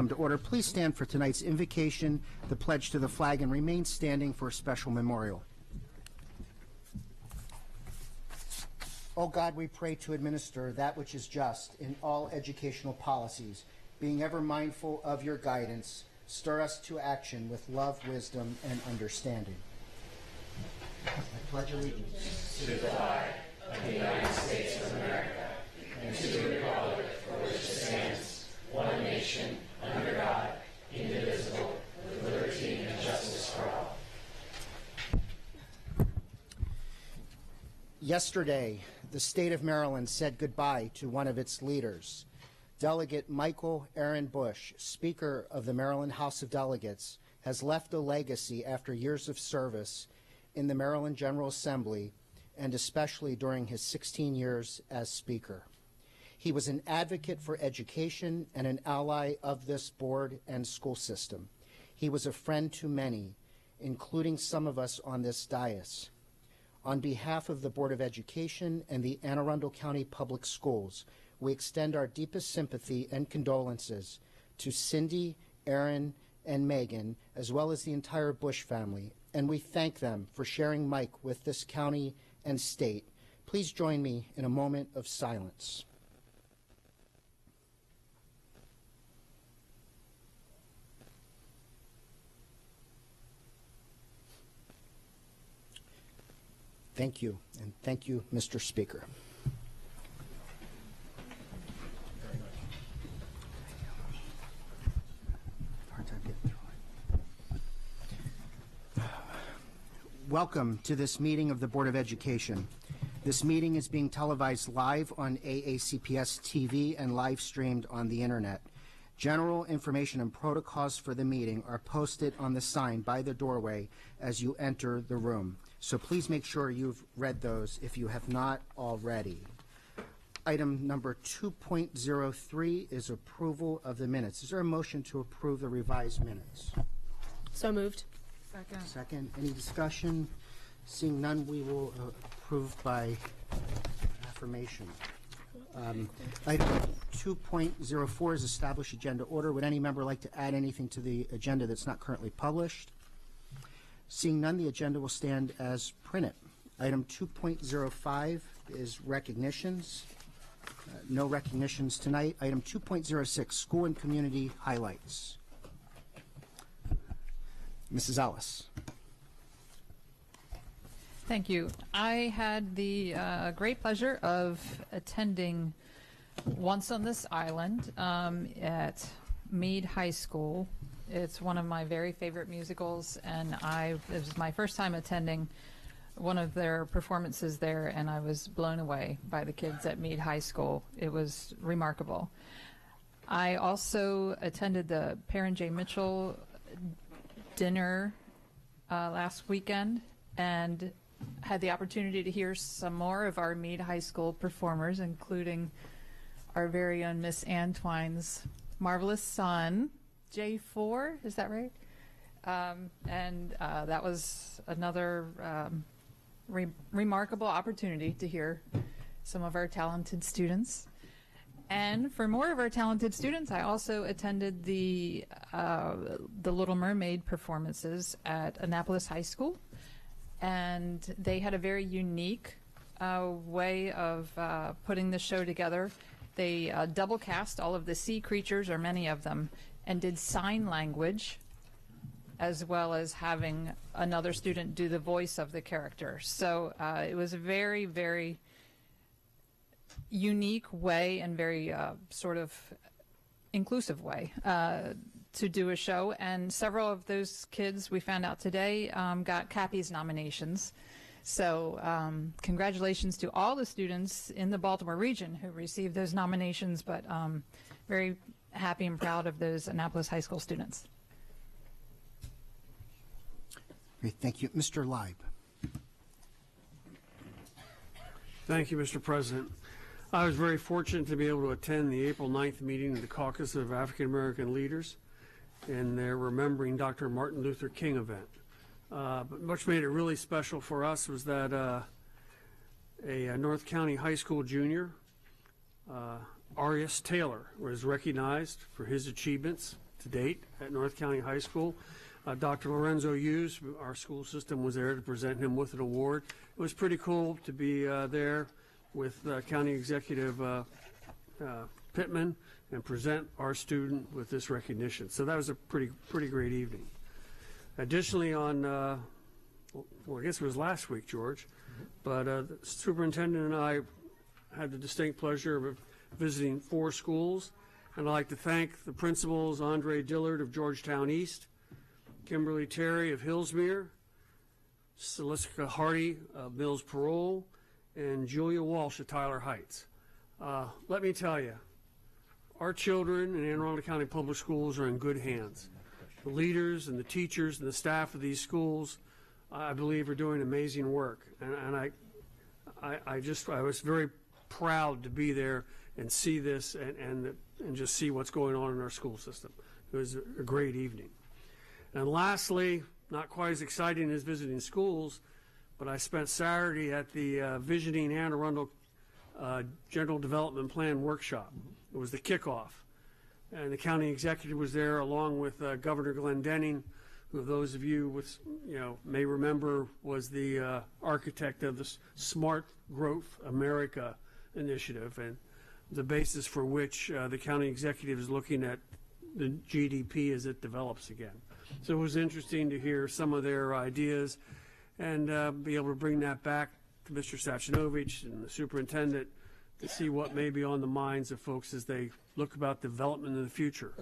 come to order. Please stand for tonight's invocation, the pledge to the flag, and remain standing for a special memorial. O God, we pray to administer that which is just in all educational policies, being ever mindful of your guidance. Stir us to action with love, wisdom, and understanding. I pledge allegiance to the flag of the United States of America and to the republic for which it stands, one nation, under God, indivisible, with liberty and justice for all. Yesterday, the state of Maryland said goodbye to one of its leaders. Delegate Michael Aaron Bush, Speaker of the Maryland House of Delegates, has left a legacy after years of service in the Maryland General Assembly, and especially during his 16 years as Speaker. He was an advocate for education and an ally of this board and school system. He was a friend to many, including some of us on this dais. On behalf of the Board of Education and the Anne Arundel County Public Schools, we extend our deepest sympathy and condolences to Cindy, Aaron, and Megan, as well as the entire Bush family, and we thank them for sharing Mike with this county and state. Please join me in a moment of silence. Thank you, and thank you, Mr. Speaker. Hard time getting through it. Welcome to this meeting of the Board of Education. This meeting is being televised live on AACPS TV and live streamed on the internet. General information and protocols for the meeting are posted on the sign by the doorway as you enter the room. So please make sure you've read those if you have not already. Item number 2.03 is approval of the minutes. Is there a motion to approve the revised minutes? So moved. Second. Second. Any discussion? Seeing none, we will approve by affirmation. Item 2.04 is establish agenda order. Would any member like to add anything to the agenda that's not currently published? Seeing none, the agenda will stand as printed. Item 2.05 is recognitions. No recognitions tonight. Item 2.06, school and community highlights. Mrs. Ellis. Thank you. I had the great pleasure of attending Once on This Island at Meade High School. It's one of my very favorite musicals, and it was my first time attending one of their performances there, and I was blown away by the kids at Meade High School. It was remarkable. I also attended the Perrin J. Mitchell dinner last weekend, and had the opportunity to hear some more of our Meade High School performers, including our very own Miss Antwine's marvelous son, J4, is that right? And that was another remarkable opportunity to hear some of our talented students. And for more of our talented students, I also attended the Little Mermaid performances at Annapolis High School. And they had a very unique way of putting the show together. They double cast all of the sea creatures, or many of them, and did sign language, as well as having another student do the voice of the character. So it was a very, very unique way and very sort of inclusive way to do a show. And several of those kids, we found out today, got Cappy's nominations. So congratulations to all the students in the Baltimore region who received those nominations, but very happy and proud of those Annapolis High School students. Great, thank you. Mr. Leib. Thank you, Mr. President. I was very fortunate to be able to attend the April 9th meeting of the Caucus of African American Leaders in their Remembering Dr. Martin Luther King event. But what made it really special for us was that a North County High School junior, Arias Taylor, was recognized for his achievements to date at North County High School. Dr. Lorenzo Hughes, our school system, was there to present him with an award. It was pretty cool to be there with County Executive Pittman and present our student with this recognition. So that was a pretty great evening. Additionally, on, well, I guess it was last week, George, but the superintendent and I had the distinct pleasure of visiting 4 schools, and I'd like to thank the principals, Andre Dillard of Georgetown East, Kimberly Terry of Hillsmere, Celestica Hardy of Mills Parole, and Julia Walsh of Tyler Heights. Let me tell you, our children in Anne Arundel County Public Schools are in good hands. The leaders and the teachers and the staff of these schools, I believe, are doing amazing work. And I was very proud to be there and see this and just see what's going on in our school system. It was a great evening. And lastly, not quite as exciting as visiting schools, but I spent Saturday at the Visioning Anne Arundel General Development Plan workshop. It was the kickoff. And the county executive was there along with Governor Glenn Denning, who those of you with, may remember was the architect of the Smart Growth America initiative, and the basis for which the county executive is looking at the GDP as it develops again. So it was interesting to hear some of their ideas and be able to bring that back to Mr. Sachinovich and the superintendent to see what may be on the minds of folks as they look about development in the future,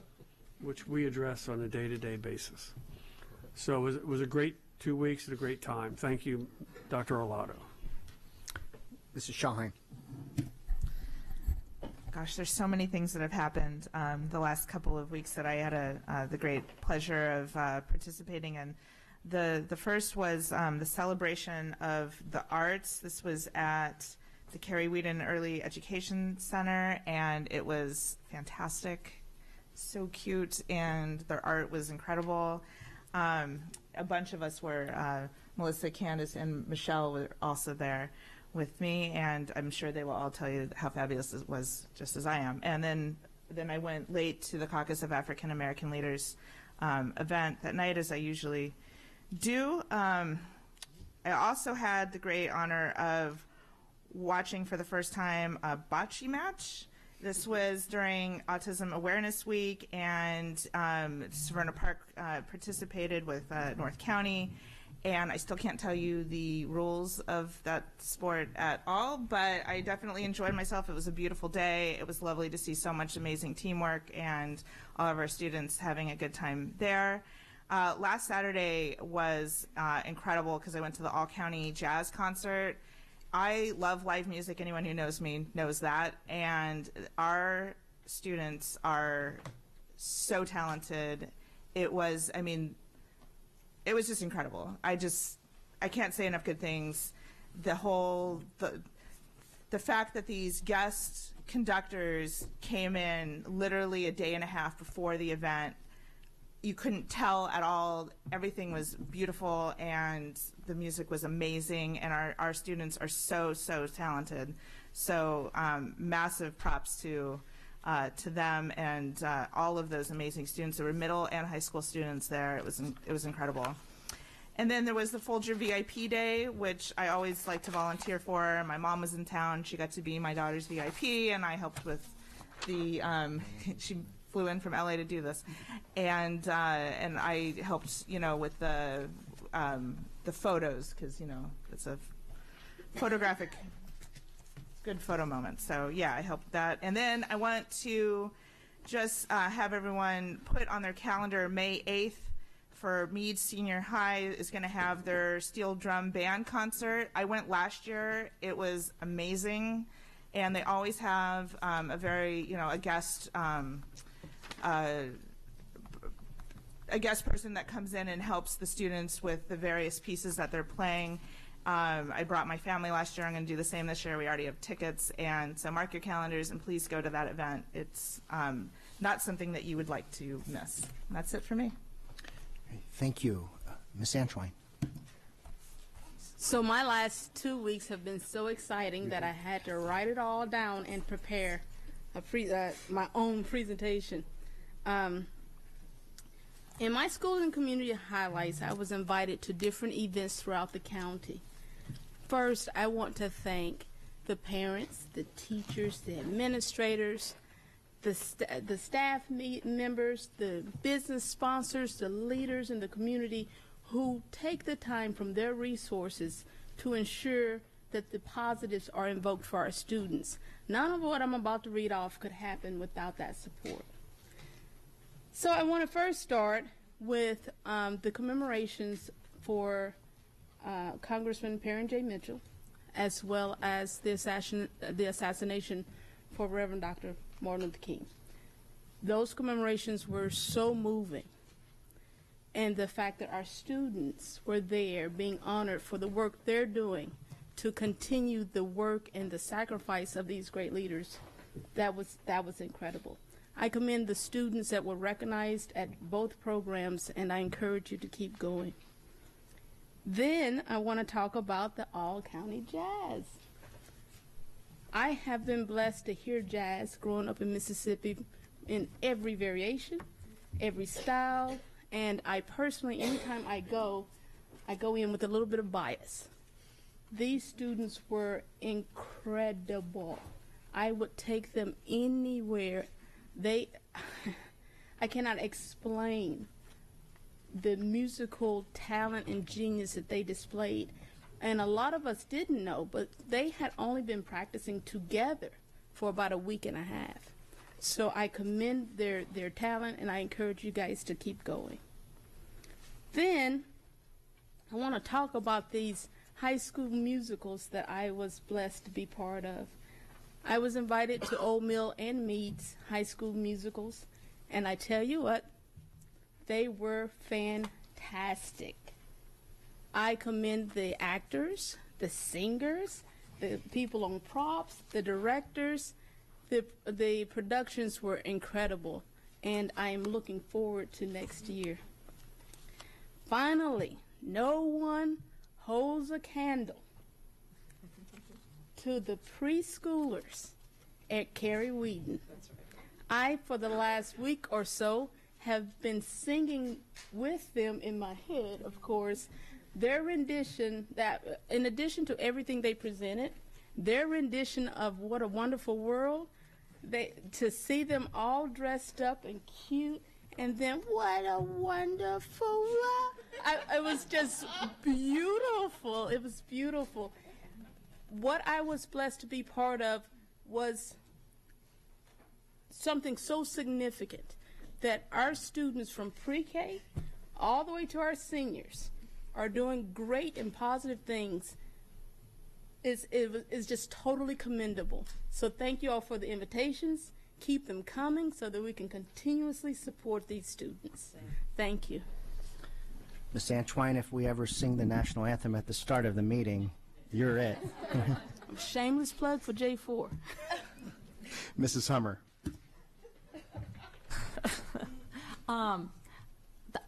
which we address on a day-to-day basis. So it was a great 2 weeks and a great time. Thank you, Dr. Arlotto. Mrs. Shahine. Gosh, there's so many things that have happened the last couple of weeks that I had the great pleasure of participating in. The first was the celebration of the arts. This was at the Carrie Whedon Early Education Center, and it was fantastic, so cute, and their art was incredible. A bunch of us were, Melissa, Candace, and Michelle were also there with me, and I'm sure they will all tell you how fabulous it was, just as I am. And then I went late to the Caucus of African American Leaders event that night, as I usually do. I also had the great honor of watching for the first time a bocce match. This was during Autism Awareness Week, and Savannah Park participated with North County. And I still can't tell you the rules of that sport at all, but I definitely enjoyed myself. It was a beautiful day. It was lovely to see so much amazing teamwork and all of our students having a good time there. Last Saturday was incredible because I went to the All-County Jazz Concert. I love live music. Anyone who knows me knows that. And our students are so talented. It was, it was just incredible. I can't say enough good things. The fact that these guest conductors came in literally a day and a half before the event, you couldn't tell at all. Everything was beautiful, and the music was amazing, and our students are so talented. So massive props to them and all of those amazing students. There were middle and high school students there. It was incredible. And then there was the Folger VIP Day, which I always like to volunteer for. My mom was in town. She got to be my daughter's VIP, and I helped with the she flew in from LA to do this, and I helped, with the photos, because it's a photographic good photo moment. So yeah, I helped that. And then I want to just have everyone put on their calendar May 8th for Meade Senior High is going to have their steel drum band concert. I went last year. It was amazing, and they always have a very a guest person that comes in and helps the students with the various pieces that they're playing. I brought my family last year. I'm going to do the same this year. We already have tickets, and so mark your calendars and please go to that event. It's not something that you would like to miss. And that's it for me. Thank you. Ms. Antwine. So my last 2 weeks have been so exciting that I had to write it all down and prepare my own presentation. In my school and community highlights, I was invited to different events throughout the county. First, I want to thank the parents, the teachers, the administrators, the staff members, the business sponsors, the leaders in the community who take the time from their resources to ensure that the positives are invoked for our students. None of what I'm about to read off could happen without that support. So I want to first start with the commemorations for Congressman Perrin J. Mitchell, as well as the assassination for Reverend Dr. Martin Luther King. Those commemorations were so moving. And the fact that our students were there being honored for the work they're doing to continue the work and the sacrifice of these great leaders, that was incredible. I commend the students that were recognized at both programs, and I encourage you to keep going. Then I want to talk about the All-County Jazz. I have been blessed to hear jazz growing up in Mississippi in every variation, every style, and I personally, anytime I go in with a little bit of bias. These students were incredible. I would take them anywhere. I cannot explain the musical talent and genius that they displayed. And a lot of us didn't know, but they had only been practicing together for about a week and a half. So I commend their talent, and I encourage you guys to keep going. Then I want to talk about these high school musicals that I was blessed to be part of. I was invited to Old Mill and Meade's high school musicals, and I tell you what, they were fantastic. I commend the actors, the singers, the people on props, the directors. The productions were incredible, and I am looking forward to next year. Finally, no one holds a candle to the preschoolers at Carrie Wheaton. I, for the last week or so, have been singing with them in my head, of course, their rendition, that in addition to everything they presented, their rendition of What a Wonderful World, to see them all dressed up and cute, and then what a wonderful world. It was just beautiful. It was beautiful. What I was blessed to be part of was something so significant that our students from pre-K all the way to our seniors are doing great and positive things. Is just totally commendable. So thank you all for the invitations. Keep them coming so that we can continuously support these students. Thank you. Ms. Antwine, if we ever sing the national anthem at the start of the meeting, you're it. Shameless plug for J4. Mrs. Hummer.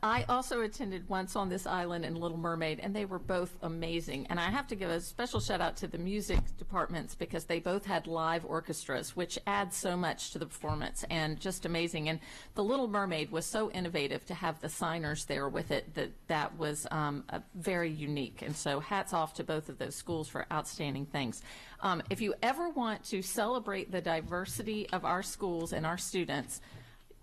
I also attended Once on This Island and Little Mermaid, and they were both amazing. And I have to give a special shout out to the music departments because they both had live orchestras, which adds so much to the performance, and just amazing. And the Little Mermaid was so innovative to have the signers there with it that was very unique. And so hats off to both of those schools for outstanding things. If you ever want to celebrate the diversity of our schools and our students,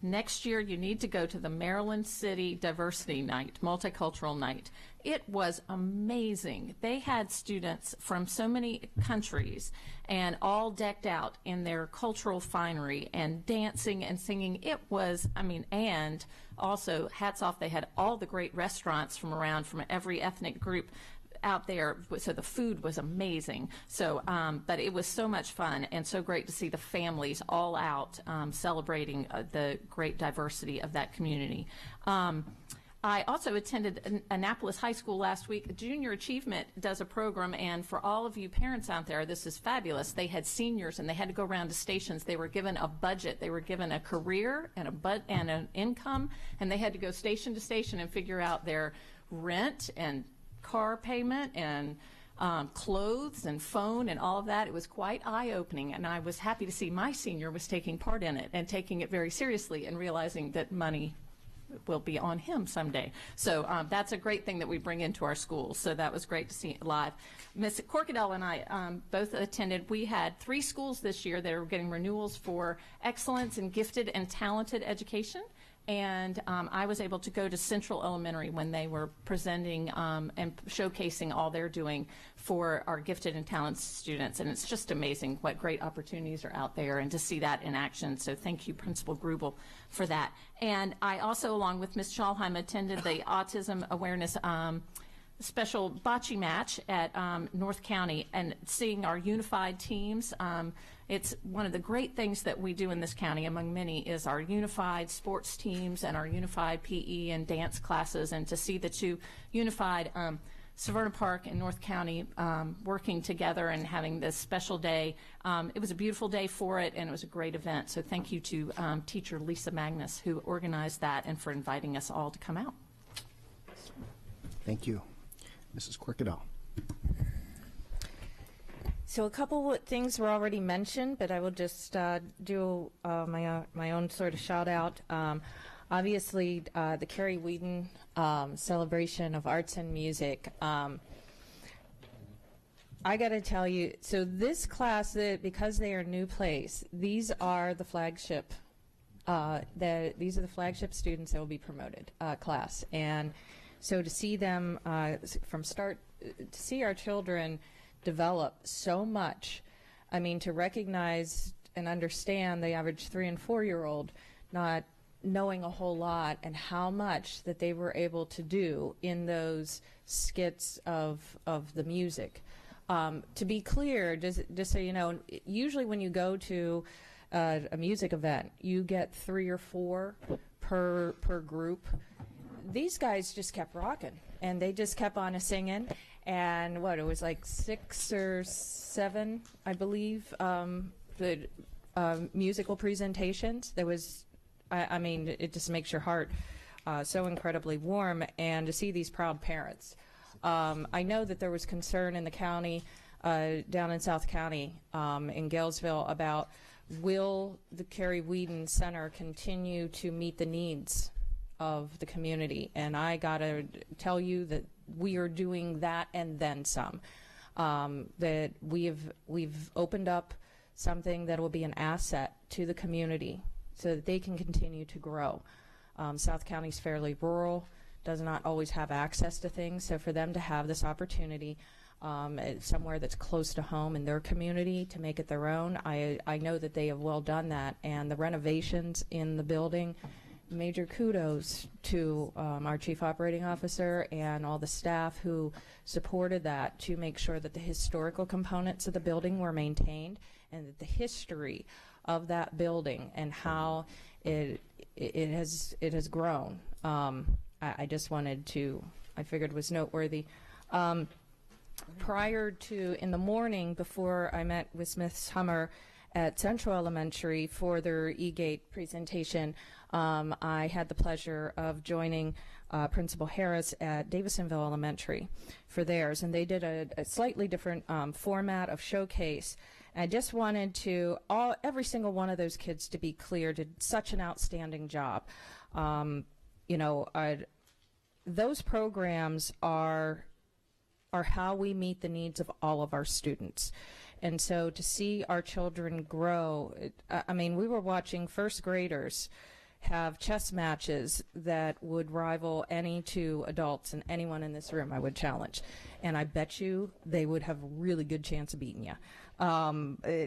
next year, you need to go to the Maryland City Diversity Night, Multicultural Night. It was amazing. They had students from so many countries and all decked out in their cultural finery and dancing and singing. It was, and also hats off, they had all the great restaurants from every ethnic group out there, so the food was amazing. So, but it was so much fun and so great to see the families all out celebrating the great diversity of that community. I also attended Annapolis High School last week. Junior Achievement does a program, and for all of you parents out there, this is fabulous. They had seniors, and they had to go around to stations. They were given a budget. They were given a career and an income, and they had to go station to station and figure out their rent and car payment and clothes and phone and all of that. It was quite eye-opening, and I was happy to see my senior was taking part in it and taking it very seriously and realizing that money will be on him someday. So that's a great thing that we bring into our schools. So that was great to see live. Miss Corkadell and I both attended. We had 3 schools this year that are getting renewals for excellence in gifted and talented education. And I was able to go to Central Elementary when they were presenting and showcasing all they're doing for our gifted and talented students. And it's just amazing what great opportunities are out there and to see that in action. So thank you, Principal Grubel, for that. And I also, along with Ms. Schalheim, attended the Autism Awareness special bocce match at North County, and seeing our unified teams. It's one of the great things that we do in this county, among many, is our unified sports teams and our unified PE and dance classes, and to see the 2 unified Savannah Park and North County working together and having this special day. It was a beautiful day for it, and it was a great event. So thank you to teacher Lisa Magnus, who organized that, and for inviting us all to come out. Thank you. Mrs. Corkadell. So a couple of things were already mentioned, but I will just do my own sort of shout out. Obviously, the Carrie Whedon celebration of arts and music. I got to tell you, so this class, because they are new place, these are the flagship. These are the flagship students that will be promoted class, and so to see them from start, to see our children develop so much, I mean, to recognize and understand the average 3- and 4-year-old not knowing a whole lot, and how much that they were able to do in those skits of the music. To be clear, just so you know, usually when you go to a music event, you get 3 or 4 per group. These guys just kept rocking, and they just kept on singing. And it was like 6 or 7, I believe, the musical presentations. There was, I mean, it just makes your heart so incredibly warm. And to see these proud parents. I know that there was concern in the county, down in South County, in Galesville, about will the Carrie Whedon Center continue to meet the needs of the community. And I got to tell you that we are doing that and then some. That we've opened up something that will be an asset to the community so that they can continue to grow. South County's fairly rural, does not always have access to things, so for them to have this opportunity somewhere that's close to home in their community to make it their own, I know that they have well done that. And the renovations in the building, major kudos to our Chief Operating Officer and all the staff who supported that to make sure that the historical components of the building were maintained, and that the history of that building and how it has grown. I just wanted to, I figured was noteworthy. Prior to, in the morning, before I met with Smith's Hummer at Central Elementary for their E-Gate presentation, I had the pleasure of joining Principal Harris at Davisonville Elementary for theirs, and they did a slightly different format of showcase. And I just wanted to, every single one of those kids, to be clear, did such an outstanding job. Those programs are how we meet the needs of all of our students. And so to see our children grow, I mean, we were watching first graders have chess matches that would rival any 2 adults, and anyone in this room I would challenge. And I bet you they would have a really good chance of beating you.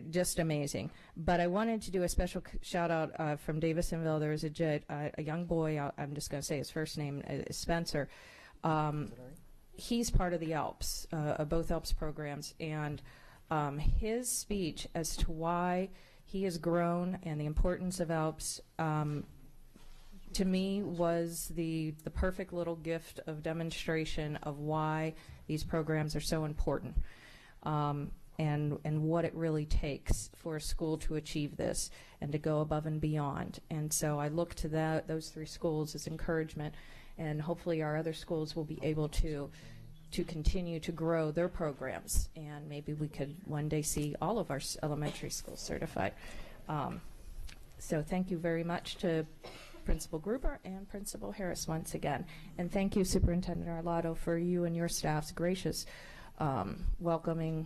Just amazing. But I wanted to do a special shout out from Davisonville. There was a young boy, I'm just going to say his first name is Spencer. He's part of the ALPS, both ALPS programs, and his speech as to why he has grown and the importance of ALPS, to me, was the perfect little gift of demonstration of why these programs are so important, and what it really takes for a school to achieve this and to go above and beyond. And so I look to those 3 schools as encouragement, and hopefully our other schools will be able to continue to grow their programs, and maybe we could one day see all of our elementary schools certified. So thank you very much to Principal Gruber and Principal Harris once again. And thank you, Superintendent Arlotto, for you and your staff's gracious welcoming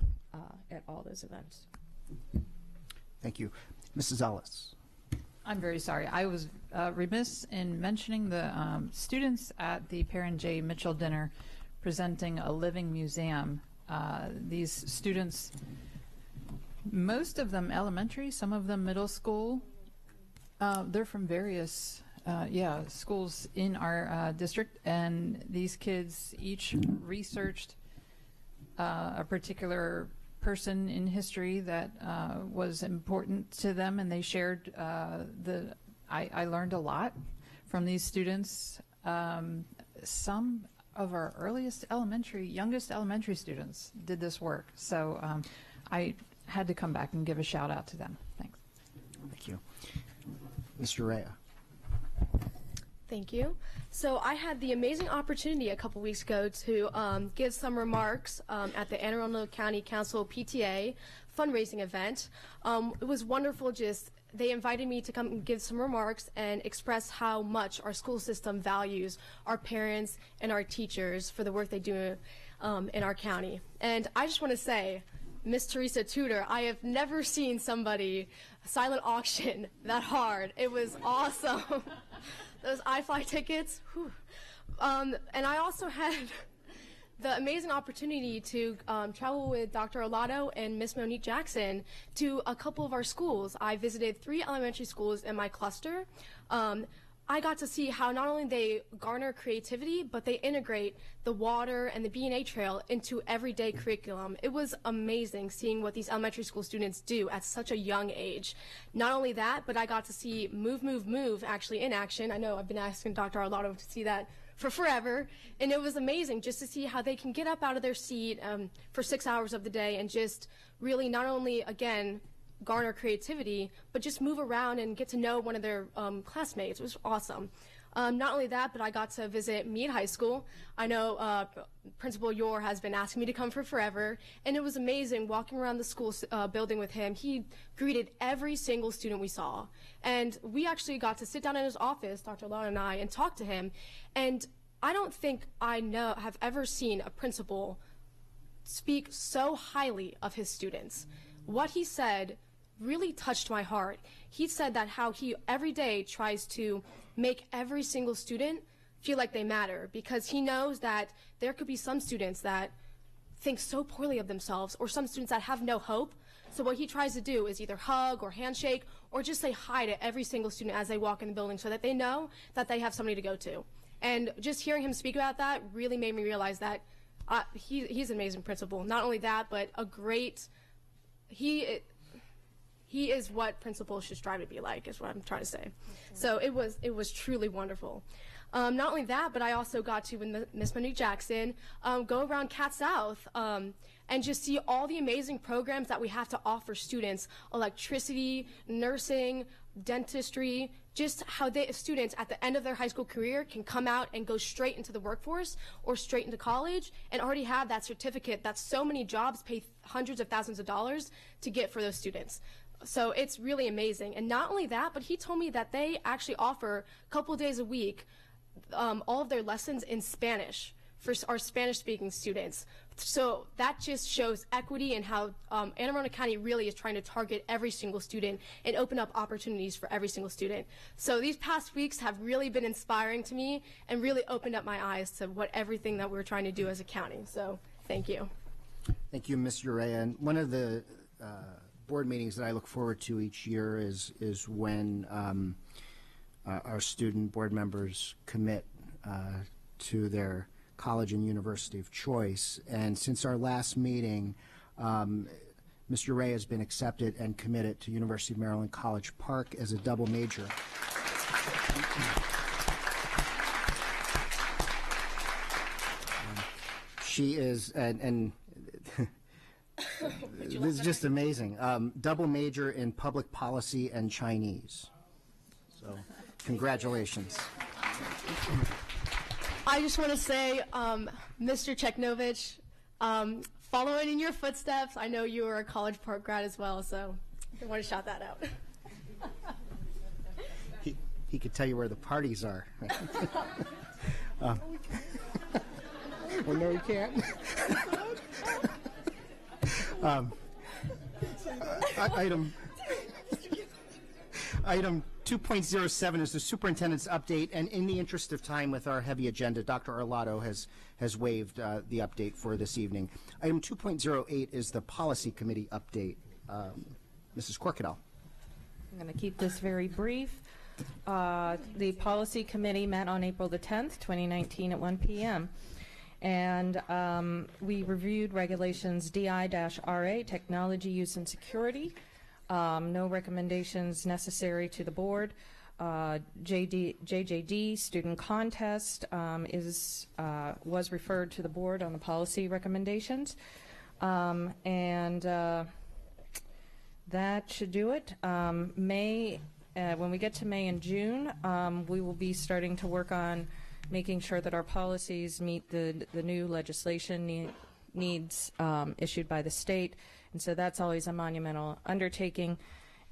at all those events. Thank you. Mrs. Ellis. I'm very sorry. I was remiss in mentioning the students at the Perrin J. Mitchell dinner presenting a living museum. These students, most of them elementary, some of them middle school. They're from various schools in our district, and these kids each researched a particular person in history that was important to them, and they shared I learned a lot from these students. Some of our youngest elementary students did this work, so I had to come back and give a shout out to them. Thanks. Thank you. Mr. Urrea. Thank you. So I had the amazing opportunity a couple weeks ago to give some remarks at the Anne Arundel County Council PTA fundraising event. It was wonderful. They invited me to come and give some remarks and express how much our school system values our parents and our teachers for the work they do in our county. And I just want to say, Miss Teresa Tudor, I have never seen somebody silent auction that hard. It was awesome. Those iFly tickets. Whew. And I also had the amazing opportunity to travel with Dr. Arlotto and Miss Monique Jackson to a couple of our schools. I visited 3 elementary schools in my cluster. I got to see how not only they garner creativity, but they integrate the water and the B&A trail into everyday curriculum. It was amazing seeing what these elementary school students do at such a young age. Not only that, but I got to see Move, Move, Move actually in action. I know I've been asking Dr. Arlotto to see that for forever, and it was amazing just to see how they can get up out of their seat for 6 hours of the day and just really not only, again, garner creativity, but just move around and get to know one of their classmates. It was awesome. Not only that, but I got to visit Meade High School. I know Principal Yor has been asking me to come for forever, and it was amazing walking around the school building with him. He greeted every single student we saw, and we actually got to sit down in his office, Dr. Lon and I, and talk to him. And I don't think I have ever seen a principal speak so highly of his students. What he said really touched my heart. He said that how he every day tries to make every single student feel like they matter, because he knows that there could be some students that think so poorly of themselves, or some students that have no hope. So what he tries to do is either hug or handshake or just say hi to every single student as they walk in the building, so that they know that they have somebody to go to. And just hearing him speak about that really made me realize that he's an amazing principal. Not only that, but a great, he is what principals should strive to be like, is what I'm trying to say. So it was truly wonderful. Not only that, but I also got to, with Miss Monique Jackson, go around Cat South and just see all the amazing programs that we have to offer students: electricity, nursing, dentistry, just how students at the end of their high school career can come out and go straight into the workforce or straight into college and already have that certificate that so many jobs pay hundreds of thousands of dollars to get for those students. So it's really amazing. And not only that, but he told me that they actually offer a couple of days a week all of their lessons in Spanish for our Spanish-speaking students. So that just shows equity and how Anne Arundel County really is trying to target every single student and open up opportunities for every single student. So these past weeks have really been inspiring to me and really opened up my eyes to everything that we're trying to do as a county. So thank you. Thank you, Ms. Urrea. And one of the board meetings that I look forward to each year is when our student board members commit to their college and university of choice. And since our last meeting, Mr. Urrea has been accepted and committed to University of Maryland College Park as a double major. She is, and this is just amazing, double major in public policy and Chinese. So congratulations. I just want to say, Mr. Cheknovich, following in your footsteps, I know you are a College Park grad as well, so I want to shout that out. he could tell you where the parties are. Well, no, he can't. Item 2.07 is the superintendent's update, and in the interest of time with our heavy agenda, Dr. Arlotto has waived the update for this evening. Item 2.08 is the policy committee update. Mrs. Corkadell. I'm going to keep this very brief. The policy committee met on April the 10th, 2019 at 1 p.m. And we reviewed regulations DI-RA, technology use and security. No recommendations necessary to the board. JJD student contest was referred to the board on the policy recommendations, and that should do it. When we get to May and June, we will be starting to work on making sure that our policies meet the new legislation needs issued by the state. And so that's always a monumental undertaking,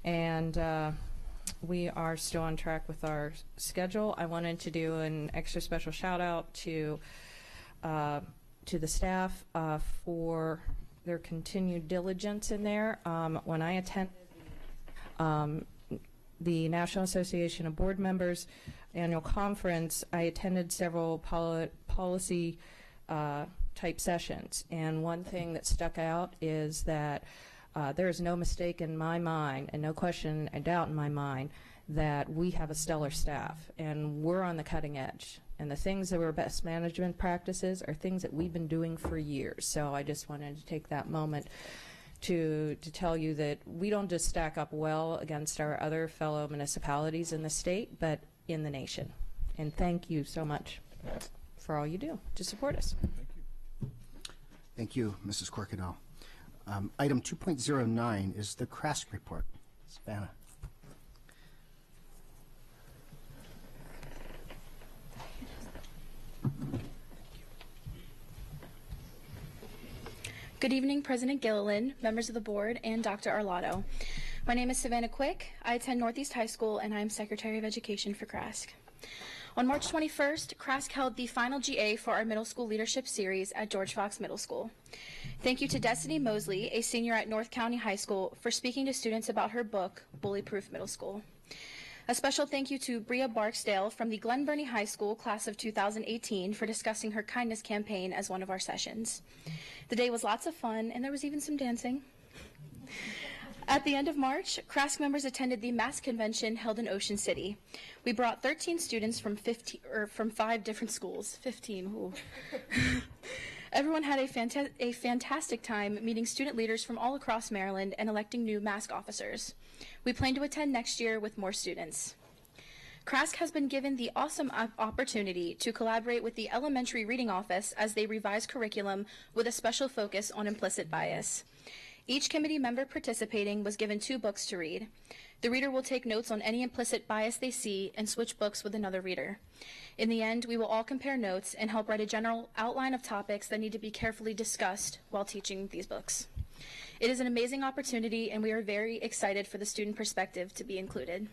and we are still on track with our schedule. I wanted to do an extra special shout out to the staff for their continued diligence in there. When I attended the National Association of Board Members annual conference, I attended several policy type sessions, and one thing that stuck out is that there is no mistake in my mind and no question and doubt in my mind that we have a stellar staff and we're on the cutting edge, and the things that were best management practices are things that we've been doing for years. So I just wanted to take that moment to tell you that we don't just stack up well against our other fellow municipalities in the state, but in the nation. And thank you so much for all you do to support us. Thank you, Mrs. Corkadell. Item 2.09 is the CRASC report. Savannah. Good evening, President Gilliland, members of the board, and Dr. Arlotto. My name is Savannah Quick. I attend Northeast High School, and I am Secretary of Education for CRASC. On March 21st, CRASC held the final GA for our middle school leadership series at George Fox Middle School. Thank you to Destiny Mosley, a senior at North County High School, for speaking to students about her book, Bully Proof Middle School. A special thank you to Bria Barksdale from the Glen Burnie High School class of 2018 for discussing her kindness campaign as one of our sessions. The day was lots of fun, and there was even some dancing. At the end of March, CRASC members attended the MASS convention held in Ocean City. We brought 13 students from 5 different schools. 15. Ooh. Everyone had a fantastic time meeting student leaders from all across Maryland and electing new MASC officers. We plan to attend next year with more students. CRASC has been given the awesome opportunity to collaborate with the elementary reading office as they revise curriculum with a special focus on implicit bias. Each committee member participating was given 2 books to read. The reader will take notes on any implicit bias they see and switch books with another reader. In the end, we will all compare notes and help write a general outline of topics that need to be carefully discussed while teaching these books. It is an amazing opportunity, and we are very excited for the student perspective to be included.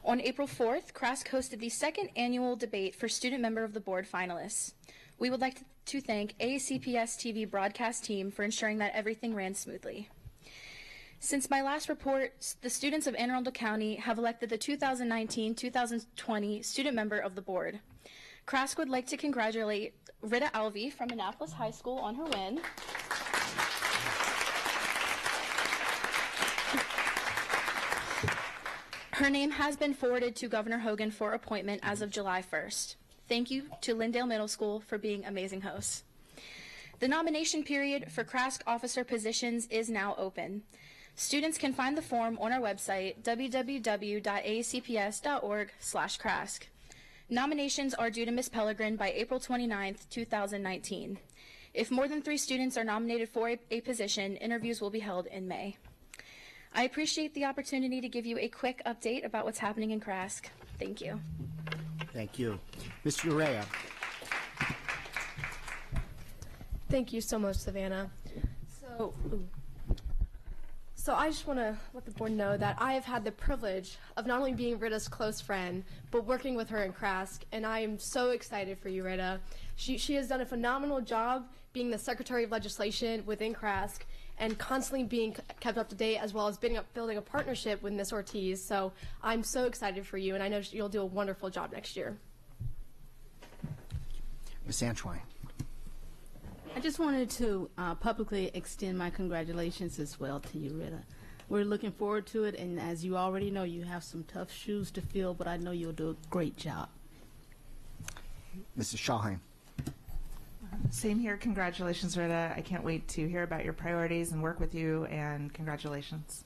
On April 4th, CRASC hosted the 2nd annual debate for Student Member of the Board finalists. We would like to thank AACPS TV broadcast team for ensuring that everything ran smoothly. Since my last report, the students of Anne Arundel County have elected the 2019-2020 Student Member of the Board. CRASC would like to congratulate Rita Alvey from Annapolis High School on her win. Her name has been forwarded to Governor Hogan for appointment as of July 1st. Thank you to Lindale Middle School for being amazing hosts. The nomination period for CRASC officer positions is now open. Students can find the form on our website, www.aacps.org/CRASC. Nominations are due to Ms. Pellegrin by April 29th, 2019. If more than 3 students are nominated for a position, interviews will be held in May. I appreciate the opportunity to give you a quick update about what's happening in CRASC. Thank you. Thank you. Mr. Urrea. Thank you so much, Savannah. So I just want to let the board know that I have had the privilege of not only being Rita's close friend, but working with her in CRASC, and I am so excited for you, Rita. She has done a phenomenal job being the Secretary of Legislation within CRASC and constantly being kept up to date, as well as building a partnership with Ms. Ortiz. So I'm so excited for you, and I know you'll do a wonderful job next year. Ms. Antoine. I just wanted to publicly extend my congratulations as well to you, Rita. We're looking forward to it, and as you already know, you have some tough shoes to fill, but I know you'll do a great job. Mrs. Schallheim. Same here. Congratulations, Rita. I can't wait to hear about your priorities and work with you, and congratulations.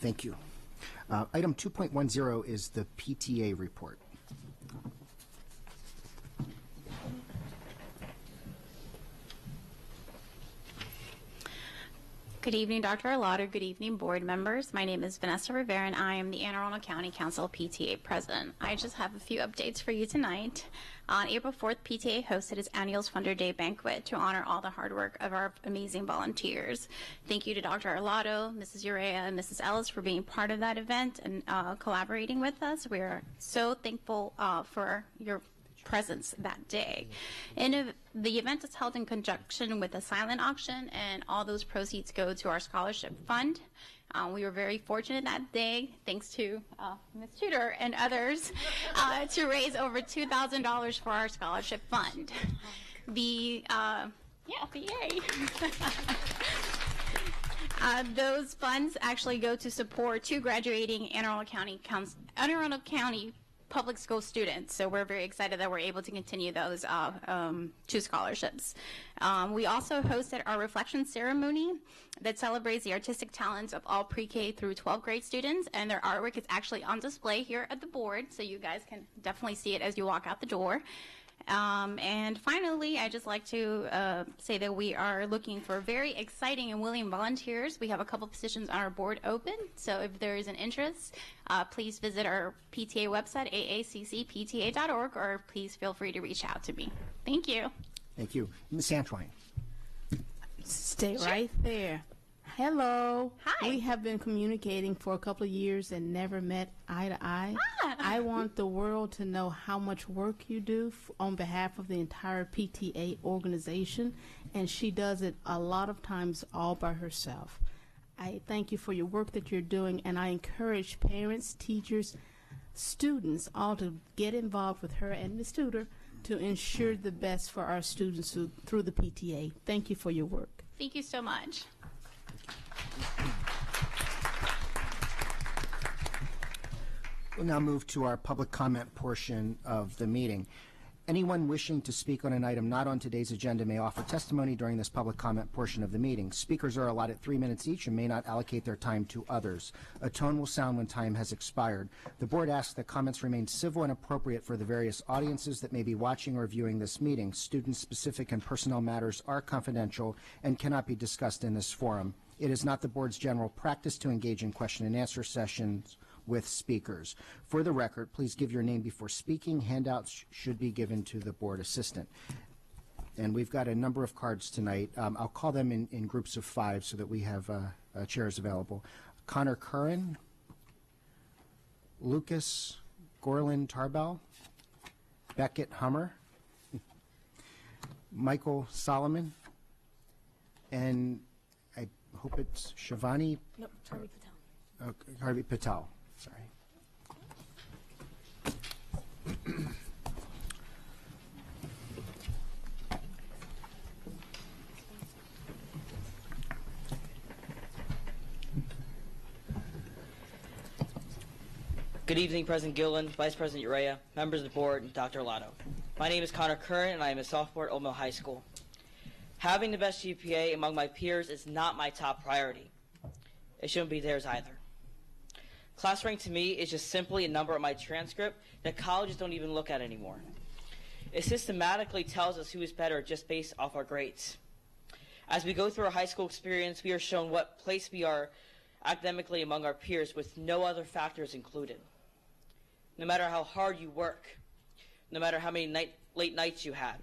Thank you. Item 2.10 is the PTA report. Good evening, Dr. Arlotto. Good evening, board members. My name is Vanessa Rivera, and I am the Anne Arundel County Council PTA president. I just have a few updates for you tonight. On April 4th, PTA hosted its annual Funder Day banquet to honor all the hard work of our amazing volunteers. Thank you to Dr. Arlotto, Mrs. Urrea, and Mrs. Ellis for being part of that event and collaborating with us. We are so thankful for your presence that day. And the event is held in conjunction with a silent auction, and all those proceeds go to our scholarship fund. We were very fortunate that day, thanks to Ms. Tudor and others, to raise over $2,000 for our scholarship fund. Yay! Those funds actually go to support two graduating Anne Arundel County public school students, so we're very excited that we're able to continue those two scholarships. We also hosted our reflection ceremony that celebrates the artistic talents of all pre-K through 12th grade students, and their artwork is actually on display here at the board, so you guys can definitely see it as you walk out the door. And finally, I'd just like to say that we are looking for very exciting and willing volunteers. We have a couple positions on our board open, so if there is an interest, please visit our PTA website, aaccpta.org, or please feel free to reach out to me. Thank you. Thank you. Ms. Antoine. Stay right there. Hello. Hi. We have been communicating for a couple of years and never met eye to eye. I want the world to know how much work you do on behalf of the entire PTA organization, and she does it a lot of times all by herself. I thank you for your work that you're doing, and I encourage parents, teachers, students all to get involved with her and Ms. Tudor to ensure the best for our students through the PTA. Thank you for your work. Thank you so much. We'll now move to our public comment portion of the meeting. Anyone wishing to speak on an item not on today's agenda may offer testimony during this public comment portion of the meeting. Speakers are allotted 3 minutes each and may not allocate their time to others. A tone will sound when time has expired. The board asks that comments remain civil and appropriate for the various audiences that may be watching or viewing this meeting. Student-specific and personnel matters are confidential and cannot be discussed in this forum. It is not the board's general practice to engage in question and answer sessions with speakers. For the record, please give your name before speaking. Handouts should be given to the board assistant. And we've got a number of cards tonight. I'll call them in groups of 5 so that we have chairs available. Connor Curran, Lucas Gorlin Tarbell, Beckett Hummer, Michael Solomon, and I hope it's Shivani. Nope, Harvey Patel. Harvey Patel. Sorry. Good evening, President Gillen, Vice President Urrea, members of the board, and Dr. Arlotto. My name is Connor Curran, and I am a sophomore at Old Mill High School. Having the best GPA among my peers is not my top priority. It shouldn't be theirs either. Class rank to me is just simply a number on my transcript that colleges don't even look at anymore. It systematically tells us who is better just based off our grades. As we go through our high school experience, we are shown what place we are academically among our peers with no other factors included. No matter how hard you work, no matter how many late nights you had,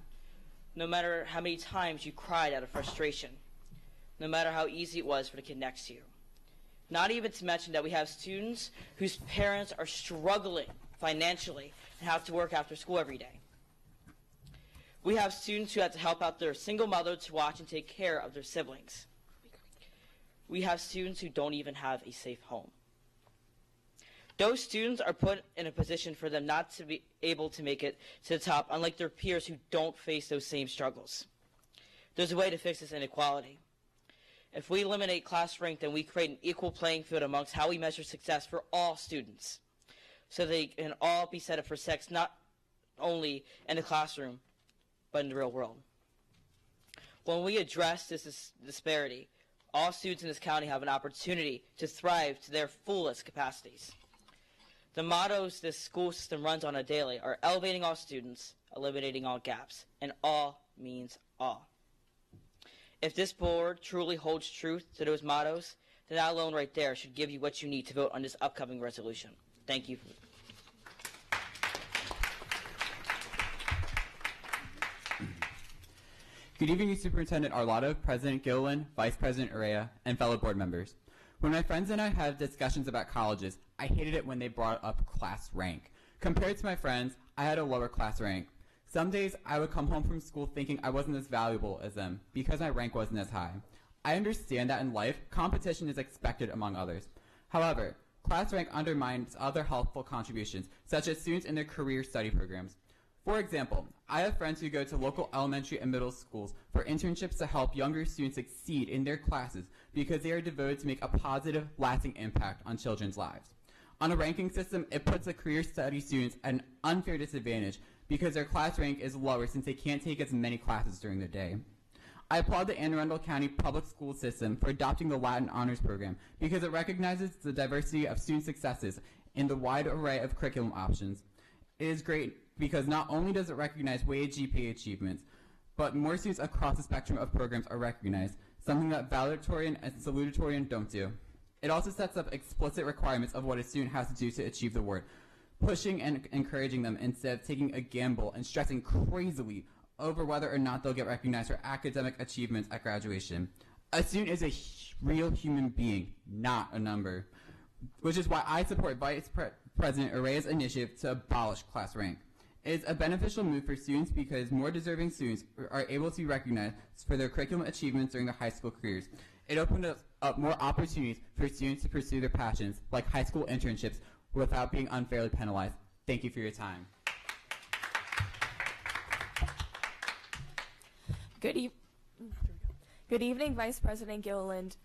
no matter how many times you cried out of frustration, no matter how easy it was for the kid next to you. Not even to mention that we have students whose parents are struggling financially and have to work after school every day. We have students who have to help out their single mother to watch and take care of their siblings. We have students who don't even have a safe home. Those students are put in a position for them not to be able to make it to the top, unlike their peers who don't face those same struggles. There's a way to fix this inequality. If we eliminate class rank, then we create an equal playing field amongst how we measure success for all students, so they can all be set up for success not only in the classroom, but in the real world. When we address this disparity, all students in this county have an opportunity to thrive to their fullest capacities. The mottos this school system runs on a daily are elevating all students, eliminating all gaps, and all means all. If this board truly holds truth to those mottos, then that alone right there should give you what you need to vote on this upcoming resolution. Thank you. Good evening, Superintendent Arlotto, President Gilliland, Vice President Urrea, and fellow board members. When my friends and I had discussions about colleges, I hated it when they brought up class rank. Compared to my friends, I had a lower class rank. Some days I would come home from school thinking I wasn't as valuable as them because my rank wasn't as high. I understand that in life, competition is expected among others. However, class rank undermines other helpful contributions, such as students in their career study programs. For example, I have friends who go to local elementary and middle schools for internships to help younger students succeed in their classes because they are devoted to make a positive, lasting impact on children's lives. On a ranking system, it puts the career study students at an unfair disadvantage because their class rank is lower since they can't take as many classes during the day. I applaud the Anne Arundel County public school system for adopting the Latin Honors Program because it recognizes the diversity of student successes in the wide array of curriculum options. It is great because not only does it recognize weighted GPA achievements, but more students across the spectrum of programs are recognized, something that valedictorian and salutatorian don't do. It also sets up explicit requirements of what a student has to do to achieve the award, pushing and encouraging them instead of taking a gamble and stressing crazily over whether or not they'll get recognized for academic achievements at graduation. A student is a real human being, not a number, which is why I support Vice President Urrea's initiative to abolish class rank. It is a beneficial move for students because more deserving students are able to be recognized for their curriculum achievements during their high school careers. It opened up more opportunities for students to pursue their passions, like high school internships, without being unfairly penalized. Thank you for your time. Good evening, Vice President Gilliland,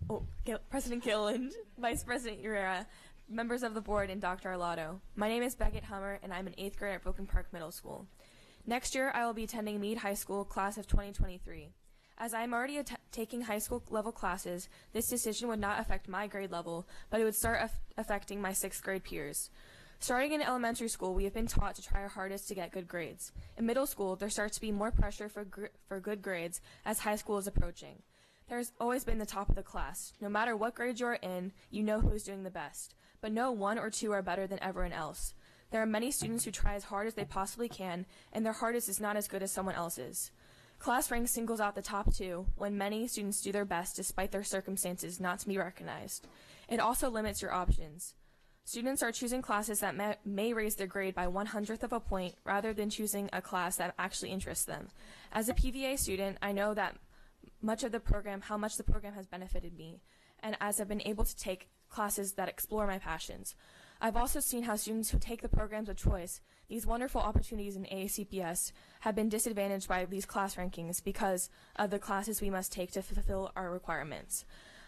President Gilliland, Vice President Urrea, members of the board, and Dr. Arlotto. My name is Beckett Hummer, and I'm an 8th grader at Broken Park Middle School. Next year, I will be attending Meade High School, class of 2023. As I am already taking high school level classes, this decision would not affect my grade level, but it would start affecting my 6th grade peers. Starting in elementary school, we have been taught to try our hardest to get good grades. In middle school, there starts to be more pressure for good grades as high school is approaching. There's always been the top of the class. No matter what grade you are in, you know who is doing the best. But no one or two are better than everyone else. There are many students who try as hard as they possibly can, and their hardest is not as good as someone else's. Class rank singles out the top 2 when many students do their best despite their circumstances not to be recognized. It also limits your options. Students are choosing classes that may raise their grade by 1/100th of a point rather than choosing a class that actually interests them. As a PVA student, I know that how much the program has benefited me, and as I've been able to take classes that explore my passions. I've also seen how students who take the programs of choice, these wonderful opportunities in AACPS, have been disadvantaged by these class rankings because of the classes we must take to fulfill our requirements.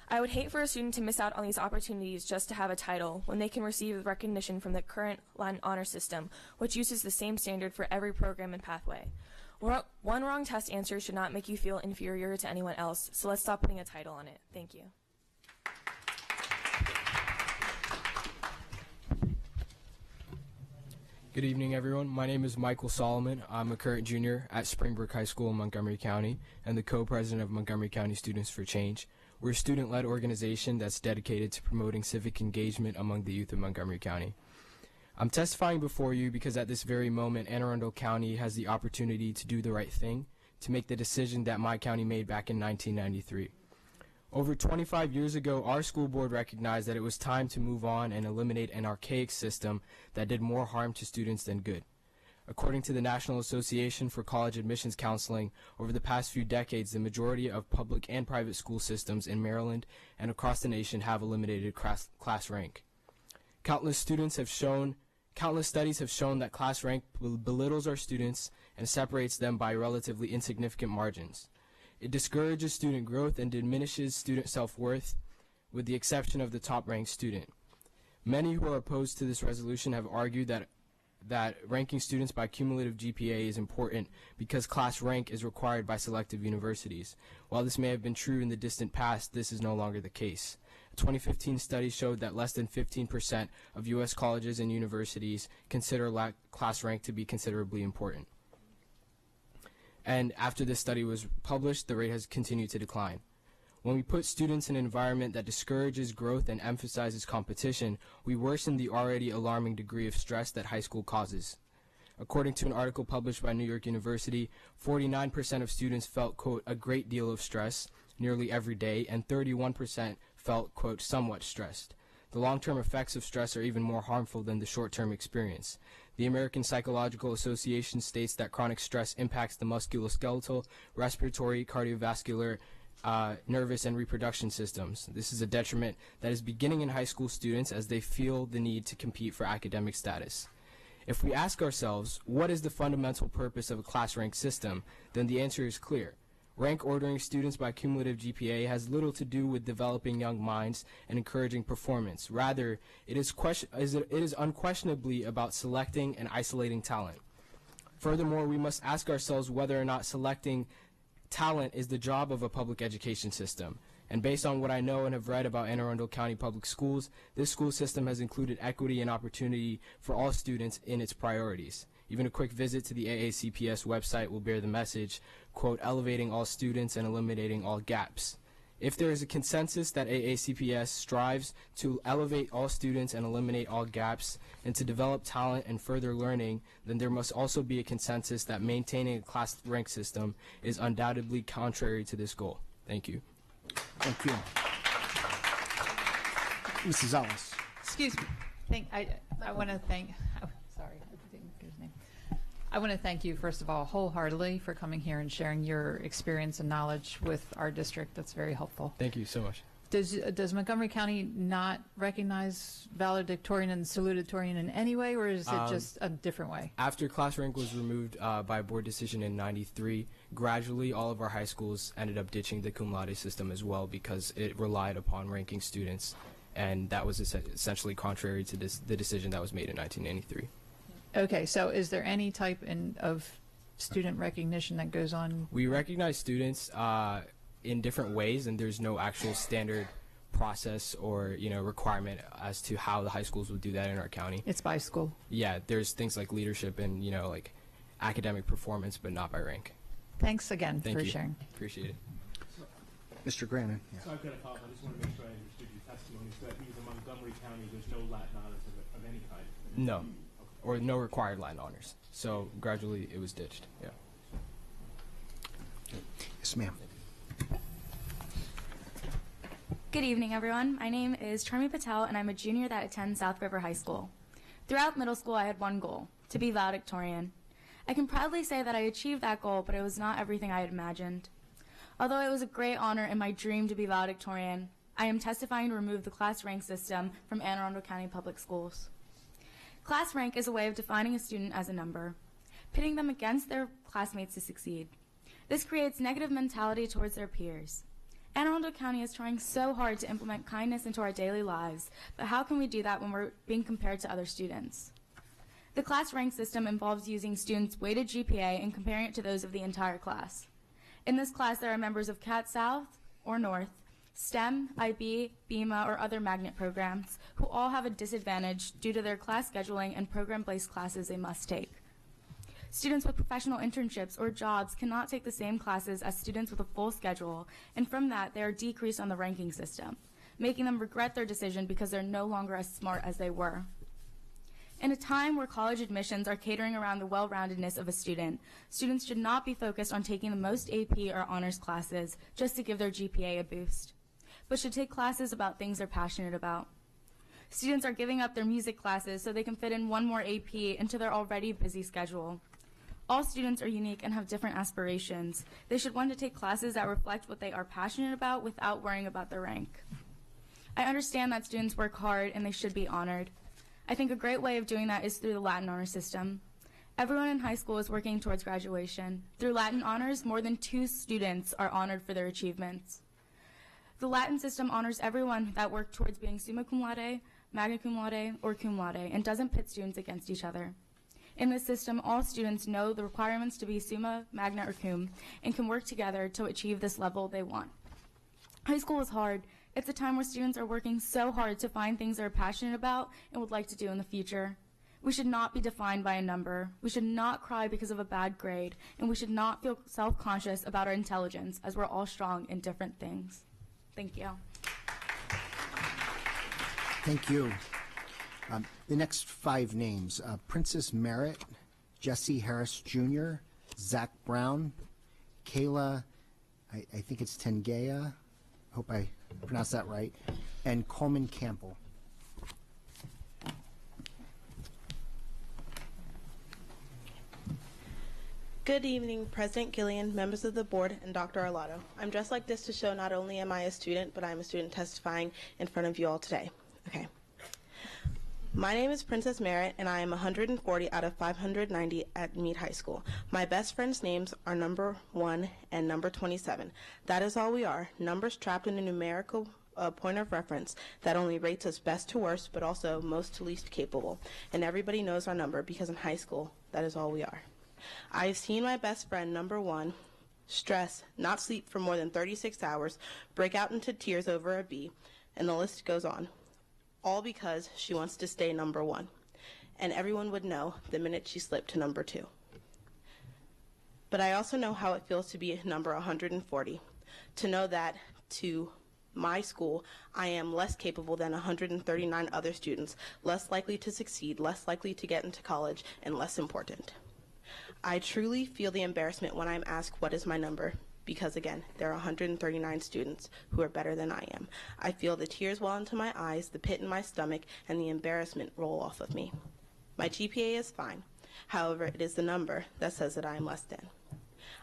I would hate for a student to miss out on these opportunities just to have a title when they can receive recognition from the current Latin honor system, which uses the same standard for every program and pathway. One wrong test answer should not make you feel inferior to anyone else, so let's stop putting a title on it. Thank you. Good evening, everyone. My name is Michael Solomon. I'm a current junior at Springbrook High School in Montgomery County and the co-president of Montgomery County Students for Change. We're a student-led organization that's dedicated to promoting civic engagement among the youth of Montgomery County. I'm testifying before you because at this very moment, Anne Arundel County has the opportunity to do the right thing, to make the decision that my county made back in 1993. Over 25 years ago, our school board recognized that it was time to move on and eliminate an archaic system that did more harm to students than good. According to the National Association for College Admissions Counseling, over the past few decades, the majority of public and private school systems in Maryland and across the nation have eliminated class rank. Countless studies have shown that class rank belittles our students and separates them by relatively insignificant margins. It discourages student growth and diminishes student self-worth, with the exception of the top-ranked student. Many who are opposed to this resolution have argued that ranking students by cumulative GPA is important because class rank is required by selective universities. While this may have been true in the distant past, this is no longer the case. A 2015 study showed that less than 15% of U.S. colleges and universities consider class rank to be considerably important. And after this study was published, the rate has continued to decline. When we put students in an environment that discourages growth and emphasizes competition, we worsen the already alarming degree of stress that high school causes. According to an article published by New York University, 49% of students felt, quote, a great deal of stress nearly every day, and 31% felt, quote, somewhat stressed. The long-term effects of stress are even more harmful than the short-term experience. The American Psychological Association states that chronic stress impacts the musculoskeletal, respiratory, cardiovascular, nervous, and reproduction systems. This is a detriment that is beginning in high school students as they feel the need to compete for academic status. If we ask ourselves, what is the fundamental purpose of a class rank system, then the answer is clear. Rank ordering students by cumulative GPA has little to do with developing young minds and encouraging performance. Rather, it is unquestionably about selecting and isolating talent. Furthermore, we must ask ourselves whether or not selecting talent is the job of a public education system. And based on what I know and have read about Anne Arundel County Public Schools, this school system has included equity and opportunity for all students in its priorities. Even a quick visit to the AACPS website will bear the message, quote, elevating all students and eliminating all gaps. If there is a consensus that AACPS strives to elevate all students and eliminate all gaps and to develop talent and further learning, then there must also be a consensus that maintaining a class rank system is undoubtedly contrary to this goal. Thank you. Thank you. Mrs. Ellis. Excuse me. I want to thank. Oh, sorry, I didn't get his name. I want to thank you, first of all, wholeheartedly for coming here and sharing your experience and knowledge with our district. That's very helpful. Thank you so much. Does Montgomery County not recognize valedictorian and salutatorian in any way, or is it just a different way? After class rank was removed by a board decision in '93, gradually all of our high schools ended up ditching the cum laude system as well because it relied upon ranking students, and that was essentially contrary to the decision that was made in 1993. Okay, so is there any type of student recognition that goes on? We recognize students in different ways, and there's no actual standard process or requirement as to how the high schools would do that in our county. It's by school. Yeah, there's things like leadership and like academic performance, but not by rank. Thanks again Thank for you. sharing. Appreciate it. Mr. Grannon. Yeah. So I've got a follow-up. I just want to make sure I understood your testimony. So that means in Montgomery County, there's no Latin honors of any kind? No, or no required Latin honors. So gradually it was ditched. Yeah. Yes, ma'am. Good evening, everyone. My name is Charmi Patel, and I'm a junior that attends South River High School. Throughout middle school, I had one goal, to be valedictorian. I can proudly say that I achieved that goal, but it was not everything I had imagined. Although it was a great honor and my dream to be valedictorian, I am testifying to remove the class rank system from Anne Arundel County Public Schools. Class rank is a way of defining a student as a number, pitting them against their classmates to succeed. This creates negative mentality towards their peers. Anne Arundel County is trying so hard to implement kindness into our daily lives, but how can we do that when we're being compared to other students? The class rank system involves using students' weighted GPA and comparing it to those of the entire class. In this class, there are members of CAT South or North, STEM, IB, BEMA, or other magnet programs who all have a disadvantage due to their class scheduling and program-based classes they must take. Students with professional internships or jobs cannot take the same classes as students with a full schedule, and from that, they are decreased on the ranking system, making them regret their decision because they're no longer as smart as they were. In a time where college admissions are catering around the well-roundedness of a student, students should not be focused on taking the most AP or honors classes just to give their GPA a boost. but should take classes about things they're passionate about. Students are giving up their music classes so they can fit in one more AP into their already busy schedule. All students are unique and have different aspirations. They should want to take classes that reflect what they are passionate about without worrying about their rank. I understand that students work hard and they should be honored. I think a great way of doing that is through the Latin honor system. Everyone in high school is working towards graduation. Through Latin honors, more than 2 students are honored for their achievements. The Latin system honors everyone that worked towards being summa cum laude, magna cum laude, or cum laude, and doesn't pit students against each other. In this system, all students know the requirements to be summa, magna, or cum, and can work together to achieve this level they want. High school is hard. It's a time where students are working so hard to find things they're passionate about and would like to do in the future. We should not be defined by a number. We should not cry because of a bad grade, and we should not feel self-conscious about our intelligence, as we're all strong in different things. Thank you. Thank you. The next 5 names, Princess Merritt, Jesse Harris Jr., Zach Brown, Kayla, I think it's Tengea, hope I pronounced that right, and Coleman Campbell. Good evening, President Gillian, members of the board, and Dr. Arlotto. I'm dressed like this to show not only am I a student, but I'm a student testifying in front of you all today. Okay. My name is Princess Merritt, and I am 140 out of 590 at Meade High School. My best friends' names are number 1 and number 27. That is all we are, numbers trapped in a numerical point of reference that only rates us best to worst, but also most to least capable. And everybody knows our number because in high school, that is all we are. I've seen my best friend, number 1, stress, not sleep for more than 36 hours, break out into tears over a B, and the list goes on. All because she wants to stay number 1. And everyone would know the minute she slipped to number 2. But I also know how it feels to be number 140, to know that to my school, I am less capable than 139 other students, less likely to succeed, less likely to get into college, and less important. I truly feel the embarrassment when I'm asked what is my number, because again, there are 139 students who are better than I am. I feel the tears well into my eyes, the pit in my stomach, and the embarrassment roll off of me. My GPA is fine. However, it is the number that says that I am less than.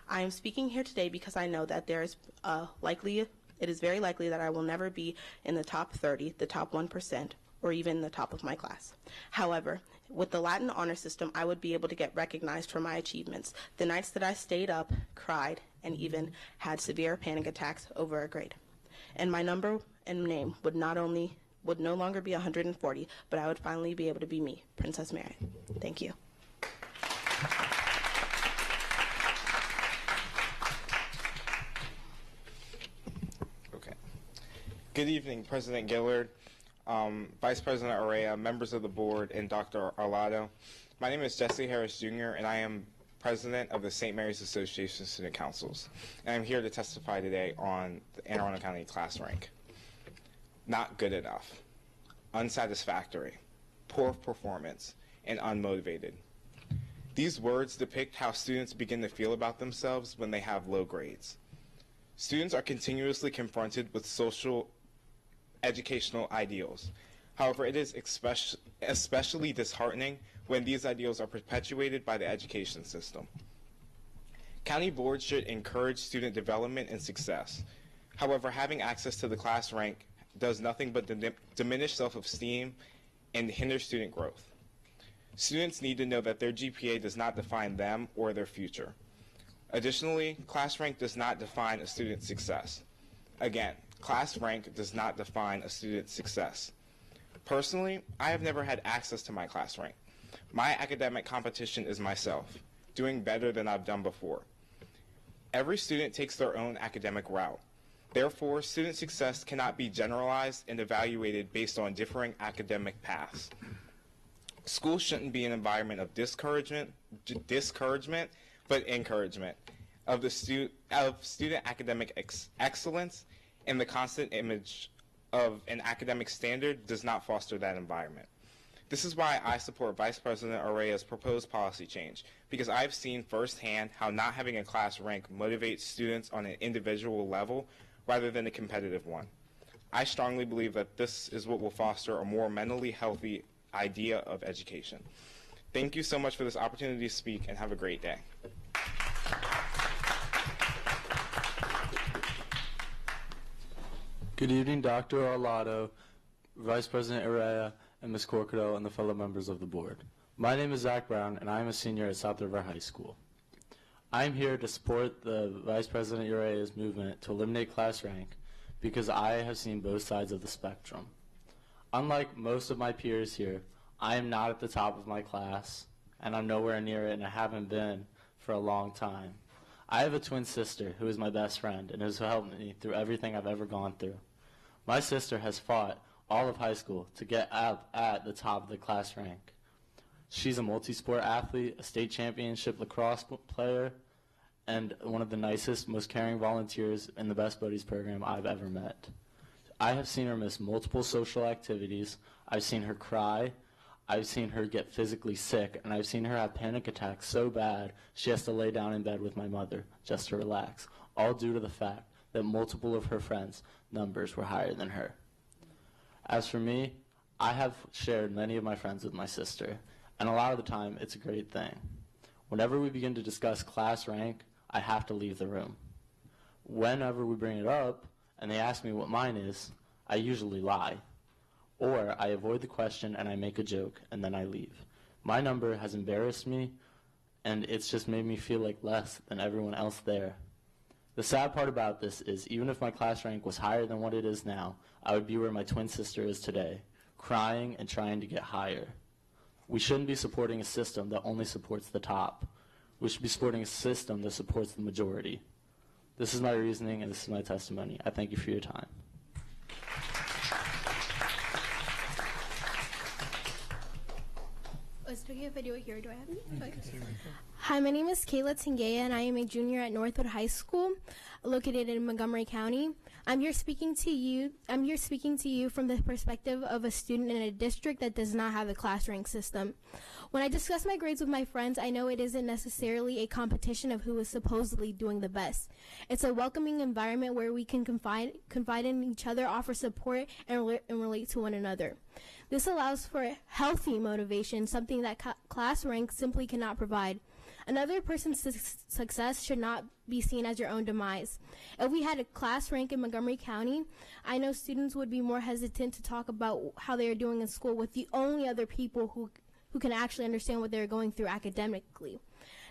I am speaking here today because I know that it is very likely that I will never be in the top 30, the top 1%, or even the top of my class. However, with the Latin honor system, I would be able to get recognized for my achievements. The nights that I stayed up, cried, and even had severe panic attacks over a grade. And my number and name would no longer be 140, but I would finally be able to be me, Princess Merritt. Thank you. Okay. Good evening, President Gillard, Vice President Urrea, members of the board, and Dr. Arlotto. My name is Jesse Harris Jr., and I am President of the St. Mary's Association of Student Councils. And I'm here to testify today on the Anne Arundel County class rank. Not good enough, unsatisfactory, poor performance, and unmotivated. These words depict how students begin to feel about themselves when they have low grades. Students are continuously confronted with social educational ideals. However, it is especially disheartening when these ideals are perpetuated by the education system. County boards should encourage student development and success. However, having access to the class rank does nothing but diminish self-esteem and hinder student growth. Students need to know that their GPA does not define them or their future. Additionally, class rank does not define a student's success. Again, class rank does not define a student's success. Personally, I have never had access to my class rank. My academic competition is myself, doing better than I've done before. Every student takes their own academic route. Therefore, student success cannot be generalized and evaluated based on differing academic paths. School shouldn't be an environment of discouragement, but encouragement of student academic excellence, and the constant image of an academic standard does not foster that environment. This is why I support Vice President Urrea's proposed policy change, because I've seen firsthand how not having a class rank motivates students on an individual level rather than a competitive one. I strongly believe that this is what will foster a more mentally healthy idea of education. Thank you so much for this opportunity to speak, and have a great day. Good evening, Dr. Arlotto, Vice President Urrea, and Ms. Corcado, and the fellow members of the board. My name is Zach Brown, and I am a senior at South River High School. I am here to support the Vice President Urrea's movement to eliminate class rank because I have seen both sides of the spectrum. Unlike most of my peers here, I am not at the top of my class, and I'm nowhere near it, and I haven't been for a long time. I have a twin sister who is my best friend and has helped me through everything I've ever gone through. My sister has fought all of high school to get up at the top of the class rank. She's a multi-sport athlete, a state championship lacrosse player, and one of the nicest, most caring volunteers in the Best Buddies program I've ever met. I have seen her miss multiple social activities. I've seen her cry. I've seen her get physically sick, and I've seen her have panic attacks so bad she has to lay down in bed with my mother just to relax, all due to the fact that multiple of her friends' numbers were higher than her. As for me, I have shared many of my friends with my sister, and a lot of the time it's a great thing. Whenever we begin to discuss class rank, I have to leave the room. Whenever we bring it up and they ask me what mine is, I usually lie. Or I avoid the question and I make a joke and then I leave. My number has embarrassed me, and it's just made me feel like less than everyone else there. The sad part about this is even if my class rank was higher than what it is now, I would be where my twin sister is today, crying and trying to get higher. We shouldn't be supporting a system that only supports the top. We should be supporting a system that supports the majority. This is my reasoning and this is my testimony. I thank you for your time. If I do it here, do I have it? Hi, my name is Kayla Tingea, and I am a junior at Northwood High School, located in Montgomery County. I'm here speaking to you from the perspective of a student in a district that does not have a class rank system. When I discuss my grades with my friends, I know it isn't necessarily a competition of who is supposedly doing the best. It's a welcoming environment where we can confide in each other, offer support, and relate to one another. This allows for healthy motivation, something that class rank simply cannot provide. Another person's success should not be seen as your own demise. If we had a class rank in Montgomery County, I know students would be more hesitant to talk about how they are doing in school with the only other people who can actually understand what they're going through academically.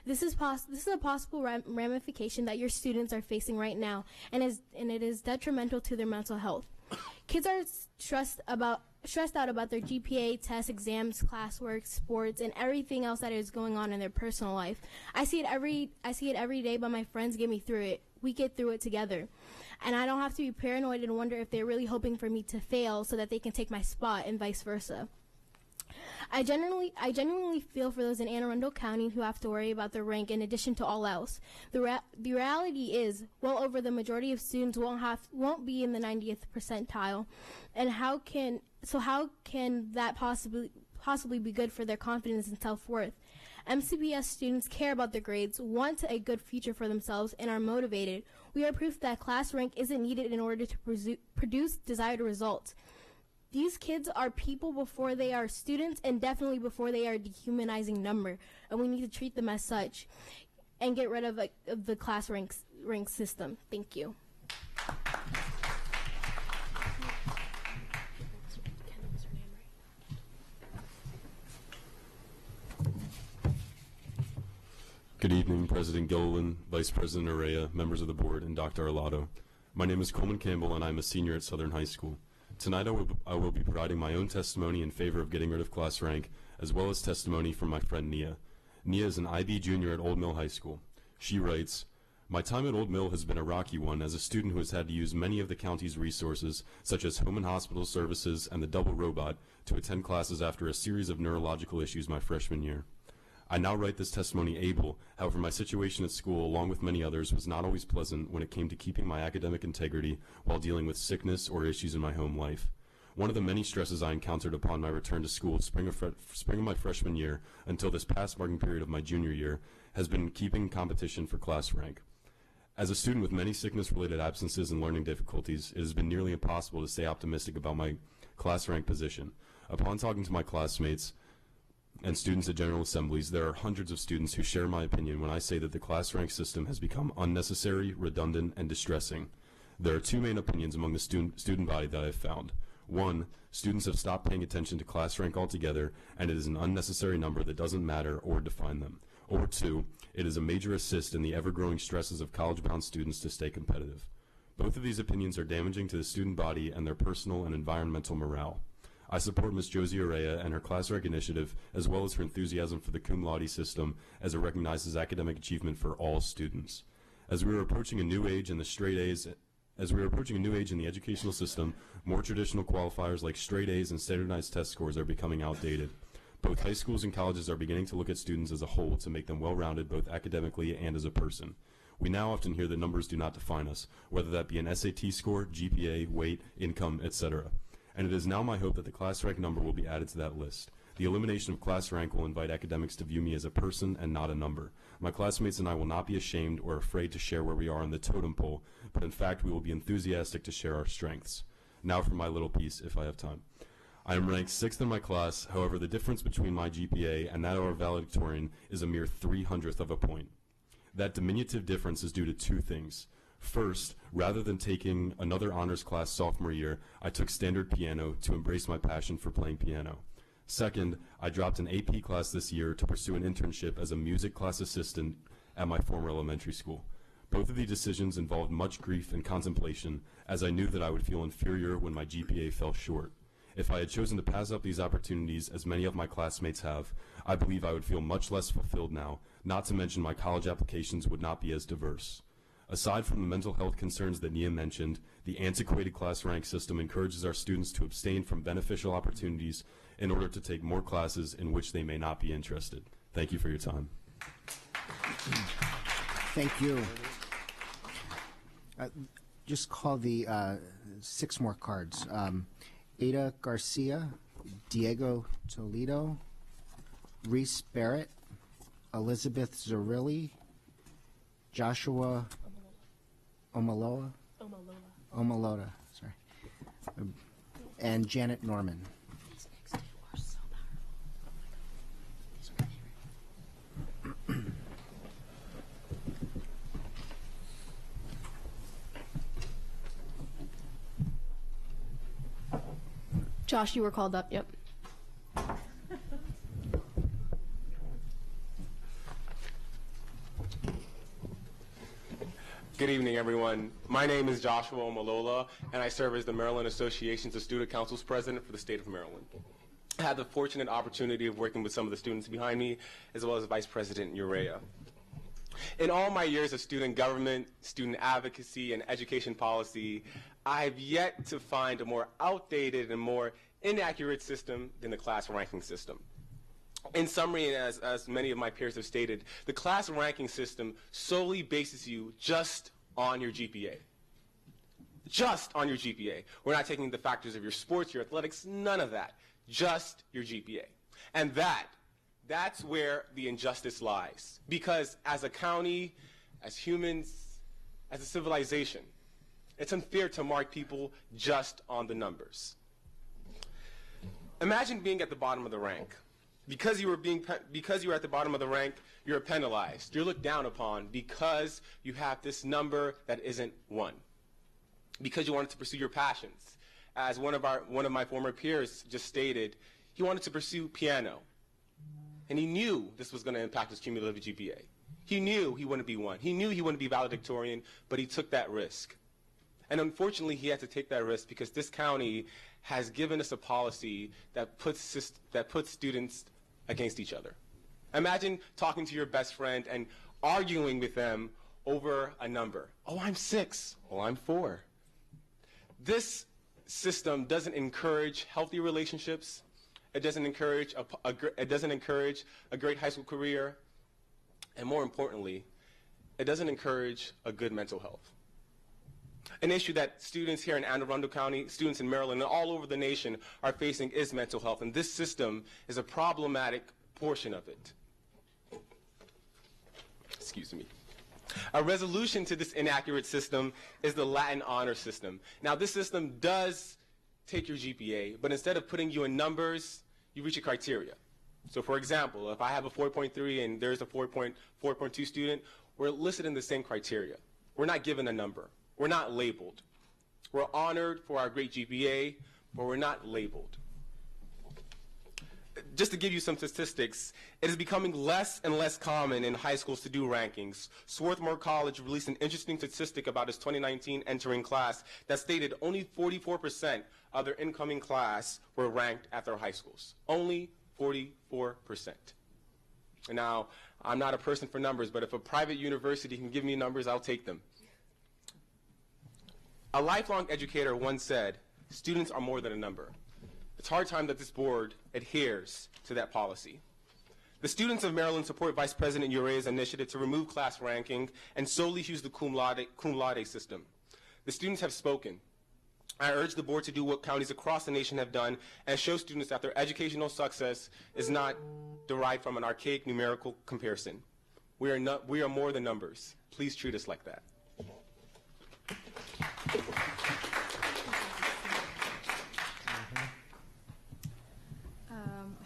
This is a possible ramification that your students are facing right now, and it is detrimental to their mental health. Kids are stressed out about their GPA, tests, exams, classwork, sports, and everything else that is going on in their personal life. I see it every day, but my friends get me through it. We get through it together. And I don't have to be paranoid and wonder if they're really hoping for me to fail so that they can take my spot, and vice versa. I genuinely feel for those in Anne Arundel County who have to worry about their rank in addition to all else. The reality is, well over the majority of students won't be in the 90th percentile, and how can that possibly be good for their confidence and self-worth? MCPS students care about their grades, want a good future for themselves, and are motivated. We are proof that class rank isn't needed in order to produce desired results. These kids are people before they are students, and definitely before they are a dehumanizing number, and we need to treat them as such and get rid of the class rank system. Thank you. Good evening, President Gilliland, Vice President Urrea, members of the board, and Dr. Arlotto. My name is Coleman Campbell, and I'm a senior at Southern High School. Tonight I will be providing my own testimony in favor of getting rid of class rank, as well as testimony from my friend Nia. Nia is an IB junior at Old Mill High School. She writes, "My time at Old Mill has been a rocky one as a student who has had to use many of the county's resources, such as home and hospital services and the double robot, to attend classes after a series of neurological issues my freshman year. I now write this testimony able. However, my situation at school, along with many others, was not always pleasant when it came to keeping my academic integrity while dealing with sickness or issues in my home life. One of the many stresses I encountered upon my return to school spring of my freshman year until this past marking period of my junior year has been keeping competition for class rank. As a student with many sickness-related absences and learning difficulties, it has been nearly impossible to stay optimistic about my class rank position. Upon talking to my classmates and students at General Assemblies, there are hundreds of students who share my opinion when I say that the class rank system has become unnecessary, redundant, and distressing. There are two main opinions among the student body that I have found. One, students have stopped paying attention to class rank altogether, and it is an unnecessary number that doesn't matter or define them. Or two, it is a major assist in the ever-growing stresses of college-bound students to stay competitive. Both of these opinions are damaging to the student body and their personal and environmental morale. I support Ms. Josie Urrea and her class rank initiative, as well as her enthusiasm for the cum laude system, as it recognizes academic achievement for all students. As we are approaching a new age in the educational system, more traditional qualifiers like straight A's and standardized test scores are becoming outdated. Both high schools and colleges are beginning to look at students as a whole to make them well-rounded both academically and as a person. We now often hear that numbers do not define us, whether that be an SAT score, GPA, weight, income, etc. And it is now my hope that the class rank number will be added to that list. The elimination of class rank will invite academics to view me as a person and not a number. My classmates and I will not be ashamed or afraid to share where we are on the totem pole, but in fact we will be enthusiastic to share our strengths. Now for my little piece, if I have time. I am ranked 6th in my class, however the difference between my GPA and that of our valedictorian is a mere 300th of a point. That diminutive difference is due to two things. First, rather than taking another honors class sophomore year, I took standard piano to embrace my passion for playing piano. Second, I dropped an AP class this year to pursue an internship as a music class assistant at my former elementary school. Both of these decisions involved much grief and contemplation, as I knew that I would feel inferior when my GPA fell short. If I had chosen to pass up these opportunities, as many of my classmates have, I believe I would feel much less fulfilled now, not to mention my college applications would not be as diverse. Aside from the mental health concerns that Nia mentioned, the antiquated class rank system encourages our students to abstain from beneficial opportunities in order to take more classes in which they may not be interested. Thank you for your time. Thank you. Just call the 6 more cards. Ada Garcia, Diego Toledo, Reese Barrett, Elizabeth Zarilli, Joshua Omalola, sorry, and Janet Norman. Josh, you were called up, yep. Good evening, everyone. My name is Joshua Omalola, and I serve as the Maryland Associations of Student Council's president for the state of Maryland. I had the fortunate opportunity of working with some of the students behind me, as well as Vice President Urrea. In all my years of student government, student advocacy, and education policy, I've yet to find a more outdated and more inaccurate system than the class ranking system. In summary, and as many of my peers have stated, the class ranking system solely bases you just on your GPA. Just on your GPA. We're not taking the factors of your sports, your athletics, none of that. Just your GPA. And that's where the injustice lies. Because as a county, as humans, as a civilization, it's unfair to mark people just on the numbers. Imagine being at the bottom of the rank. Because you were at the bottom of the rank, you're penalized. You're looked down upon because you have this number that isn't 1. Because you wanted to pursue your passions. As one of my former peers just stated, he wanted to pursue piano. And he knew this was going to impact his cumulative GPA. He knew he wouldn't be 1. He knew he wouldn't be valedictorian, but he took that risk. And unfortunately, he had to take that risk because this county has given us a policy that puts students against each other. Imagine talking to your best friend and arguing with them over a number. Oh, I'm 6. Oh, I'm 4. This system doesn't encourage healthy relationships. It doesn't encourage a great high school career. And more importantly, it doesn't encourage a good mental health. An issue that students here in Anne Arundel County, students in Maryland, and all over the nation are facing is mental health, and this system is a problematic portion of it. Excuse me. A resolution to this inaccurate system is the Latin honor system. Now, this system does take your GPA, but instead of putting you in numbers, you reach a criteria. So, for example, if I have a 4.3 and there's a 4.2 student, we're listed in the same criteria. We're not given a number. We're not labeled. We're honored for our great GPA, but we're not labeled. Just to give you some statistics, it is becoming less and less common in high schools to do rankings. Swarthmore College released an interesting statistic about its 2019 entering class that stated only 44% of their incoming class were ranked at their high schools. Only 44%. Now, I'm not a person for numbers, but if a private university can give me numbers, I'll take them. A lifelong educator once said, students are more than a number. It's hard time that this board adheres to that policy. The students of Maryland support Vice President Urrea's initiative to remove class ranking and solely use the cum laude system. The students have spoken. I urge the board to do what counties across the nation have done and show students that their educational success is not derived from an archaic numerical comparison. We are more than numbers. Please treat us like that.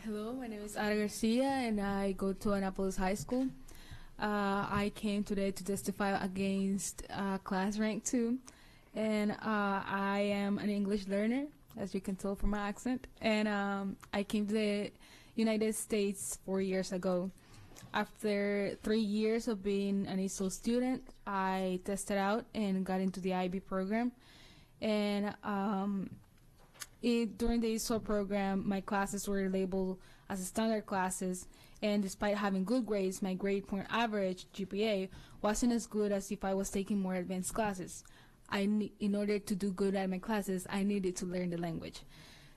Hello, my name is Ara Garcia, and I go to Annapolis High School. I came today to testify against class rank 2, and I am an English learner, as you can tell from my accent, and I came to the United States 4 years ago. After 3 years of being an ESOL student, I tested out and got into the IB program, and during the ESOL program, my classes were labeled as standard classes, and despite having good grades, my grade point average GPA wasn't as good as if I was taking more advanced classes. In order to do good at my classes, I needed to learn the language.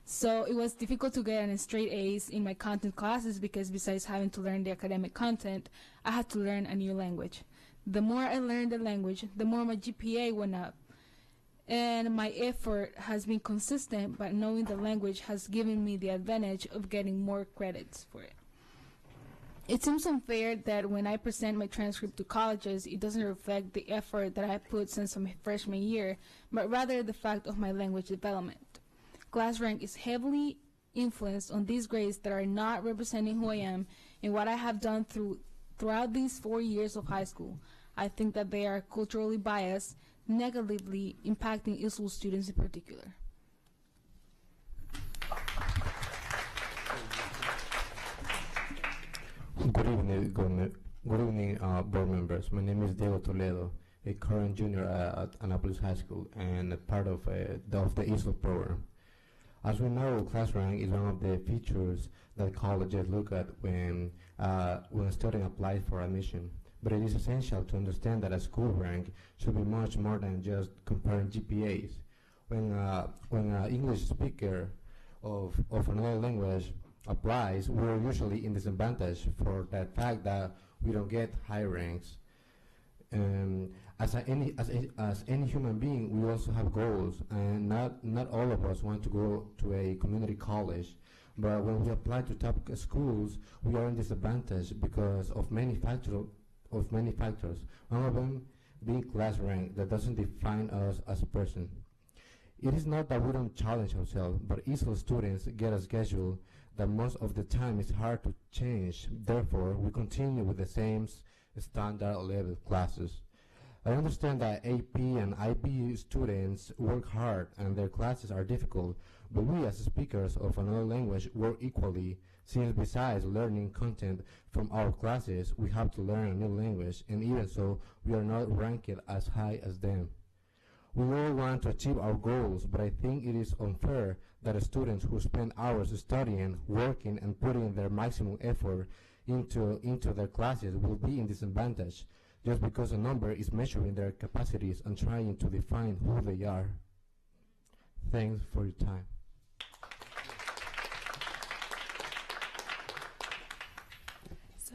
So it was difficult to get an straight A's in my content classes because besides having to learn the academic content, I had to learn a new language. The more I learned the language, the more my GPA went up. And my effort has been consistent, but knowing the language has given me the advantage of getting more credits for it. It seems unfair that when I present my transcript to colleges, it doesn't reflect the effort that I have put since my freshman year, but rather the fact of my language development. Class rank is heavily influenced on these grades that are not representing who I am and what I have done throughout these 4 years of high school. I think that they are culturally biased, negatively impacting ESOL students in particular. Good evening, board members. My name is Diego Toledo, a current junior at Annapolis High School and a part of the ESOL program. As we know, class rank is one of the features that colleges look at when a student applies for admission. But it is essential to understand that a school rank should be much more than just comparing GPAs. When an English speaker of another language applies, we're usually in disadvantage for that fact that we don't get high ranks. As any human being, we also have goals, and not all of us want to go to a community college. But when we apply to top schools, we are in disadvantage because of many factors. One of them being class rank that doesn't define us as a person. It is not that we don't challenge ourselves, but ESOL students get a schedule that most of the time is hard to change. Therefore, we continue with the same standard level classes. I understand that AP and IB students work hard and their classes are difficult, but we as speakers of another language work equally, since besides learning content from our classes, we have to learn a new language, and even so, we are not ranked as high as them. We all want to achieve our goals, but I think it is unfair that students who spend hours studying, working, and putting their maximum effort into their classes will be in disadvantage just because a number is measuring their capacities and trying to define who they are. Thanks for your time.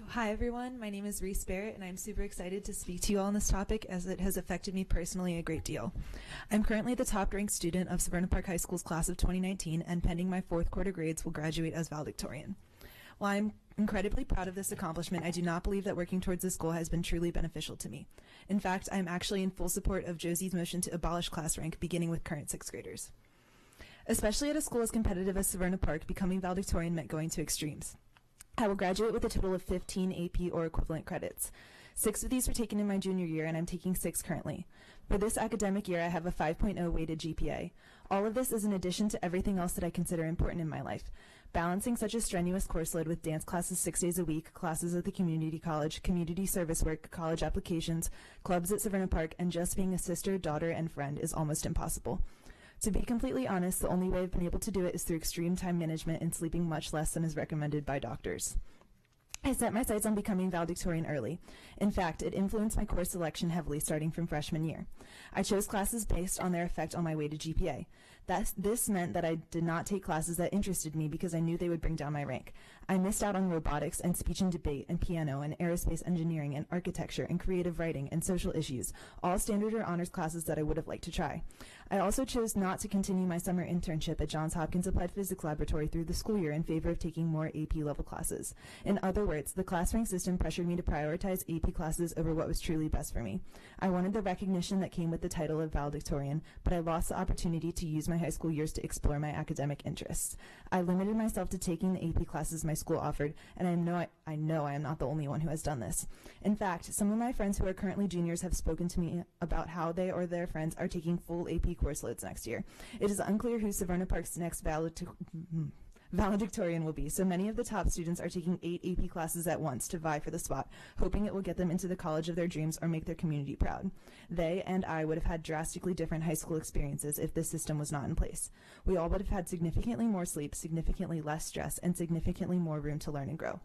Hi everyone, my name is Reese Barrett and I'm super excited to speak to you all on this topic as it has affected me personally a great deal. I'm currently the top ranked student of Savannah Park High School's class of 2019 and pending my fourth quarter grades will graduate as valedictorian. While I'm incredibly proud of this accomplishment, I do not believe that working towards this goal has been truly beneficial to me. In fact, I am actually in full support of Josie's motion to abolish class rank, beginning with current 6th graders. Especially at a school as competitive as Savannah Park, becoming valedictorian meant going to extremes. I will graduate with a total of 15 AP or equivalent credits. 6 of these were taken in my junior year, and I'm taking 6 currently. For this academic year, I have a 5.0 weighted GPA. All of this is in addition to everything else that I consider important in my life. Balancing such a strenuous course load with dance classes 6 days a week, classes at the community college, community service work, college applications, clubs at Savannah Park, and just being a sister, daughter, and friend is almost impossible. To be completely honest, the only way I've been able to do it is through extreme time management and sleeping much less than is recommended by doctors. I set my sights on becoming valedictorian early. In fact, it influenced my course selection heavily starting from freshman year. I chose classes based on their effect on my weighted GPA. This meant that I did not take classes that interested me because I knew they would bring down my rank. I missed out on robotics and speech and debate and piano and aerospace engineering and architecture and creative writing and social issues, all standard or honors classes that I would have liked to try. I also chose not to continue my summer internship at Johns Hopkins Applied Physics Laboratory through the school year in favor of taking more AP level classes. In other words, the class rank system pressured me to prioritize AP classes over what was truly best for me. I wanted the recognition that came with the title of valedictorian, but I lost the opportunity to use my high school years to explore my academic interests. I limited myself to taking the AP classes my school offered, and I know I am not the only one who has done this. In fact, some of my friends who are currently juniors have spoken to me about how they or their friends are taking full AP course loads next year. It is unclear who Savannah Park's next valedictorian will be, so many of the top students are taking 8 AP classes at once to vie for the spot, hoping it will get them into the college of their dreams or make their community proud. They and I would have had drastically different high school experiences if this system was not in place. We all would have had significantly more sleep, significantly less stress, and significantly more room to learn and grow.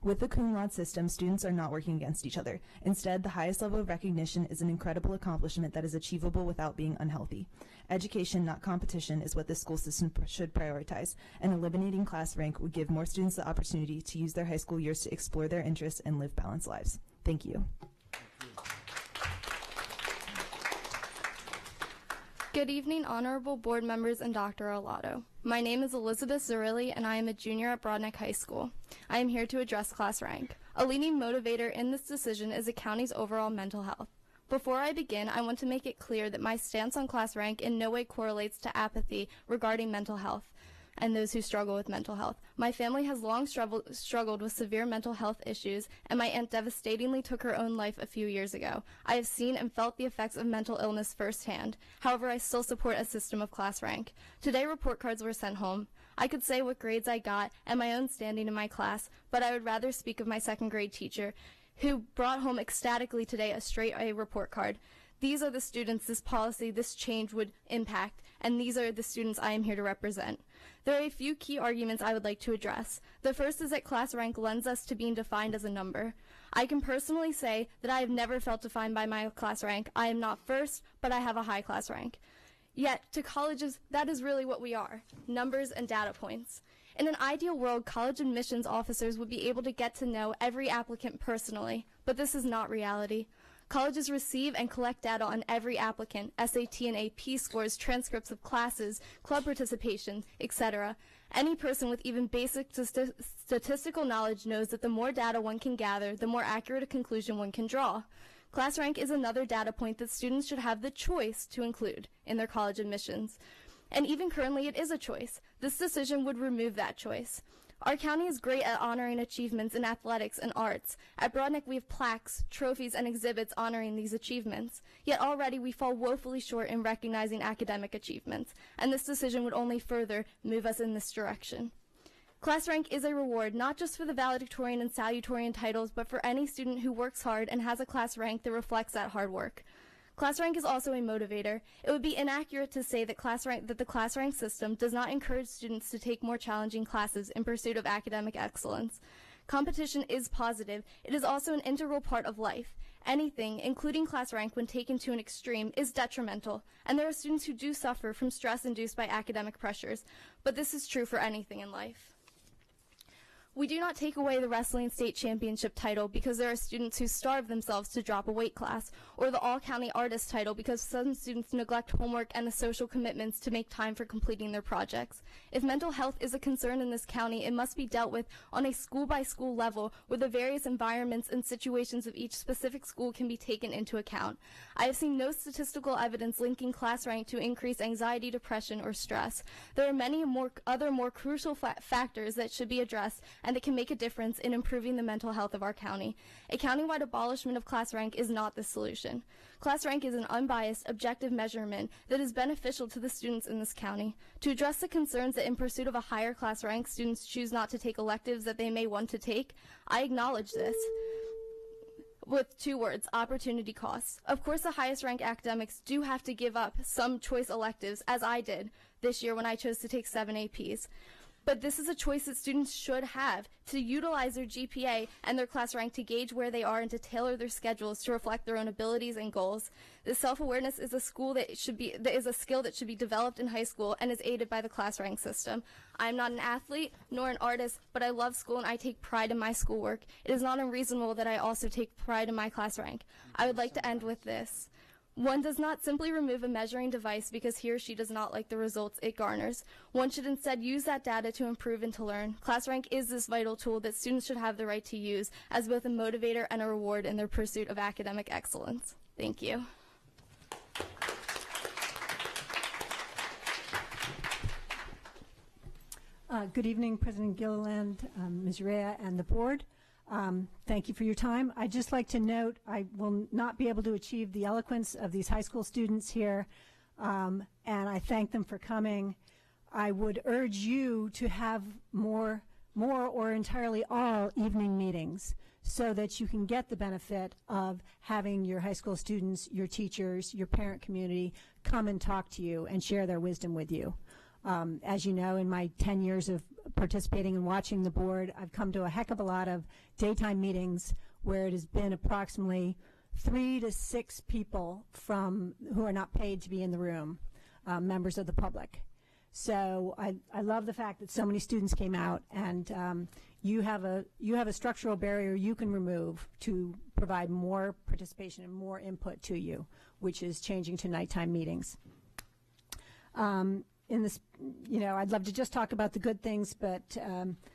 With the cum laude system, students are not working against each other. Instead, the highest level of recognition is an incredible accomplishment that is achievable without being unhealthy. Education, not competition, is what the school system should prioritize, and eliminating class rank would give more students the opportunity to use their high school years to explore their interests and live balanced lives. Thank you. Good evening, honorable board members and Dr. Arlotto. My name is Elizabeth Zarilli, and I am a junior at Broadneck High School. I am here to address class rank. A leading motivator in this decision is the county's overall mental health. Before I begin, I want to make it clear that my stance on class rank in no way correlates to apathy regarding mental health and those who struggle with mental health. My family has long struggled with severe mental health issues, and my aunt devastatingly took her own life a few years ago. I have seen and felt the effects of mental illness firsthand. However, I still support a system of class rank. Today, report cards were sent home. I could say what grades I got and my own standing in my class, but I would rather speak of my second grade teacher, who brought home ecstatically today a straight A report card. These are the students this policy, this change would impact, and these are the students I am here to represent. There are a few key arguments I would like to address. The first is that class rank lends us to being defined as a number. I can personally say that I have never felt defined by my class rank. I am not first, but I have a high class rank. Yet, to colleges, that is really what we are, numbers and data points. In an ideal world, college admissions officers would be able to get to know every applicant personally, but this is not reality. Colleges receive and collect data on every applicant, SAT and AP scores, transcripts of classes, club participation, etc. Any person with even basic statistical knowledge knows that the more data one can gather, the more accurate a conclusion one can draw. Class rank is another data point that students should have the choice to include in their college admissions. And even currently, it is a choice. This decision would remove that choice. Our county is great at honoring achievements in athletics and arts. At Broadneck, we have plaques, trophies, and exhibits honoring these achievements. Yet already we fall woefully short in recognizing academic achievements, and this decision would only further move us in this direction. Class rank is a reward not just for the valedictorian and salutatorian titles, but for any student who works hard and has a class rank that reflects that hard work. Class rank is also a motivator. It would be inaccurate to say that the class rank system does not encourage students to take more challenging classes in pursuit of academic excellence. Competition is positive. It is also an integral part of life. Anything, including class rank when taken to an extreme, is detrimental, and there are students who do suffer from stress induced by academic pressures, but this is true for anything in life. We do not take away the wrestling state championship title because there are students who starve themselves to drop a weight class, or the all-county artist title because some students neglect homework and the social commitments to make time for completing their projects. If mental health is a concern in this county, it must be dealt with on a school-by-school level where the various environments and situations of each specific school can be taken into account. I have seen no statistical evidence linking class rank to increase anxiety, depression, or stress. There are many other more crucial factors that should be addressed and that can make a difference in improving the mental health of our county. A countywide abolishment of class rank is not the solution. Class rank is an unbiased, objective measurement that is beneficial to the students in this county. To address the concerns that in pursuit of a higher class rank, students choose not to take electives that they may want to take, I acknowledge this with 2 words: opportunity costs. Of course, the highest ranked academics do have to give up some choice electives, as I did this year when I chose to take 7 APs. But this is a choice that students should have to utilize their GPA and their class rank to gauge where they are and to tailor their schedules to reflect their own abilities and goals. This self-awareness is a skill that should be developed in high school and is aided by the class rank system. I'm not an athlete nor an artist, but I love school and I take pride in my schoolwork. It is not unreasonable that I also take pride in my class rank. I would like to end with this. One does not simply remove a measuring device because he or she does not like the results it garners. One should instead use that data to improve and to learn. Class rank is this vital tool that students should have the right to use as both a motivator and a reward in their pursuit of academic excellence. Thank you. Good evening, President Gilliland, Ms. Urrea, and the board. Thank you for your time. I'd just like to note I will not be able to achieve the eloquence of these high school students here, and I thank them for coming. I would urge you to have more or entirely all evening meetings so that you can get the benefit of having your high school students, your teachers, your parent community come and talk to you and share their wisdom with you. As you know, in my 10 years of participating and watching the board, I've come to a heck of a lot of daytime meetings where it has been approximately 3 to 6 people who are not paid to be in the room, members of the public. So I love the fact that so many students came out, and you have a structural barrier you can remove to provide more participation and more input to you, which is changing to nighttime meetings. In this, I'd love to just talk about the good things, but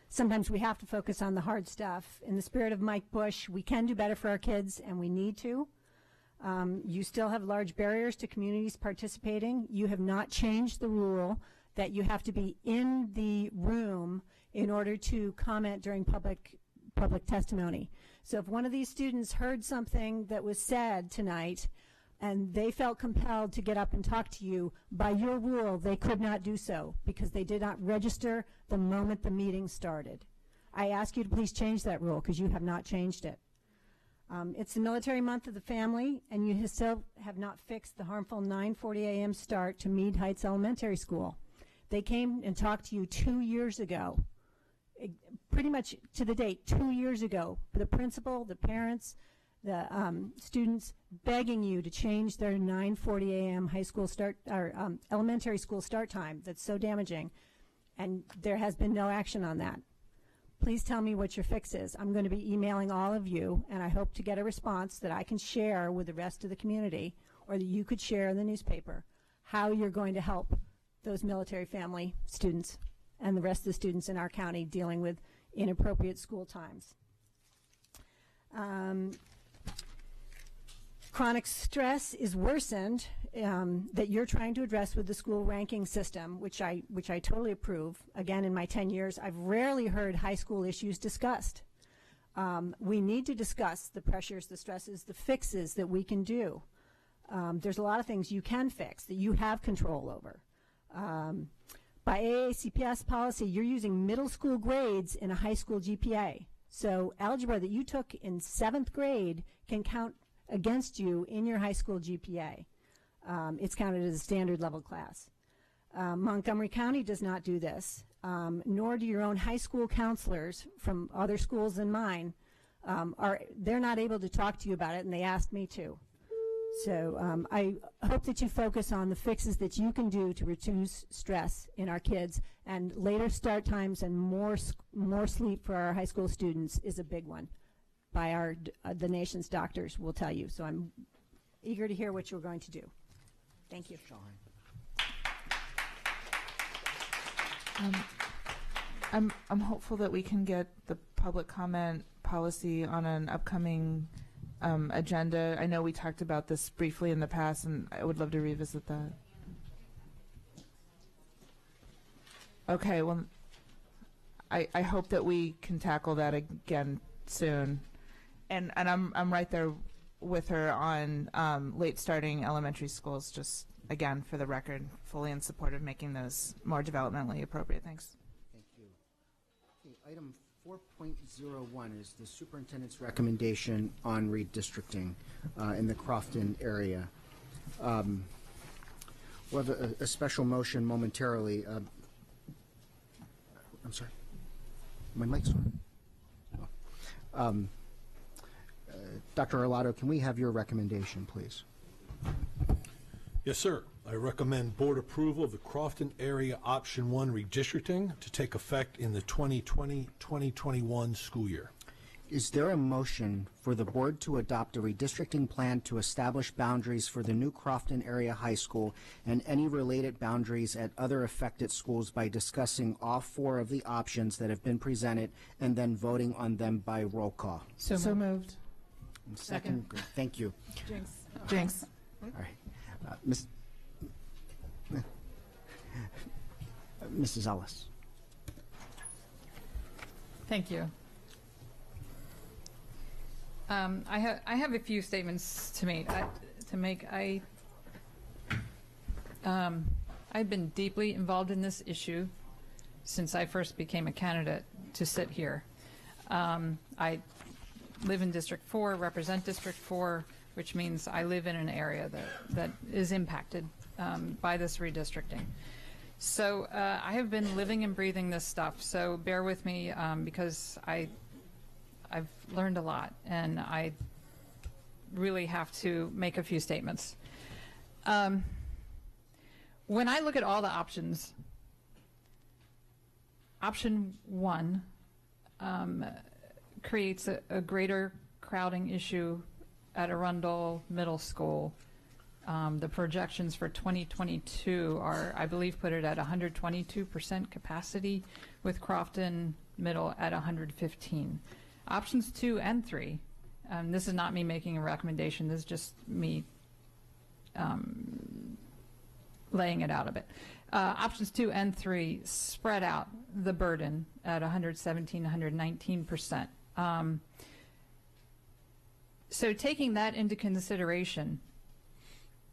sometimes we have to focus on the hard stuff. In the spirit of Mike Bush, we can do better for our kids, and we need to. You still have large barriers to communities participating. You have not changed the rule that you have to be in the room in order to comment during public testimony. So if one of these students heard something that was said tonight, and they felt compelled to get up and talk to you, by your rule, they could not do so because they did not register the moment the meeting started. I ask you to please change that rule because you have not changed it. It's the Military Month of the Family, and you still have not fixed the harmful 9:40 a.m. start to Mead Heights Elementary School. They came and talked to you 2 years ago, pretty much to the date, 2 years ago. The principal, the parents, the students begging you to change their 9:40 a.m. high school start or elementary school start time. That's so damaging, and there has been no action on that. Please tell me what your fix is. I'm going to be emailing all of you, and I hope to get a response that I can share with the rest of the community, or that you could share in the newspaper, how you're going to help those military family students and the rest of the students in our county dealing with inappropriate school times. Chronic stress is worsened that you're trying to address with the school ranking system, which I totally approve. Again, in my 10 years, I've rarely heard high school issues discussed. We need to discuss the pressures, the stresses, the fixes that we can do. There's a lot of things you can fix that you have control over. By AACPS policy, you're using middle school grades in a high school GPA. So algebra that you took in 7th grade can count against you in your high school GPA. It's counted as a standard level class. Montgomery County does not do this, nor do your own high school counselors from other schools than mine. They're not able to talk to you about it, and they asked me to. So I hope that you focus on the fixes that you can do to reduce stress in our kids, and later start times and more sleep for our high school students is a big one by our the nation's doctors will tell you. So I'm eager to hear what you're going to do. Thank you. I'm hopeful that we can get the public comment policy on an upcoming agenda. I know we talked about this briefly in the past, and I would love to revisit that. Okay, well, I hope that we can tackle that again soon. And I'm right there with her on late starting elementary schools, just again for the record, fully in support of making those more developmentally appropriate. Thanks. Thank you. Okay, item 4.01 is the superintendent's recommendation on redistricting in the Crofton area. We'll have a special motion momentarily. I'm sorry. My mic's on. Dr. Arlotto, can we have your recommendation, please? Yes, sir. I recommend board approval of the Crofton Area Option 1 redistricting to take effect in the 2020-2021 school year. Is there a motion for the board to adopt a redistricting plan to establish boundaries for the new Crofton Area High School and any related boundaries at other affected schools by discussing all four of the options that have been presented and then voting on them by roll call? So moved. And second. Great. Thank you. Jinx. All right. Mrs. Ellis. Thank you. I have a few statements to make. I've been deeply involved in this issue since I first became a candidate to sit here. I live in District 4, represent District 4, which means I live in an area that is impacted by this redistricting. So I have been living and breathing this stuff, so bear with me because I've learned a lot, and I really have to make a few statements. When I look at all the options, option 1 creates a greater crowding issue at Arundel Middle School. The projections for 2022 are, I believe, put it at 122% capacity, with Crofton Middle at 115. Options 2 and 3, this is not me making a recommendation, this is just me laying it out a bit. Options 2 and 3 spread out the burden at 117, 119%. So taking that into consideration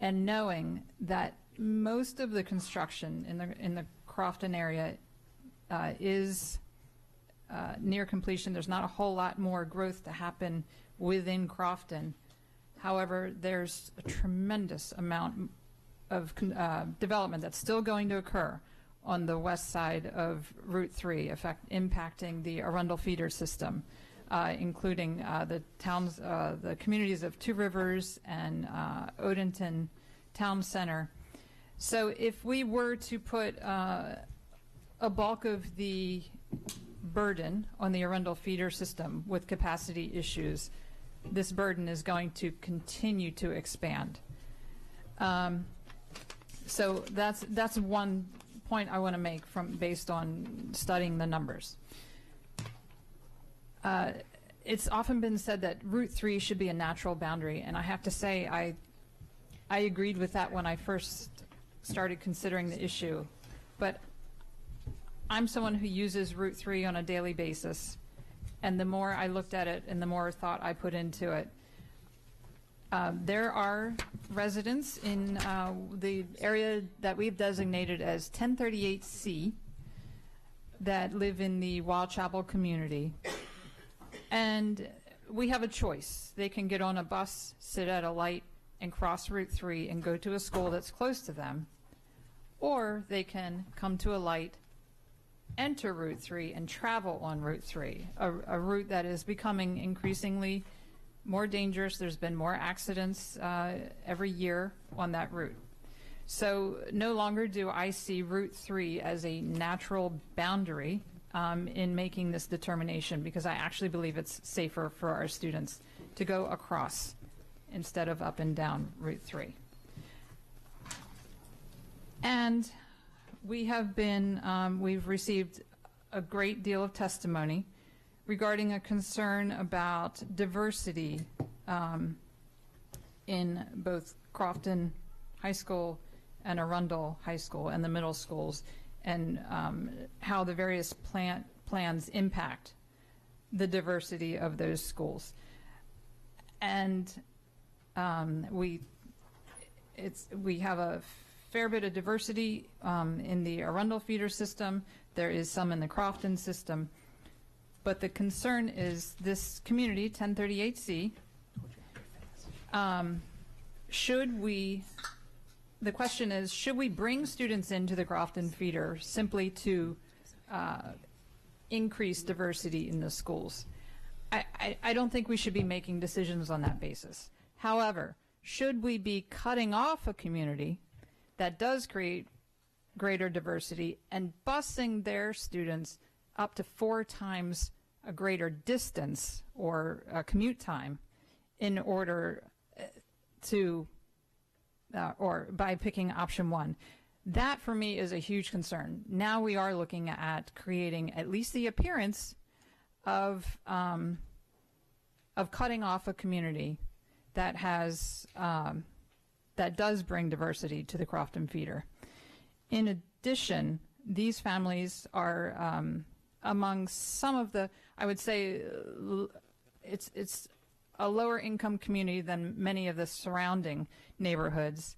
and knowing that most of the construction in the Crofton area is near completion, there's not a whole lot more growth to happen within Crofton. However, there's a tremendous amount of development that's still going to occur on the west side of Route 3, impacting the Arundel feeder system, including the towns, the communities of Two Rivers and Odenton Town Center. So if we were to put a bulk of the burden on the Arundel feeder system with capacity issues, this burden is going to continue to expand. So that's one point I want to make based on studying the numbers. It's often been said that Route 3 should be a natural boundary, and I have to say I agreed with that when I first started considering the issue, but I'm someone who uses Route 3 on a daily basis, and the more I looked at it and the more thought I put into it, there are residents in the area that we've designated as 1038C that live in the Wild Chapel community, and we have a choice. They can get on a bus, sit at a light, and cross Route 3 and go to a school that's close to them, or they can come to a light, enter Route 3, and travel on Route 3, a route that is becoming increasingly more dangerous. There's been more accidents every year on that route. So no longer do I see Route 3 as a natural boundary in making this determination, because I actually believe it's safer for our students to go across instead of up and down Route 3. And we have been, we've received a great deal of testimony regarding a concern about diversity in both Crofton High School and Arundel High School and the middle schools, and how the various plans impact the diversity of those schools. And we have a fair bit of diversity in the Arundel feeder system. There is some in the Crofton system. But the concern is this community, 1038C, the question is, should we bring students into the Crofton feeder simply to increase diversity in the schools? I don't think we should be making decisions on that basis. However, should we be cutting off a community that does create greater diversity and busing their students up to 4 times a greater distance or commute time in order to, or by picking option 1? That for me is a huge concern. Now we are looking at creating at least the appearance of cutting off a community that has that does bring diversity to the Crofton feeder. In addition, these families are among some of the, I would say, it's a lower income community than many of the surrounding neighborhoods,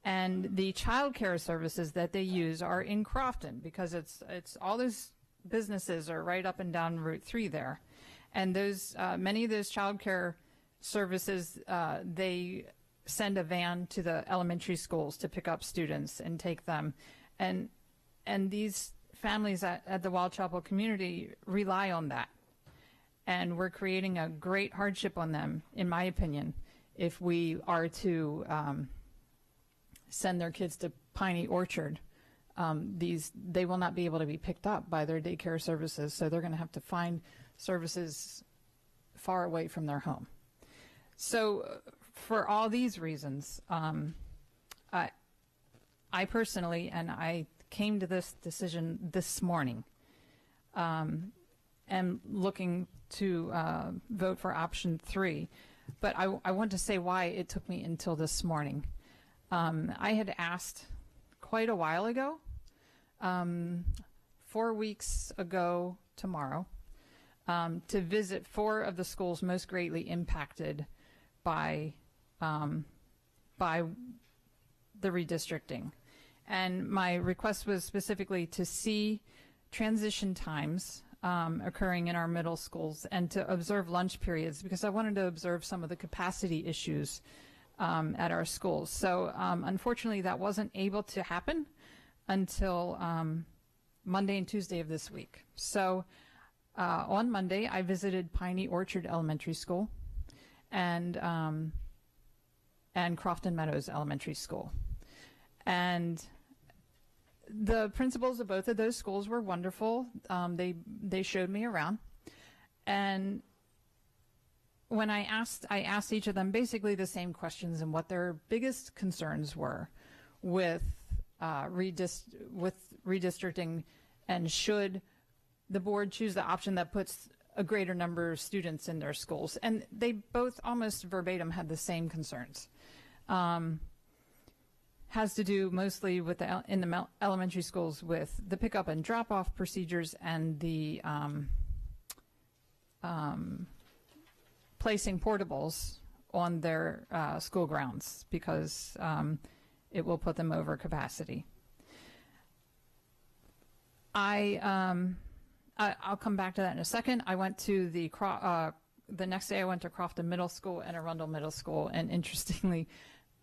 and the child care services that they use are in Crofton, because it's all those businesses are right up and down Route 3 there, and those many of those child care services, they send a van to the elementary schools to pick up students and take them, and these families at the Wild Chapel community rely on that, and we're creating a great hardship on them, in my opinion, if we are to send their kids to Piney Orchard. They will not be able to be picked up by their daycare services, so they're going to have to find services far away from their home. So for all these reasons, I personally, and I came to this decision this morning, am looking to vote for option 3. But I want to say why it took me until this morning. I had asked quite a while ago, 4 weeks ago tomorrow, to visit 4 of the schools most greatly impacted by the redistricting. And my request was specifically to see transition times occurring in our middle schools and to observe lunch periods, because I wanted to observe some of the capacity issues at our schools. So unfortunately that wasn't able to happen until Monday and Tuesday of this week. So on Monday I visited Piney Orchard Elementary School and Crofton Meadows Elementary School. And the principals of both of those schools were wonderful. They showed me around, and when I asked each of them basically the same questions and what their biggest concerns were with redistricting, and should the board choose the option that puts a greater number of students in their schools. And they both almost verbatim had the same concerns. Has to do mostly with in the elementary schools with the pickup and drop-off procedures and the placing portables on their school grounds, because it will put them over capacity. I'll come back to that in a second. I went to the next day I went to Crofton Middle School and Arundel Middle School, and interestingly,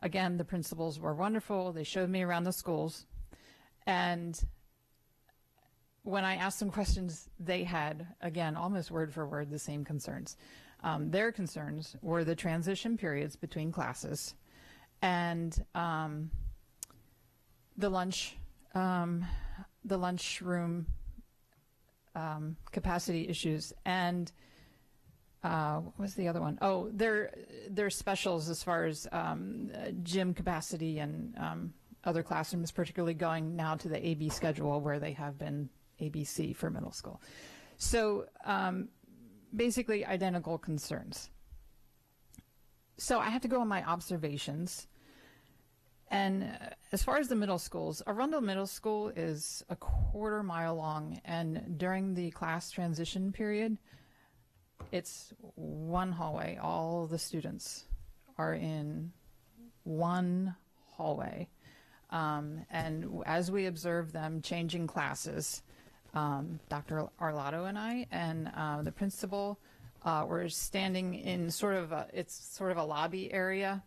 again, the principals were wonderful. They showed me around the schools, and when I asked them questions, they had, again, almost word for word, the same concerns. Their concerns were the transition periods between classes and the lunchroom capacity issues, and what was the other one? Oh, their specials as far as gym capacity and other classrooms, particularly going now to the AB schedule where they have been ABC for middle school. So basically identical concerns. So I had to go on my observations. And as far as the middle schools, Arundel Middle School is a quarter mile long, and during the class transition period, it's one hallway. All the students are in one hallway. And as we observe them changing classes, Dr. Arlotto and I and the principal were standing in sort of a lobby area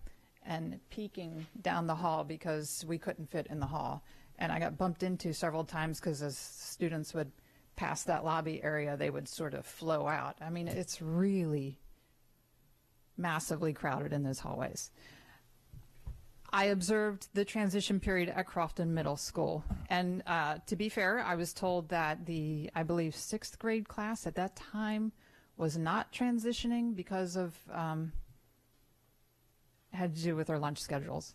and peeking down the hall because we couldn't fit in the hall. And I got bumped into several times because as students would pass that lobby area, they would sort of flow out. I mean, it's really massively crowded in those hallways. I observed the transition period at Crofton Middle School. And to be fair, I was told that the, I believe, 6th grade class at that time was not transitioning because of had to do with their lunch schedules.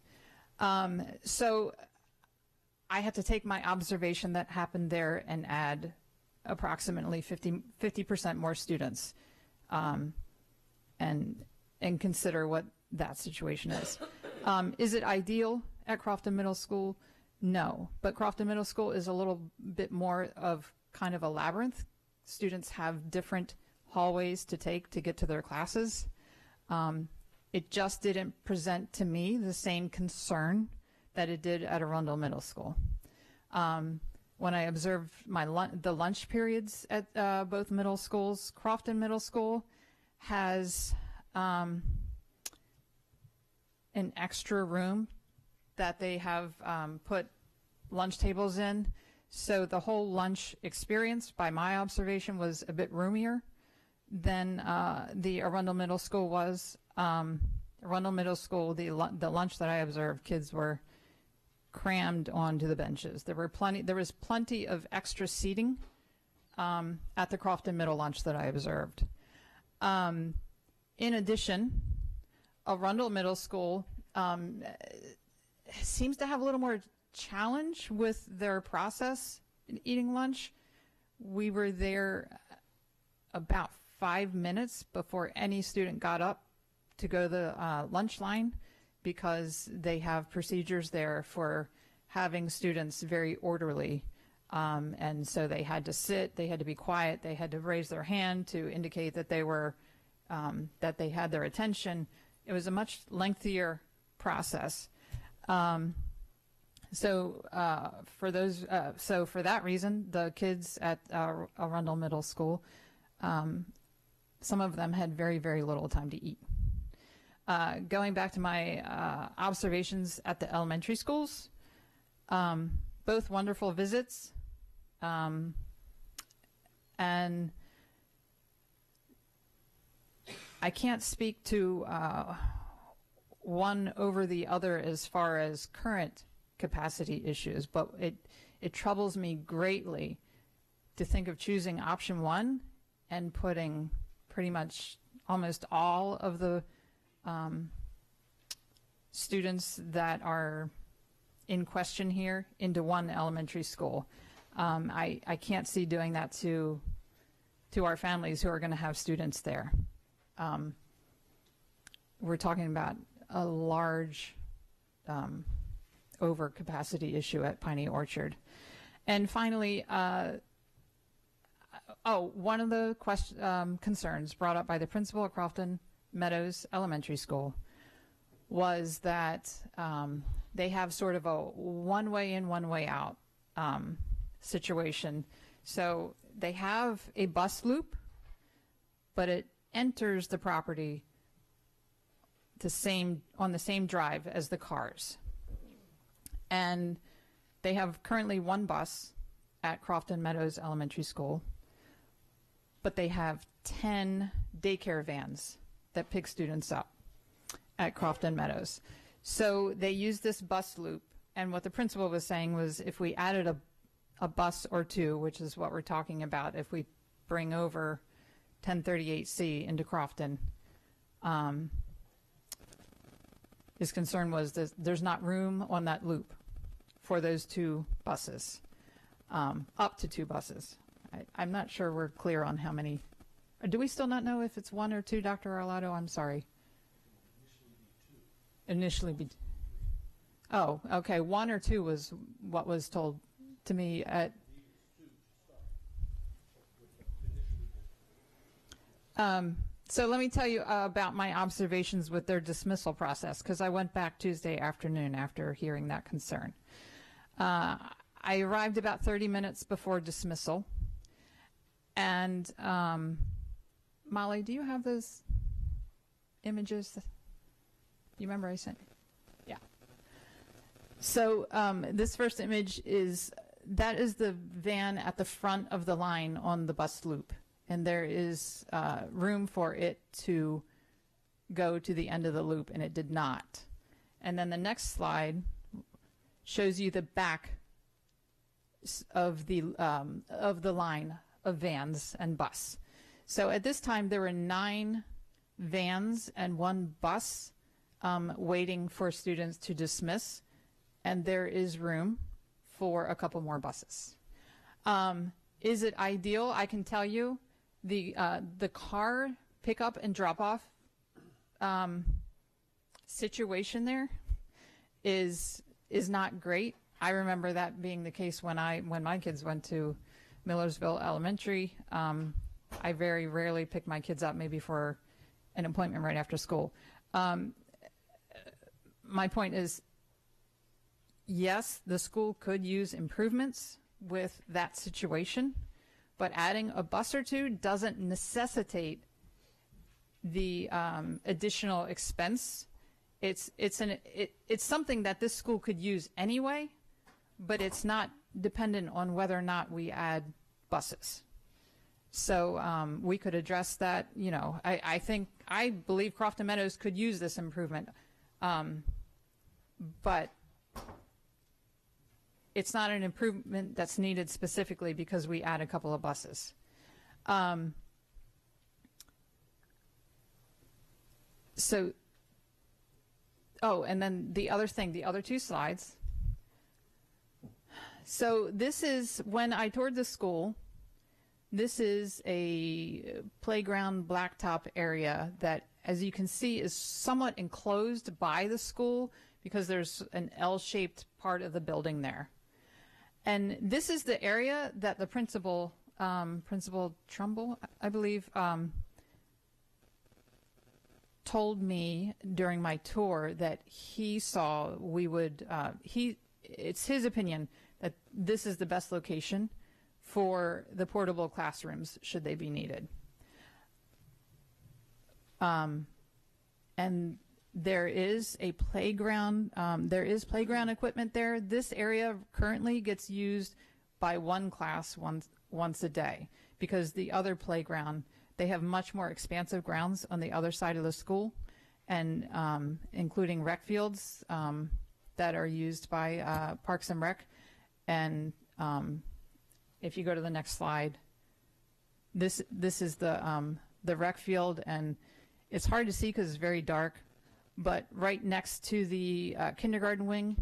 So I had to take my observation that happened there and add approximately 50% more students and consider what that situation is. Is it ideal at Crofton Middle School? No, but Crofton Middle School is a little bit more of kind of a labyrinth. Students have different hallways to take to get to their classes. It just didn't present to me the same concern that it did at Arundel Middle School. When I observed the lunch periods at both middle schools, Crofton Middle School has an extra room that they have put lunch tables in. So the whole lunch experience, by my observation, was a bit roomier than the Arundel Middle School was. Arundel Middle School, the lunch that I observed, kids were crammed onto the benches. There was plenty of extra seating at the Crofton Middle lunch that I observed. In addition, Arundel Middle School seems to have a little more challenge with their process in eating lunch. We were there about 5 minutes before any student got up to go to the lunch line, because they have procedures there for having students very orderly. And so they had to sit, they had to be quiet, they had to raise their hand to indicate that they were, that they had their attention. It was a much lengthier process. So for that reason, the kids at Arundel Middle School, some of them had very, very little time to eat. Going back to my observations at the elementary schools, both wonderful visits, and I can't speak to one over the other as far as current capacity issues, but it troubles me greatly to think of choosing option one and putting pretty much almost all of the students that are in question here into one elementary school. I can't see doing that to our families who are going to have students there. We're talking about a large overcapacity issue at Piney Orchard. And finally, one of the concerns brought up by the principal at Crofton Meadows Elementary School was that they have sort of a one way in, one way out situation. So they have a bus loop, but it enters the property on the same drive as the cars. And they have currently one bus at Crofton Meadows Elementary School. but they have 10 daycare vans that pick students up at Crofton Meadows. So they use this bus loop, and what the principal was saying was if we added a bus or two, which is what we're talking about, if we bring over 1038C into Crofton, his concern was that there's not room on that loop for those two buses, up to two buses. I'm not sure we're clear on how many. Do we still not know if it's one or two, Dr. Arlotto? I'm sorry. Initially be. Oh, okay. One or two was what was told to me at. So let me tell you about my observations with their dismissal process, because I went back Tuesday afternoon after hearing that concern. I arrived about 30 minutes before dismissal. And Molly, do you have those images? You remember I sent? Yeah. So this first image is the van at the front of the line on the bus loop. And there is room for it to go to the end of the loop, and it did not. And then the next slide shows you the back of the line of vans and bus. So at this time there were 9 vans and 1 bus waiting for students to dismiss, and there is room for a couple more buses. Is it ideal? I can tell you the car pickup and drop off situation there is not great. I remember that being the case when my kids went to Millersville Elementary. I very rarely pick my kids up, maybe for an appointment right after school. My point is, yes, the school could use improvements with that situation, but adding a bus or two doesn't necessitate the additional expense. It's something that this school could use anyway, but it's not dependent on whether or not we add buses. So we could address that. You know, I believe Crofton Meadows could use this improvement, but it's not an improvement that's needed specifically because we add a couple of buses. And then the other thing, the other two slides. So this is when I toured the school. This is a playground blacktop area that, as you can see, is somewhat enclosed by the school because there's an L-shaped part of the building there. And this is the area that the principal, Principal Trumbull, I believe, told me during my tour that he saw we would, it's his opinion that this is the best location for the portable classrooms should they be needed. And there is a playground, there is playground equipment there. This area currently gets used by one class once a day because the other playground, they have much more expansive grounds on the other side of the school, and including rec fields that are used by Parks and Rec. And if you go to the next slide, this is the rec field, and it's hard to see because it's very dark, but right next to the kindergarten wing,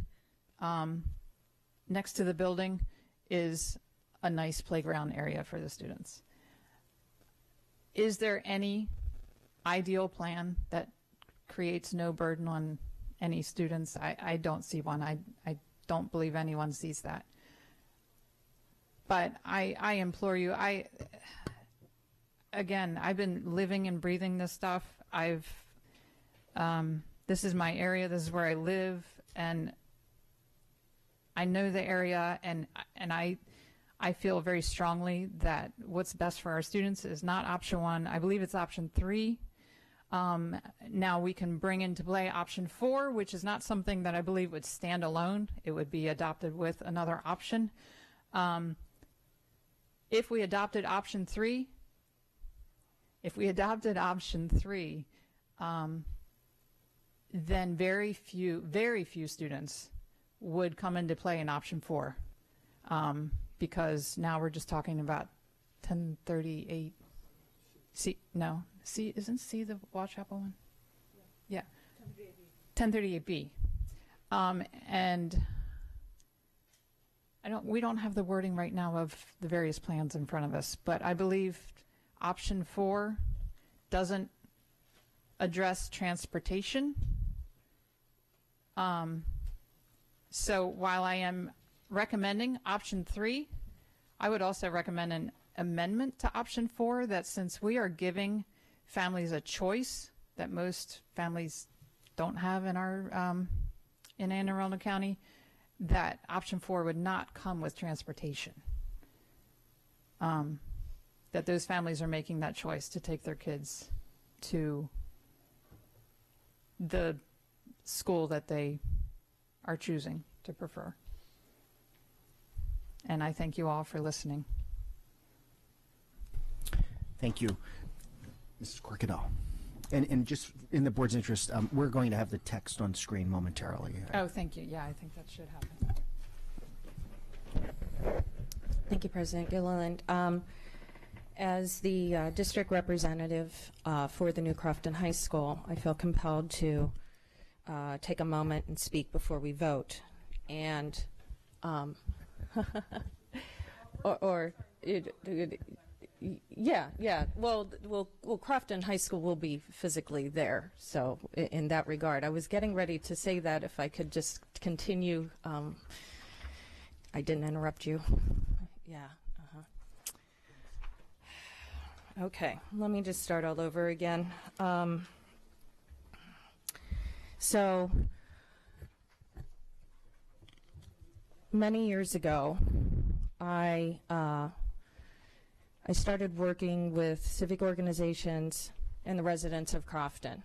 next to the building, is a nice playground area for the students. Is there any ideal plan that creates no burden on any students? I don't see one. I don't believe anyone sees that. But I implore you, again, I've been living and breathing this stuff. This is my area, this is where I live, and I know the area, and I feel very strongly that what's best for our students is not option 1. I believe it's option 3. Now we can bring into play option 4, which is not something that I believe would stand alone. It would be adopted with another option. If we adopted option 3, if we adopted option 3, then very few students would come into play in option 4, because now we're just talking about 1038. Isn't C the Watch Chapel one? Yeah. 1038B. And we don't have the wording right now of the various plans in front of us, but I believe option 4 doesn't address transportation. So while I am recommending option 3, I would also recommend an amendment to option 4, that since we are giving families a choice that most families don't have in our in Anne Arundel County, that option 4 would not come with transportation. That those families are making that choice to take their kids to the school that they are choosing to prefer. And I thank you all for listening. Thank you, Mrs. Corcadell. And just in the board's interest, we're going to have the text on screen momentarily. Oh, thank you. Yeah, I think that should happen. Thank you, President Gilliland. As the district representative for the New Crofton High School, I feel compelled to take a moment and speak before we vote. And, yeah. Well, Crofton High School will be physically there. So in that regard, I was getting ready to say that if I could just continue. I didn't interrupt you. Yeah. Okay, let me just start all over again. So many years ago, I started working with civic organizations and the residents of Crofton.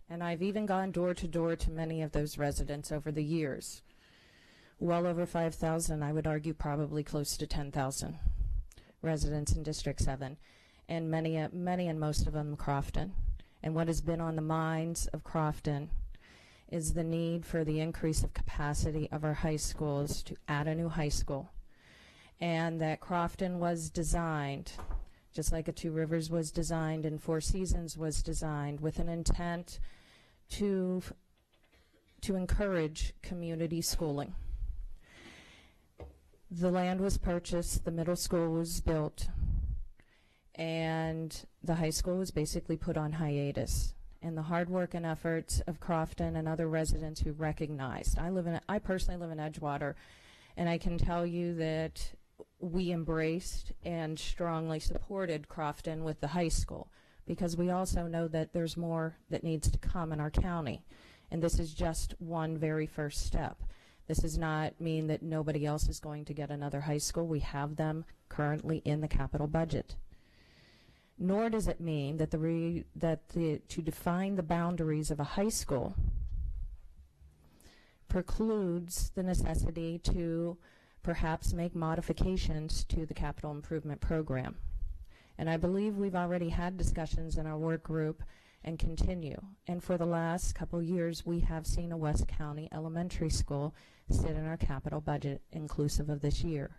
And I've even gone door to door to many of those residents over the years. Well over 5,000, I would argue probably close to 10,000 residents in District 7. And many and most of them Crofton. And what has been on the minds of Crofton is the need for the increase of capacity of our high schools to add a new high school. And that Crofton was designed, just like a Two Rivers was designed and Four Seasons was designed, with an intent to encourage community schooling. The land was purchased, the middle school was built, and the high school was basically put on hiatus. And the hard work and efforts of Crofton and other residents who recognized. I personally live in Edgewater, and I can tell you that we embraced and strongly supported Crofton with the high school, because we also know that there's more that needs to come in our county. And this is just one very first step. This does not mean that nobody else is going to get another high school. We have them currently in the capital budget. Nor does it mean that to define the boundaries of a high school precludes the necessity to perhaps make modifications to the capital improvement program. And I believe we've already had discussions in our work group and continue. And for the last couple years, we have seen a West County elementary school sit in our capital budget inclusive of this year.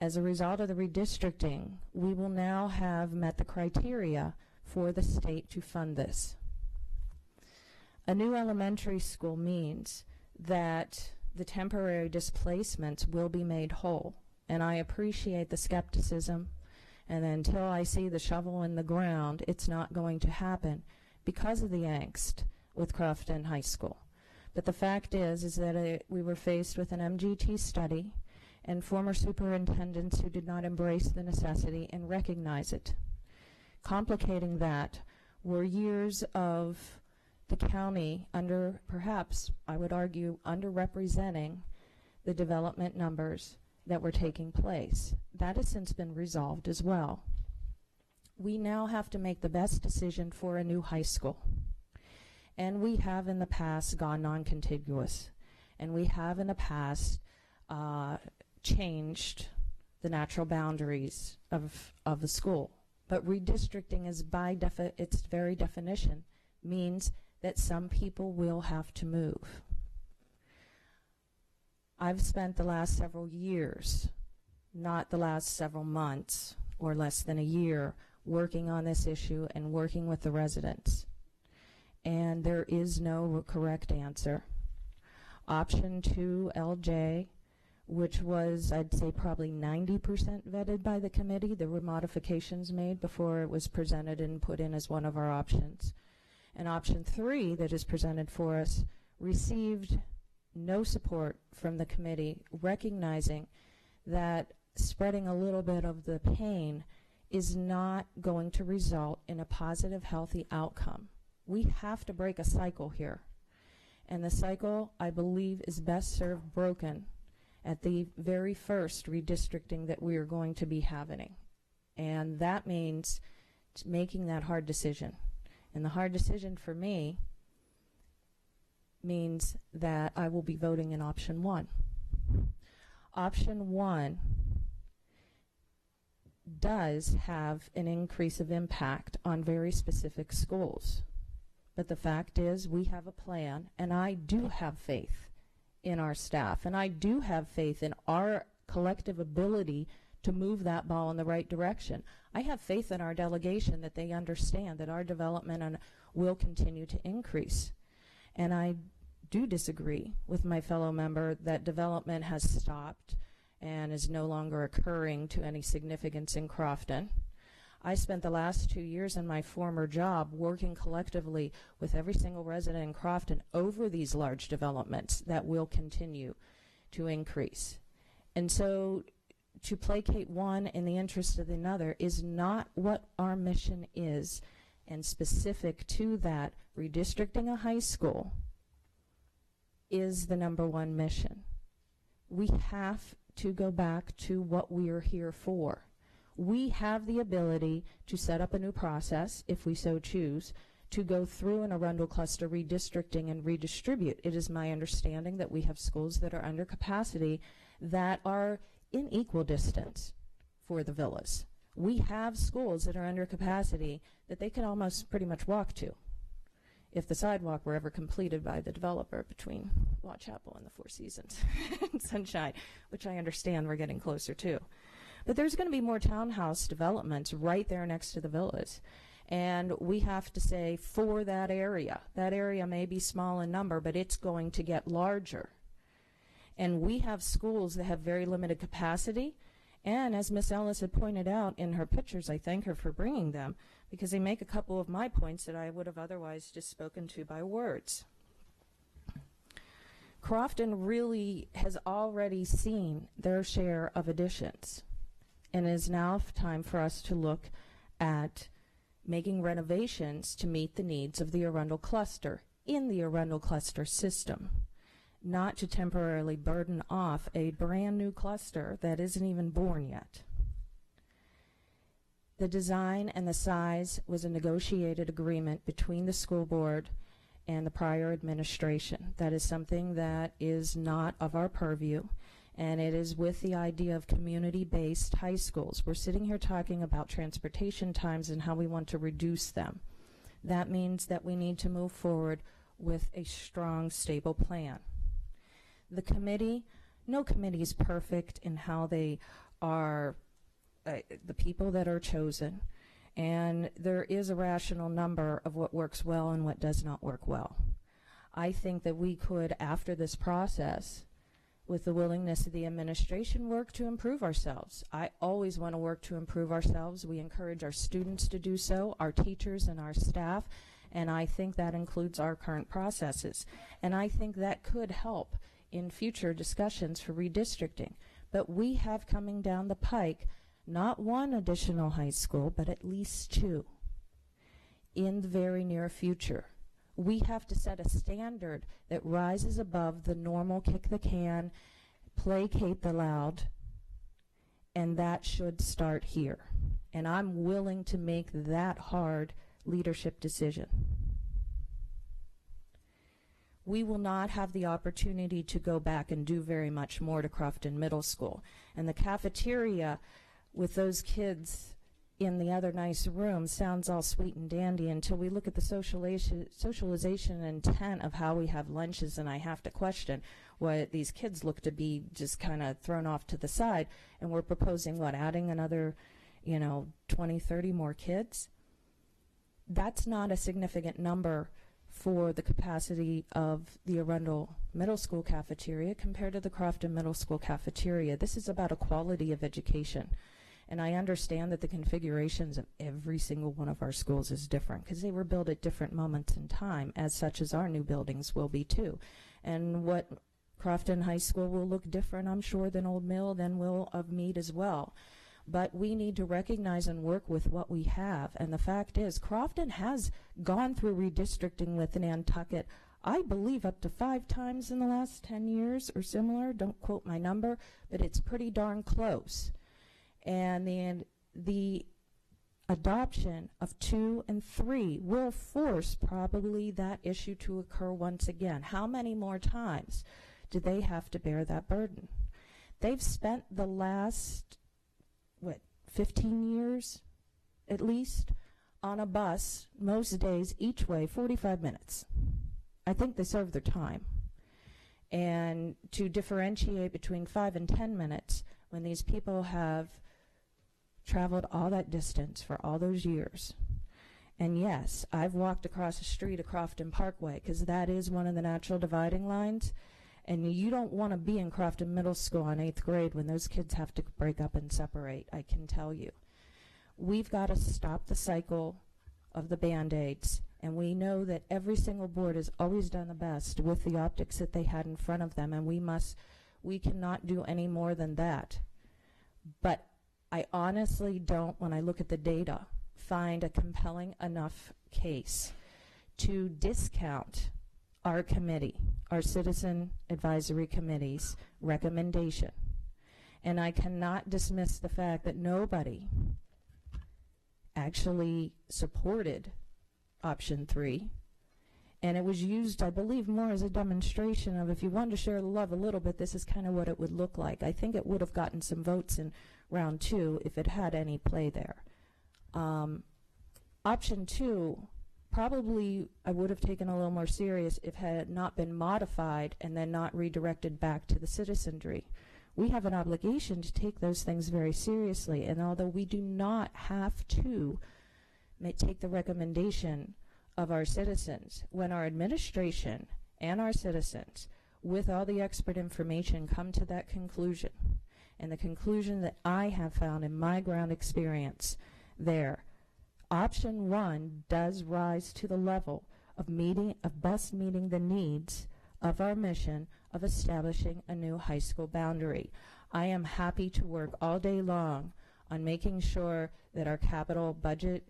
As a result of the redistricting, we will now have met the criteria for the state to fund this. A new elementary school means that the temporary displacements will be made whole. And I appreciate the skepticism, and until I see the shovel in the ground, it's not going to happen because of the angst with Crofton High School. But the fact is that we were faced with an MGT study and former superintendents who did not embrace the necessity and recognize it. Complicating that were years of the county perhaps, I would argue, underrepresenting the development numbers that were taking place. That has since been resolved as well. We now have to make the best decision for a new high school. And we have in the past gone non-contiguous. And we have in the past changed the natural boundaries of the school But redistricting is its very definition means that some people will have to move. I've spent the last several years, not the last several months or less than a year, working on this issue and working with the residents. And there is no correct answer. Option 2, LJ, which was, I'd say, probably 90% vetted by the committee. There were modifications made before it was presented and put in as one of our options. And option 3 that is presented for us received no support from the committee, recognizing that spreading a little bit of the pain is not going to result in a positive, healthy outcome. We have to break a cycle here. And the cycle, I believe, is best served broken at the very first redistricting that we are going to be having. And that means making that hard decision. And the hard decision for me means that I will be voting in option 1. Option 1 does have an increase of impact on very specific schools. But the fact is, we have a plan, and I do have faith in our staff, and I do have faith in our collective ability to move that ball in the right direction. I have faith in our delegation that they understand that our development will continue to increase. And I do disagree with my fellow member that development has stopped and is no longer occurring to any significance in Crofton. I spent the last 2 years in my former job working collectively with every single resident in Crofton over these large developments that will continue to increase. And so to placate one in the interest of another is not what our mission is. And specific to that, redistricting a high school is the #1 mission. We have to go back to what we are here for. We have the ability to set up a new process, if we so choose, to go through an Arundel cluster redistricting and redistribute. It is my understanding that we have schools that are under capacity that are in equal distance for the villas. We have schools that are under capacity that they can almost pretty much walk to if the sidewalk were ever completed by the developer between Law Chapel and the Four Seasons and Sunshine, which I understand we're getting closer to. But there's going to be more townhouse developments right there next to the villas. And we have to say, for that area may be small in number, but it's going to get larger. And we have schools that have very limited capacity. And as Ms. Ellis had pointed out in her pictures, I thank her for bringing them, because they make a couple of my points that I would have otherwise just spoken to by words. Crofton really has already seen their share of additions. And it is now time for us to look at making renovations to meet the needs of the Arundel cluster in the Arundel cluster system, not to temporarily burden off a brand new cluster that isn't even born yet. The design and the size was a negotiated agreement between the school board and the prior administration. That is something that is not of our purview. And it is with the idea of community-based high schools. We're sitting here talking about transportation times and how we want to reduce them. That means that we need to move forward with a strong, stable plan. The committee, no committee is perfect in how they are, the people that are chosen. And there is a rational number of what works well and what does not work well. I think that we could, after this process, with the willingness of the administration, work to improve ourselves. I always want to work to improve ourselves. We encourage our students to do so, our teachers and our staff, and I think that includes our current processes. And I think that could help in future discussions for redistricting. But we have coming down the pike not one additional high school, but at least 2 in the very near future. We have to set a standard that rises above the normal kick the can, placate the loud, and that should start here. And I'm willing to make that hard leadership decision. We will not have the opportunity to go back and do very much more to Crofton Middle School. And the cafeteria with those kids in the other nice room sounds all sweet and dandy until we look at the socialization intent of how we have lunches, and I have to question what these kids look to be just kind of thrown off to the side, and we're proposing, what, adding another, 20, 30 more kids? That's not a significant number for the capacity of the Arundel Middle School cafeteria compared to the Crofton Middle School cafeteria. This is about a quality of education. And I understand that the configurations of every single one of our schools is different because they were built at different moments in time, as such as our new buildings will be too. And what Crofton High School will look different, I'm sure, than Old Mill, than will of Meade as well. But we need to recognize and work with what we have. And the fact is, Crofton has gone through redistricting with Nantucket, I believe, up to 5 times in the last 10 years or similar. Don't quote my number, but it's pretty darn close. And the adoption of 2 and 3 will force probably that issue to occur once again. How many more times do they have to bear that burden? They've spent the last, 15 years at least on a bus, most days each way, 45 minutes. I think they serve their time. And to differentiate between 5 and 10 minutes when these people have traveled all that distance for all those years. And yes, I've walked across the street of Crofton Parkway because that is one of the natural dividing lines. And you don't want to be in Crofton Middle School in 8th grade when those kids have to break up and separate, I can tell you. We've got to stop the cycle of the Band-Aids. And we know that every single board has always done the best with the optics that they had in front of them. And we cannot do any more than that. But I honestly don't, when I look at the data, find a compelling enough case to discount our committee, our Citizen Advisory Committee's recommendation. And I cannot dismiss the fact that nobody actually supported option 3. And it was used, I believe, more as a demonstration of if you wanted to share the love a little bit, this is kind of what it would look like. I think it would have gotten some votes in round 2 if it had any play there. Option 2, probably I would have taken a little more serious if it had not been modified and then not redirected back to the citizenry. We have an obligation to take those things very seriously, and although we do not have to take the recommendation of our citizens, when our administration and our citizens, with all the expert information, come to that conclusion, and the conclusion that I have found in my ground experience there, option 1 does rise to the level of best meeting the needs of our mission of establishing a new high school boundary. I am happy to work all day long on making sure that our capital budget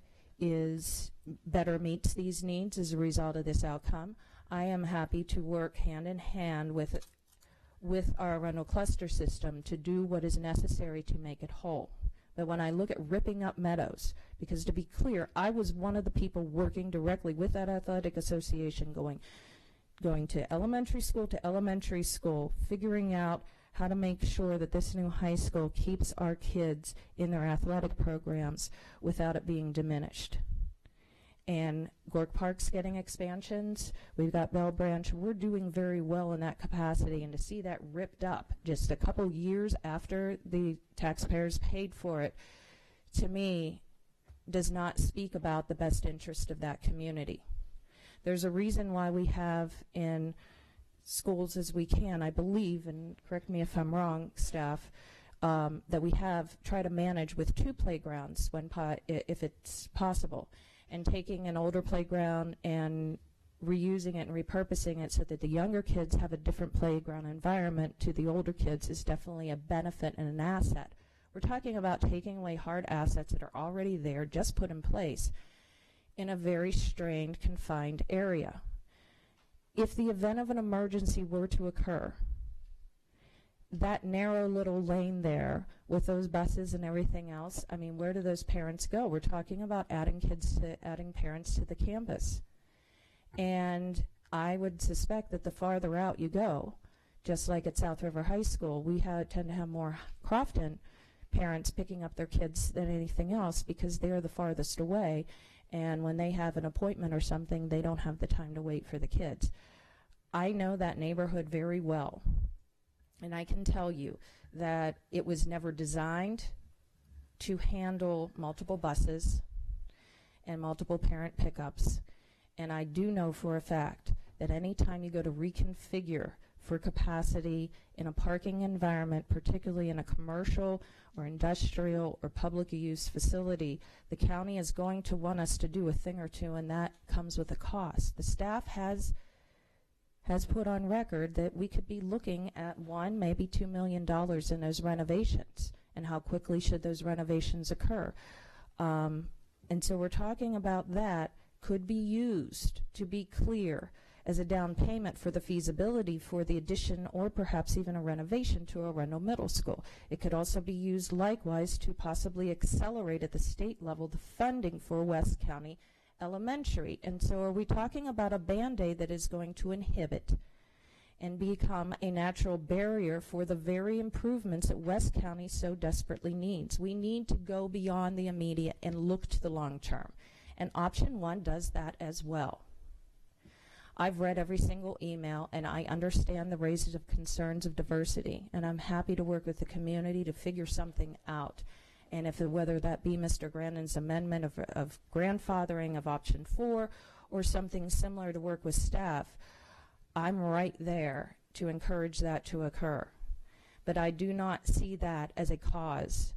better meets these needs as a result of this outcome. I am happy to work hand in hand with our Arundel cluster system to do what is necessary to make it whole. But when I look at ripping up meadows, because to be clear, I was one of the people working directly with that athletic association, going to elementary school, figuring out how to make sure that this new high school keeps our kids in their athletic programs without it being diminished. And Gork Park's getting expansions. We've got Bell Branch. We're doing very well in that capacity. And to see that ripped up just a couple years after the taxpayers paid for it, to me, does not speak about the best interest of that community. There's a reason why we have in schools as we can, I believe, and correct me if I'm wrong, staff, that we try to manage with 2 playgrounds if it's possible, and taking an older playground and reusing it and repurposing it so that the younger kids have a different playground environment to the older kids is definitely a benefit and an asset. We're talking about taking away hard assets that are already there, just put in place, in a very strained, confined area. If the event of an emergency were to occur, that narrow little lane there with those buses and everything else, I mean, where do those parents go? We're talking about adding parents to the campus. And I would suspect that the farther out you go, just like at South River High School, we tend to have more Crofton parents picking up their kids than anything else because they're the farthest away, and when they have an appointment or something, they don't have the time to wait for the kids. I know that neighborhood very well, and I can tell you that it was never designed to handle multiple buses and multiple parent pickups. And I do know for a fact that anytime you go to reconfigure for capacity in a parking environment, particularly in a commercial or industrial or public use facility, the county is going to want us to do a thing or two, and that comes with a cost. The staff has put on record that we could be looking at $1, maybe $2 million in those renovations, and how quickly should those renovations occur. And so we're talking about that could be used, to be clear, as a down payment for the feasibility for the addition or perhaps even a renovation to Arundel Middle School. It could also be used likewise to possibly accelerate at the state level the funding for West County Elementary. And so are we talking about a Band-Aid that is going to inhibit and become a natural barrier for the very improvements that West County so desperately needs? We need to go beyond the immediate and look to the long term. And option 1 does that as well. I've read every single email, and I understand the raises of concerns of diversity, and I'm happy to work with the community to figure something out. And whether that be Mr. Grandin's amendment of grandfathering of option 4 or something similar to work with staff, I'm right there to encourage that to occur. But I do not see that as a cause.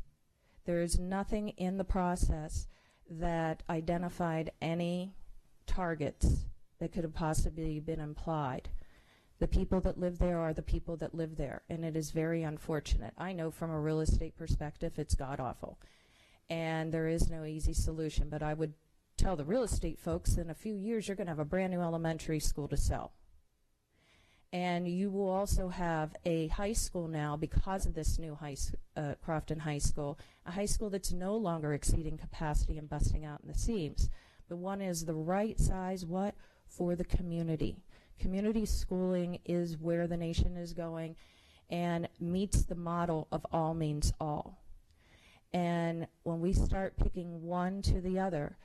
There is nothing in the process that identified any targets that could have possibly been implied. The people that live there are the people that live there, and it is very unfortunate. I know from a real estate perspective it's god-awful, and there is no easy solution, but I would tell the real estate folks in a few years you're going to have a brand new elementary school to sell. And you will also have a high school now, because of this new Crofton High School, a high school that's no longer exceeding capacity and busting out in the seams. But one is the right size, for the community. Community schooling is where the nation is going and meets the model of all means all. And when we start picking one to the other,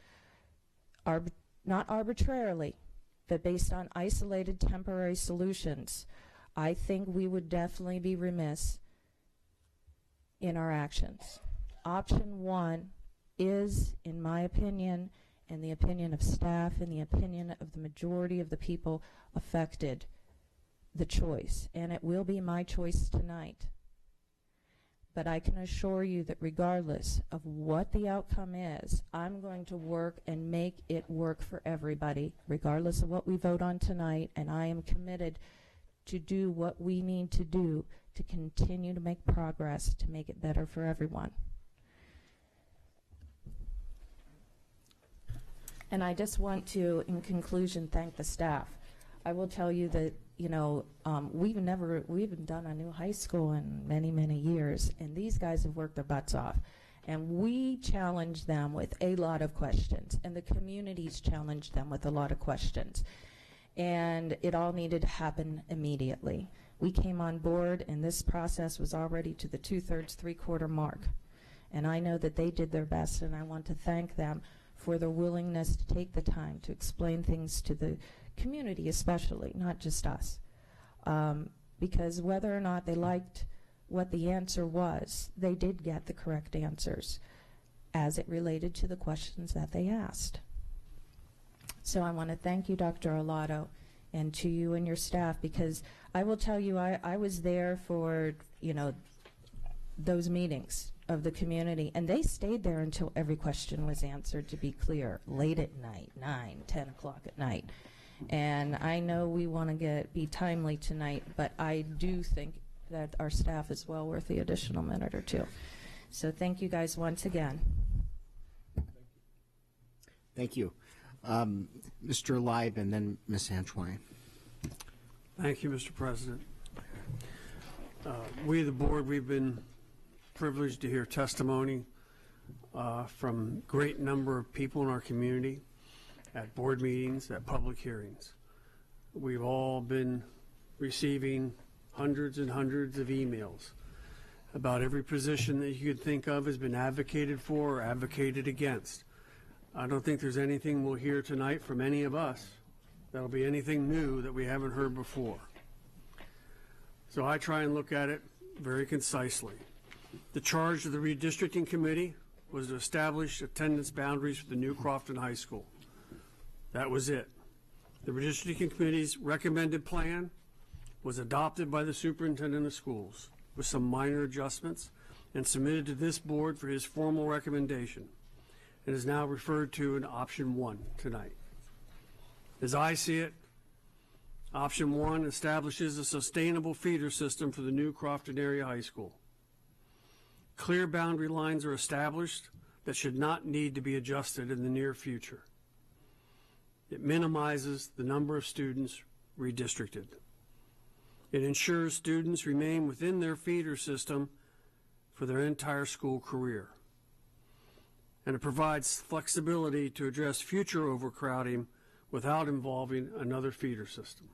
not arbitrarily, but based on isolated temporary solutions, I think we would definitely be remiss in our actions. Option 1 is, in my opinion, and the opinion of staff and the opinion of the majority of the people affected, the choice. And it will be my choice tonight. But I can assure you that regardless of what the outcome is, I'm going to work and make it work for everybody, regardless of what we vote on tonight. And I am committed to do what we need to do to continue to make progress, to make it better for everyone. And I just want to, in conclusion, thank the staff. I will tell you that, we haven't done a new high school in many, many years, and these guys have worked their butts off. And we challenged them with a lot of questions, and the communities challenged them with a lot of questions. And it all needed to happen immediately. We came on board, and this process was already to the 2/3, 3/4 mark. And I know that they did their best, and I want to thank them for their willingness to take the time to explain things to the community, especially, not just us. Because whether or not they liked what the answer was, they did get the correct answers as it related to the questions that they asked. So I want to thank you, Dr. Arlotto, and to you and your staff, because I will tell you, I was there for, those meetings of the community, and they stayed there until every question was answered, to be clear, late at night, 9, 10 o'clock at night. And I know we want to be timely tonight, but I do think that our staff is well worth the additional minute or two. So thank you guys once again. Thank you. Mr. Leib and then Ms. Antoine. Thank you, Mr. President. We, the board, we've been privileged to hear testimony from a great number of people in our community at board meetings, at public hearings. We've all been receiving hundreds and hundreds of emails, About every position that you could think of has been advocated for or advocated against. I don't think there's anything we'll hear tonight from any of us that'll be anything new that we haven't heard before. So I try and look at it very concisely. The charge of the redistricting committee was to establish attendance boundaries for the new Crofton High School. That was it. The redistricting committee's recommended plan was adopted by the superintendent of schools with some minor adjustments and submitted to this board for his formal recommendation. It is now referred to in option 1 tonight. As I see it, option 1 establishes a sustainable feeder system for the new Crofton area high school. Clear boundary lines are established that should not need to be adjusted in the near future. It minimizes the number of students redistricted. It ensures students remain within their feeder system for their entire school career. And it provides flexibility to address future overcrowding without involving another feeder system.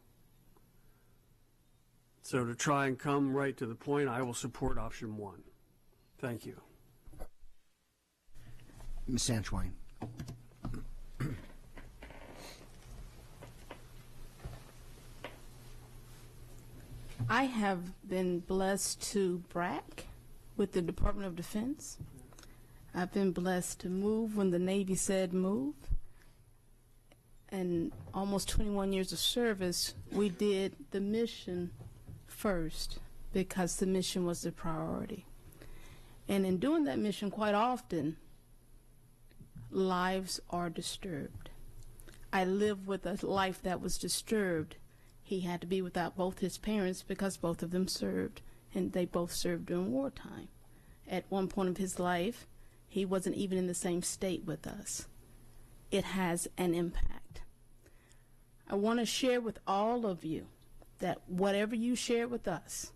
So to try and come right to the point, I will support option 1. Thank you. Ms. Sanchwein. I have been blessed to brag with the Department of Defense. I've been blessed to move when the Navy said move. And almost 21 years of service, we did the mission first because the mission was the priority. And in doing that mission, quite often, lives are disturbed. I lived with a life that was disturbed. He had to be without both his parents because both of them served, and they both served during wartime. At one point of his life, he wasn't even in the same state with us. It has an impact. I want to share with all of you that whatever you share with us,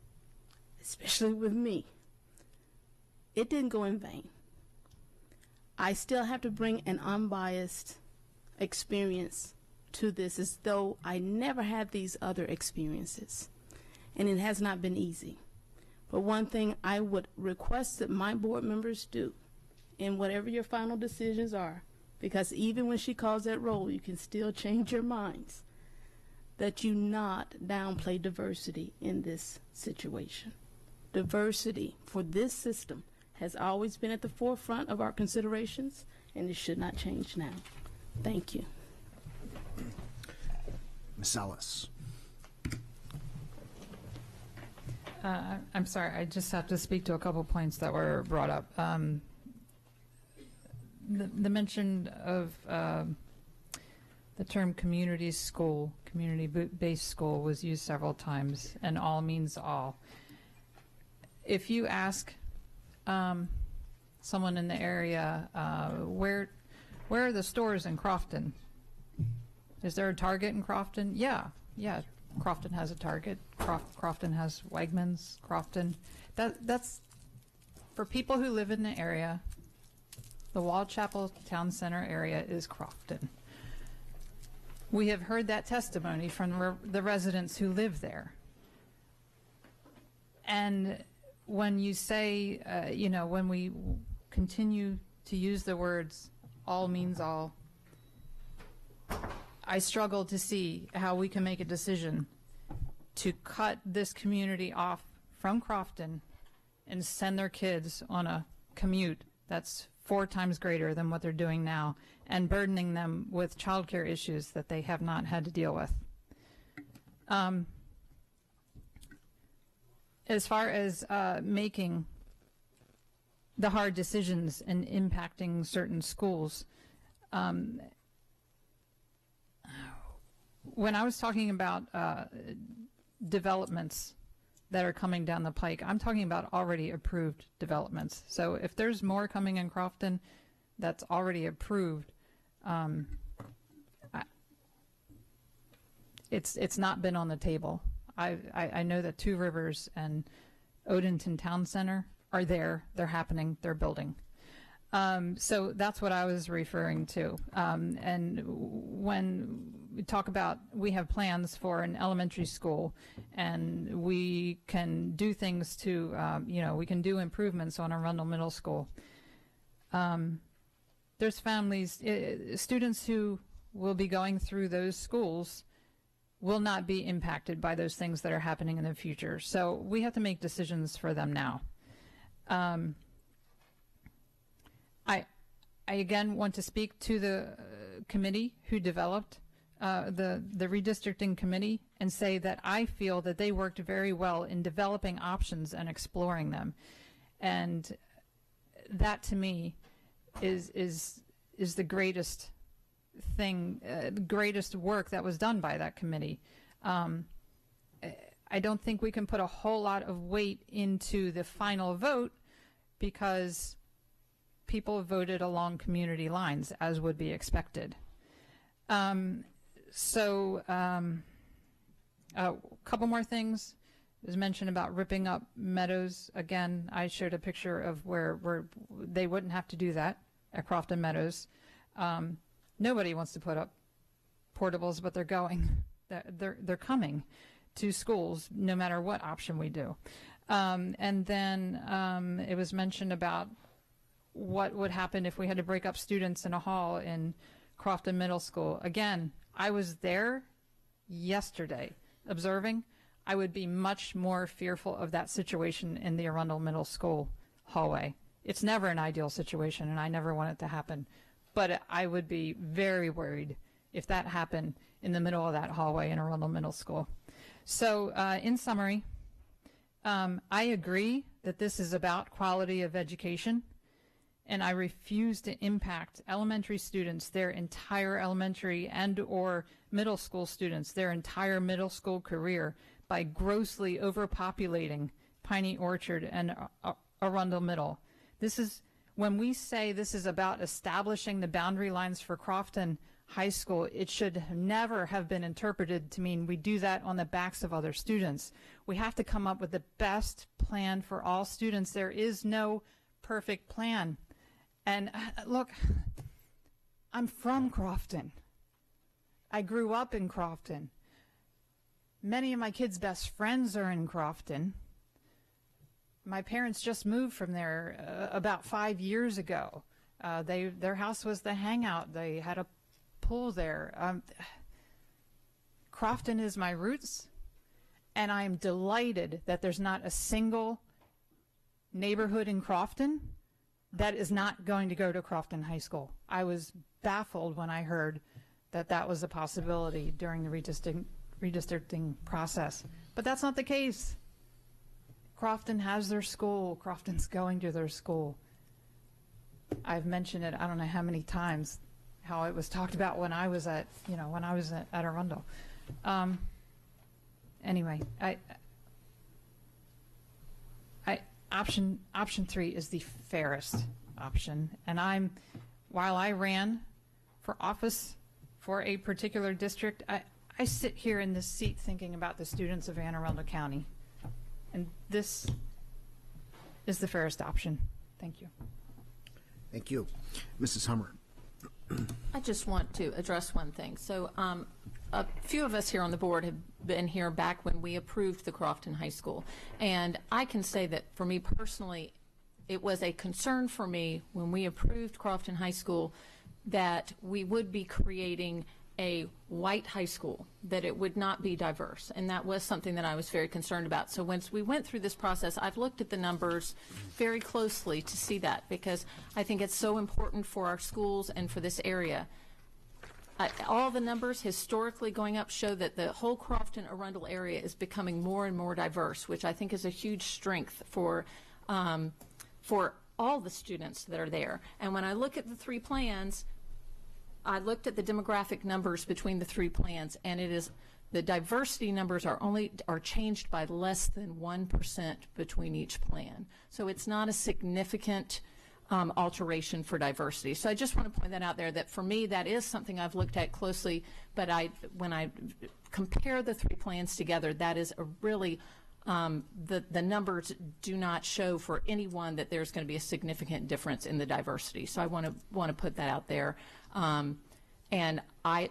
especially with me, it didn't go in vain. I still have to bring an unbiased experience to this as though I never had these other experiences. And it has not been easy. But one thing I would request that my board members do, in whatever your final decisions are, because even when she calls that roll, you can still change your minds, that you not downplay diversity in this situation. Diversity for this system has always been at the forefront of our considerations, and it should not change now. Thank you. Ms. Ellis. I'm sorry, I just have to speak to a couple points that were brought up. The mention of the term community school, community-based school was used several times, and all means all. If you ask someone in the area, where are the stores in Crofton? Is there a Target in Crofton? Yeah. Crofton has a Target. Crofton has Wegmans. Crofton. That's for people who live in the area. The Wall Chapel Town Center area is Crofton. We have heard that testimony from the residents who live there. And when you say, when we continue to use the words all means all, I struggle to see how we can make a decision to cut this community off from Crofton and send their kids on a commute that's 4 times greater than what they're doing now and burdening them with childcare issues that they have not had to deal with. As far as making the hard decisions and impacting certain schools, when I was talking about developments that are coming down the pike, I'm talking about already approved developments. So if there's more coming in Crofton that's already approved, it's not been on the table. I know that Two Rivers and Odenton Town Center are there. They're happening. They're building. So that's what I was referring to. And when we talk about, we have plans for an elementary school, and we can do things to, we can do improvements on Arundel Middle School. There's families, students who will be going through those schools will not be impacted by those things that are happening in the future. So we have to make decisions for them now. I again want to speak to the committee who developed the redistricting committee and say that I feel that they worked very well in developing options and exploring them. And that to me is the greatest thing, greatest work that was done by that committee. I don't think we can put a whole lot of weight into the final vote because people voted along community lines, as would be expected. A couple more things. It was mentioned about ripping up meadows. Again, I showed a picture of where they wouldn't have to do that at Crofton Meadows. Nobody wants to put up portables, but they're going. They're coming to schools no matter what option we do. And then it was mentioned about what would happen if we had to break up students in a hall in Crofton Middle School. Again, I was there yesterday observing. I would be much more fearful of that situation in the Arundel Middle School hallway. It's never an ideal situation, and I never want it to happen. But I would be very worried if that happened in the middle of that hallway in Arundel Middle School. So in summary, I agree that this is about quality of education, and I refuse to impact elementary students, their entire elementary and or middle school students, their entire middle school career by grossly overpopulating Piney Orchard and Arundel Middle. This is, when we say this is about establishing the boundary lines for Crofton High School, it should never have been interpreted to mean we do that on the backs of other students. We have to come up with the best plan for all students. There is no perfect plan. And look, I'm from Crofton. I grew up in Crofton. Many of my kids' best friends are in Crofton. My parents just moved from there about 5 years ago. Their house was the hangout. They had a pool there. Crofton is my roots, and I'm delighted that there's not a single neighborhood in Crofton that is not going to go to Crofton High School. I was baffled when I heard that that was a possibility during the redistricting process. But that's not the case. Crofton has their school. Crofton's going to their school. I've mentioned it, I don't know how many times, how it was talked about when I was at, at Arundel. Anyway, option 3 is the fairest option. And while I ran for office for a particular district, I sit here in this seat thinking about the students of Anne Arundel County. And this is the fairest option. Thank you. Thank you. Mrs. Hummer. I just want to address one thing. So a few of us here on the board have been here back when we approved the Crofton High School. And I can say that for me personally, it was a concern for me when we approved Crofton High School that we would be creating a white high school, that it would not be diverse. And that was something that I was very concerned about. So once we went through this process, I've looked at the numbers very closely to see that, because I think it's so important for our schools and for this area. All the numbers historically going up show that the whole Crofton Arundel area is becoming more and more diverse, which I think is a huge strength for all the students that are there. And when I look at the 3 plans, I looked at the demographic numbers between the 3 plans, and it is the diversity numbers are changed by less than 1% between each plan. So it's not a significant alteration for diversity. So I just want to point that out there, that for me that is something I've looked at closely, but when I compare the 3 plans together, that is a really the numbers do not show for anyone that there's going to be a significant difference in the diversity. So I want to put that out there. And I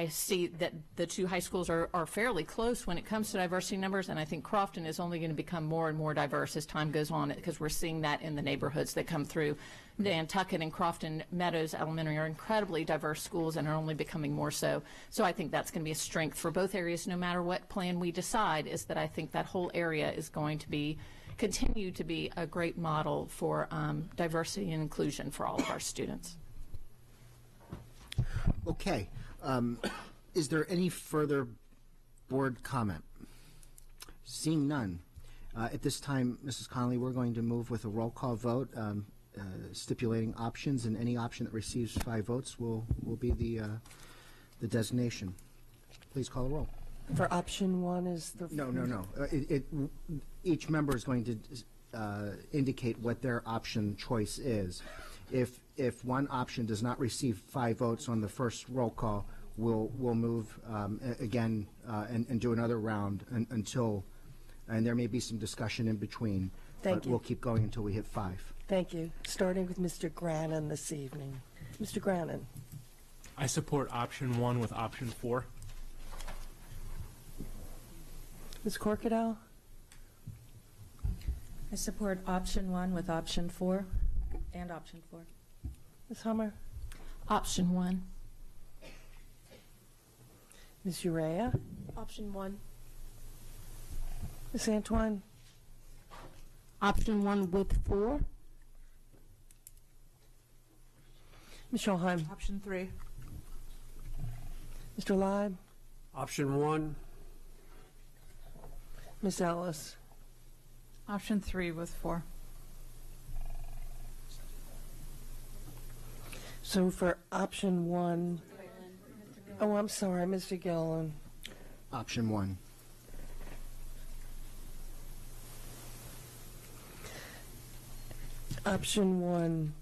see that the two high schools are fairly close when it comes to diversity numbers, and I think Crofton is only going to become more and more diverse as time goes on, because we're seeing that in the neighborhoods that come through. Nantucket and Crofton Meadows Elementary are incredibly diverse schools and are only becoming more so. So I think that's going to be a strength for both areas no matter what plan we decide, is that I think that whole area is going to continue to be a great model for diversity and inclusion for all of our students. Okay. Is there any further board comment? Seeing none. At this time, Mrs. Connolly, we're going to move with a roll call vote, stipulating options, and any option that receives 5 votes will be the designation. Please call the roll. For option 1 is the... No. Each member is going to indicate what their option choice is. If one option does not receive 5 votes on the first roll call, we'll move again and do another round until, and there may be some discussion in between. Thank you. We'll keep going until we hit 5. Thank you. Starting with Mr. Grannon this evening. Mr. Grannon. I support option 1 with option 4. Ms. Corkadell. I support option 1 with option 4 and option 4. Ms. Hummer. Option 1. Ms. Urrea. Option 1. Ms. Antoine. Option 1 with 4. Ms. Scholheim. Option 3. Mr. Leib. Option 1. Ms. Ellis. Option 3 with 4. So for option 1, oh, I'm sorry, Mr. Gillen. Option 1. Option 1.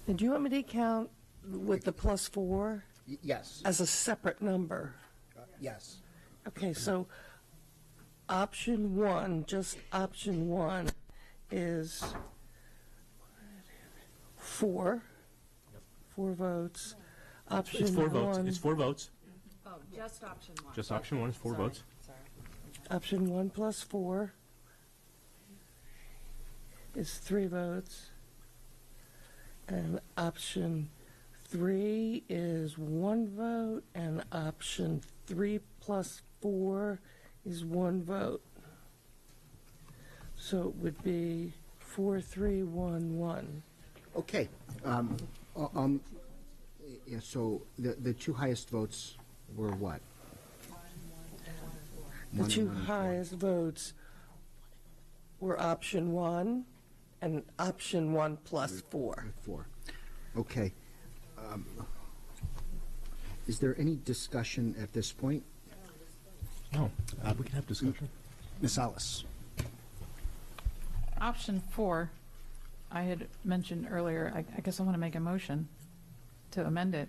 Did you want me to count with the plus 4? Yes. As a separate number? Yes. Okay, so option 1, just option 1 is 4. 4 votes. Option It's 4 1. votes. It's 4 votes. Oh, just option 1. Just option 1 is 4 votes. Sorry. Option 1 plus 4 is 3 votes. And option 3 is 1 vote, and option 3 plus 4 is 1 vote. So it would be 4, 3, 1, 1. Okay. Yeah, so the 2 highest votes were what? The 2 highest votes were option 1 and option 1 plus 4. 4. Okay. Is there any discussion at this point? No. We can have discussion. Ms. Ellis. Option 4, I had mentioned earlier, I guess I want to make a motion to amend it,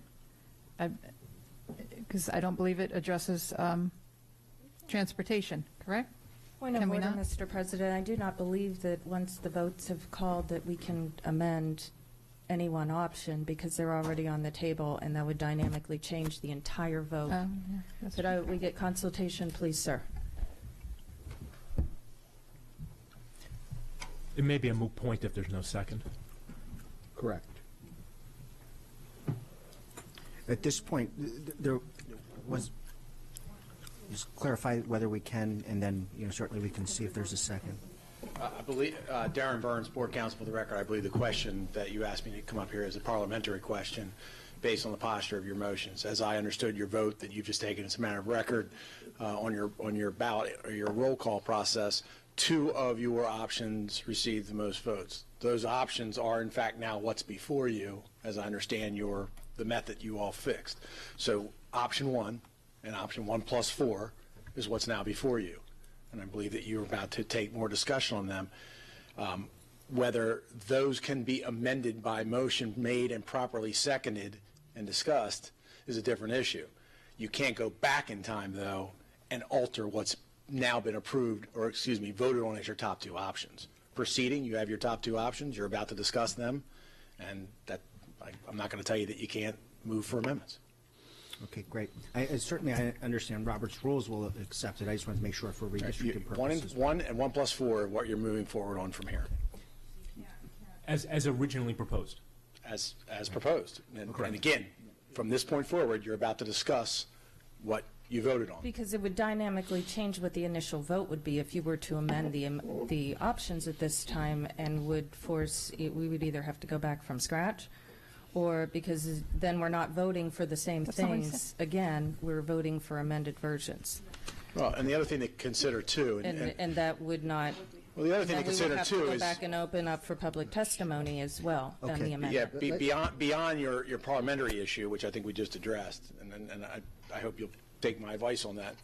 because I don't believe it addresses transportation, correct? Point of Can we order, not? Mr. President. I do not believe that once the votes have called that we can amend any one option, because they're already on the table, and that would dynamically change the entire vote. Could we get consultation, please, sir? It may be a moot point if there's no second. Correct. At this point, there was, just clarify whether we can, and then, certainly we can see if there's a second. I believe, Darren Burns, Board Counsel for the record, I believe the question that you asked me to come up here is a parliamentary question based on the posture of your motions. As I understood your vote that you've just taken as a matter of record on your ballot or your roll call process, 2 of your options received the most votes. Those options are, in fact, now what's before you, as I understand the method you all fixed. So option 1 and option 1 plus 4 is what's now before you. And I believe that you're about to take more discussion on them. Whether those can be amended by motion made and properly seconded and discussed is a different issue. You can't go back in time, though, and alter what's now been approved, or voted on as your top 2 options. Proceeding, you have your top 2 options. You're about to discuss them, And that I'm not going to tell you that you can't move for amendments. Okay, great. Certainly I understand Robert's rules will accept it. I just wanted to make sure for redistricting purposes. One and 1 plus 4, what you're moving forward on from here. As originally proposed. As proposed. And again, from this point forward, you're about to discuss what you voted on. Because it would dynamically change what the initial vote would be if you were to amend the options at this time, and would force, we would either have to go back from scratch, or because then we're not voting for the same things again, we're voting for amended versions. Well, and the other thing to consider too, and that would not. Well, the other thing to consider too we would have to is go back and open up for public testimony as well. okay. On the amendment. Yeah, beyond your parliamentary issue, which I think we just addressed, and I hope you'll take my advice on that.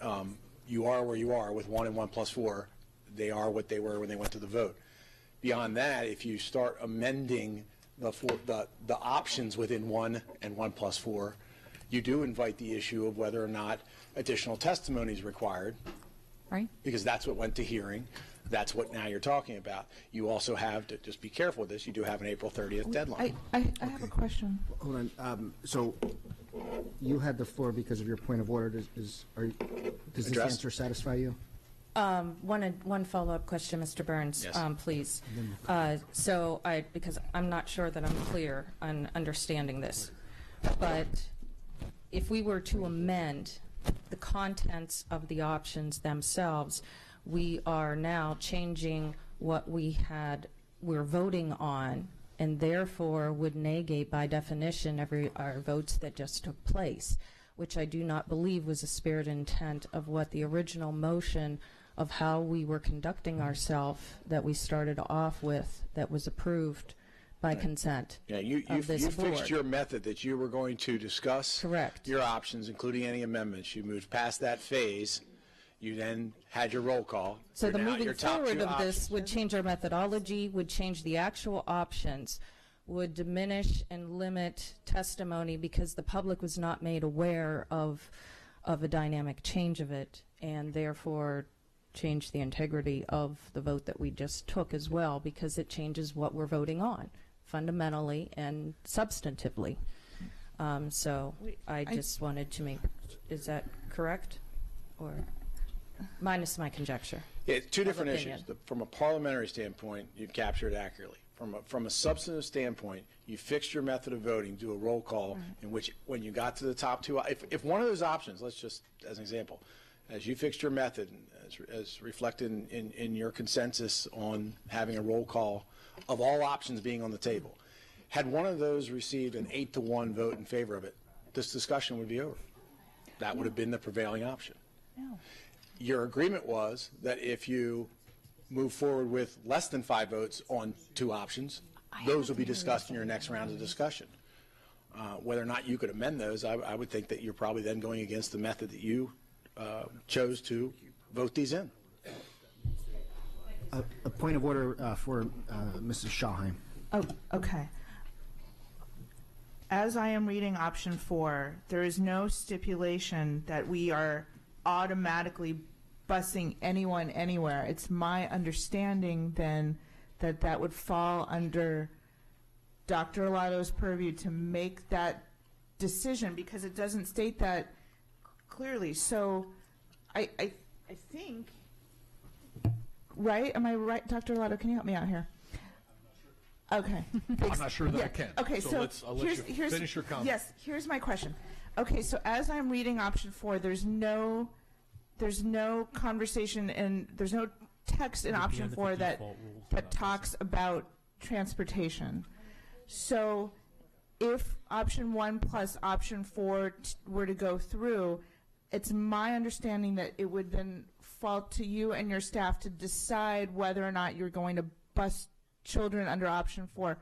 You are where you are with 1 and 1 plus 4. They are what they were when they went to the vote. Beyond that, if you start amending the options within 1 and 1 plus 4, you do invite the issue of whether or not additional testimony is required. Right. Because that's what went to hearing. That's what now you're talking about. You also have to just be careful with this. You do have an April 30th deadline. I have a question. Hold on. So you had the floor because of your point of order. Does this answer satisfy you? One follow-up question, Mr. Burns, Yes. please. Because I'm not sure that I'm clear on understanding this, but if we were to amend the contents of the options themselves, we are now changing what we're voting on, and therefore would negate by definition our votes that just took place, which I do not believe was the spirit and intent of what the original motion of how we were conducting ourselves that we started off with, that was approved by consent. Yeah, you fixed your method that you were going to discuss. Correct. Your options, including any amendments. You moved past that phase. You then had your roll call. So the moving forward of this would change our methodology, would change the actual options, would diminish and limit testimony because the public was not made aware of a dynamic change of it, and therefore change the integrity of the vote that we just took as well, because it changes what we're voting on fundamentally and substantively. So I just wanted to make, is that correct? Or minus my conjecture? Yeah, it's two different issues. From a parliamentary standpoint, you captured it accurately. From a substantive standpoint, you fixed your method of voting, do a roll call, in which when you got to the top two, if one of those options, let's just, as an example, as you fixed your method, as reflected in your consensus on having a roll call of all options being on the table, had one of those received an 8-to-1 vote in favor of it, this discussion would be over. That would have been the prevailing option. No. Your agreement was that if you move forward with less than 5 votes on 2 options, those will be discussed in your next round of discussion. Whether or not you could amend those, I would think that you're probably then going against the method that you chose to vote these in. A point of order for Mrs. Schallheim. Oh, okay. As I am reading option 4, there is no stipulation that we are automatically busing anyone anywhere. It's my understanding then that would fall under Dr. Arlotto's purview to make that decision, because it doesn't state that clearly. So I think, right? Am I right, Dr. Arlotto? Can you help me out here? Okay. I'm not sure that I can. Okay, so I'll let you finish your comment. Yes, here's my question. Okay, so as I'm reading option 4, there's no conversation and there's no text in option 4 that talks about transportation. So if option 1 plus option 4 were to go through, it's my understanding that it would then fall to you and your staff to decide whether or not you're going to bus children under option 4.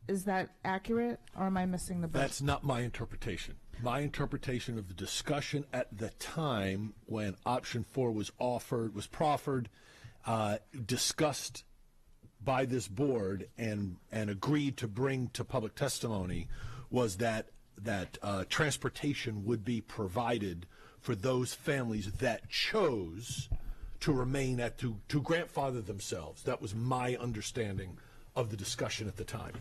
Is that accurate, or am I missing the boat? That's not my interpretation. My interpretation of the discussion at the time when option 4 was proffered, discussed by this board and agreed to bring to public testimony was that transportation would be provided for those families that chose to remain to grandfather themselves. That was my understanding of the discussion at the time.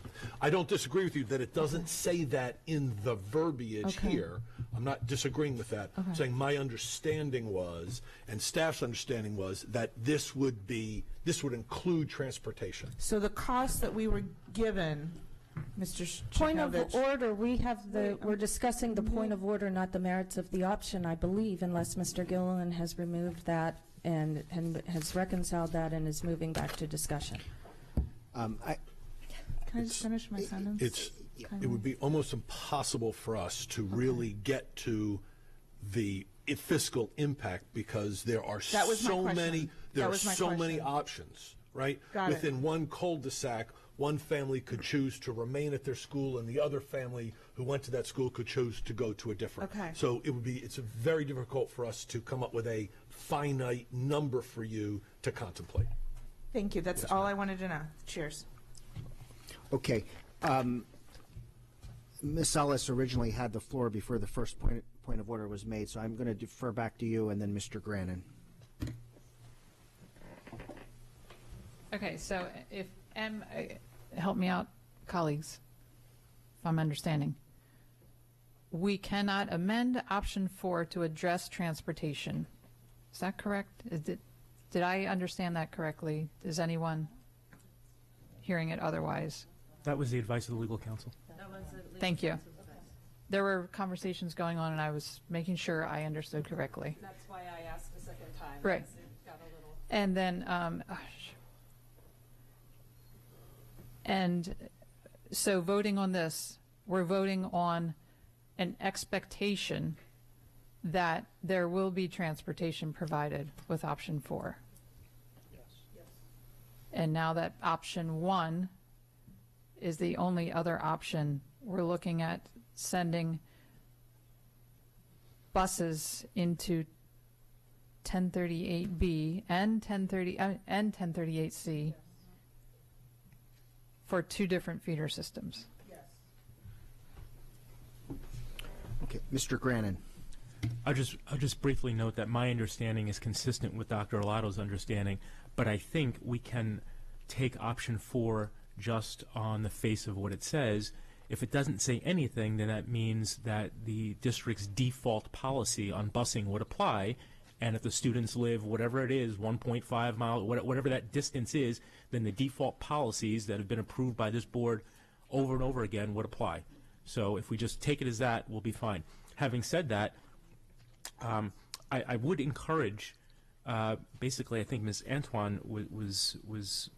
I don't disagree with you that it doesn't say that in the verbiage here. I'm not disagreeing with that. I'm saying my understanding was, and staff's understanding was, that this would include transportation. So the cost that we were given, Mr. Point of Chekhovich- order, we're discussing the point of order, not the merits of the option, I believe, unless Mr. Gilliland has removed that and has reconciled that and is moving back to discussion. Can I just finish my sentence? It would be almost impossible for us to really get to the fiscal impact because there are so many options, right? Got it. Within one cul-de-sac, one family could choose to remain at their school, and the other family who went to that school could choose to go to a different. Okay. So it's very difficult for us to come up with a finite number for you to contemplate. Thank you. That's all I wanted to know. Cheers. Okay. Ms. Ellis originally had the floor before the first point of order was made, so I'm going to defer back to you and then Mr. Grannon. Okay, so if help me out, colleagues, if I'm understanding. We cannot amend option 4 to address transportation. Is that correct? Did I understand that correctly? Is anyone hearing it otherwise? That was the advice of the legal counsel. Thank you. There were conversations going on, and I was making sure I understood correctly. That's why I asked a second time. Right. because it got a little- And then, and so voting on this, we're voting on an expectation that there will be transportation provided with option 4. Yes. And now that option 1 is the only other option, we're looking at sending buses into 1038B and 1038C for 2 different feeder systems. Okay, Mr. Grannon. I'll just briefly note that my understanding is consistent with Dr. Arlotto's understanding, but I think we can take option 4 just on the face of what it says. If it doesn't say anything, then that means that the district's default policy on busing would apply, and if the students live whatever it is, 1.5 miles, whatever that distance is, then the default policies that have been approved by this board over and over again would apply. So if we just take it as that, we'll be fine. Having said that, I would encourage, basically I think Ms. Antoine was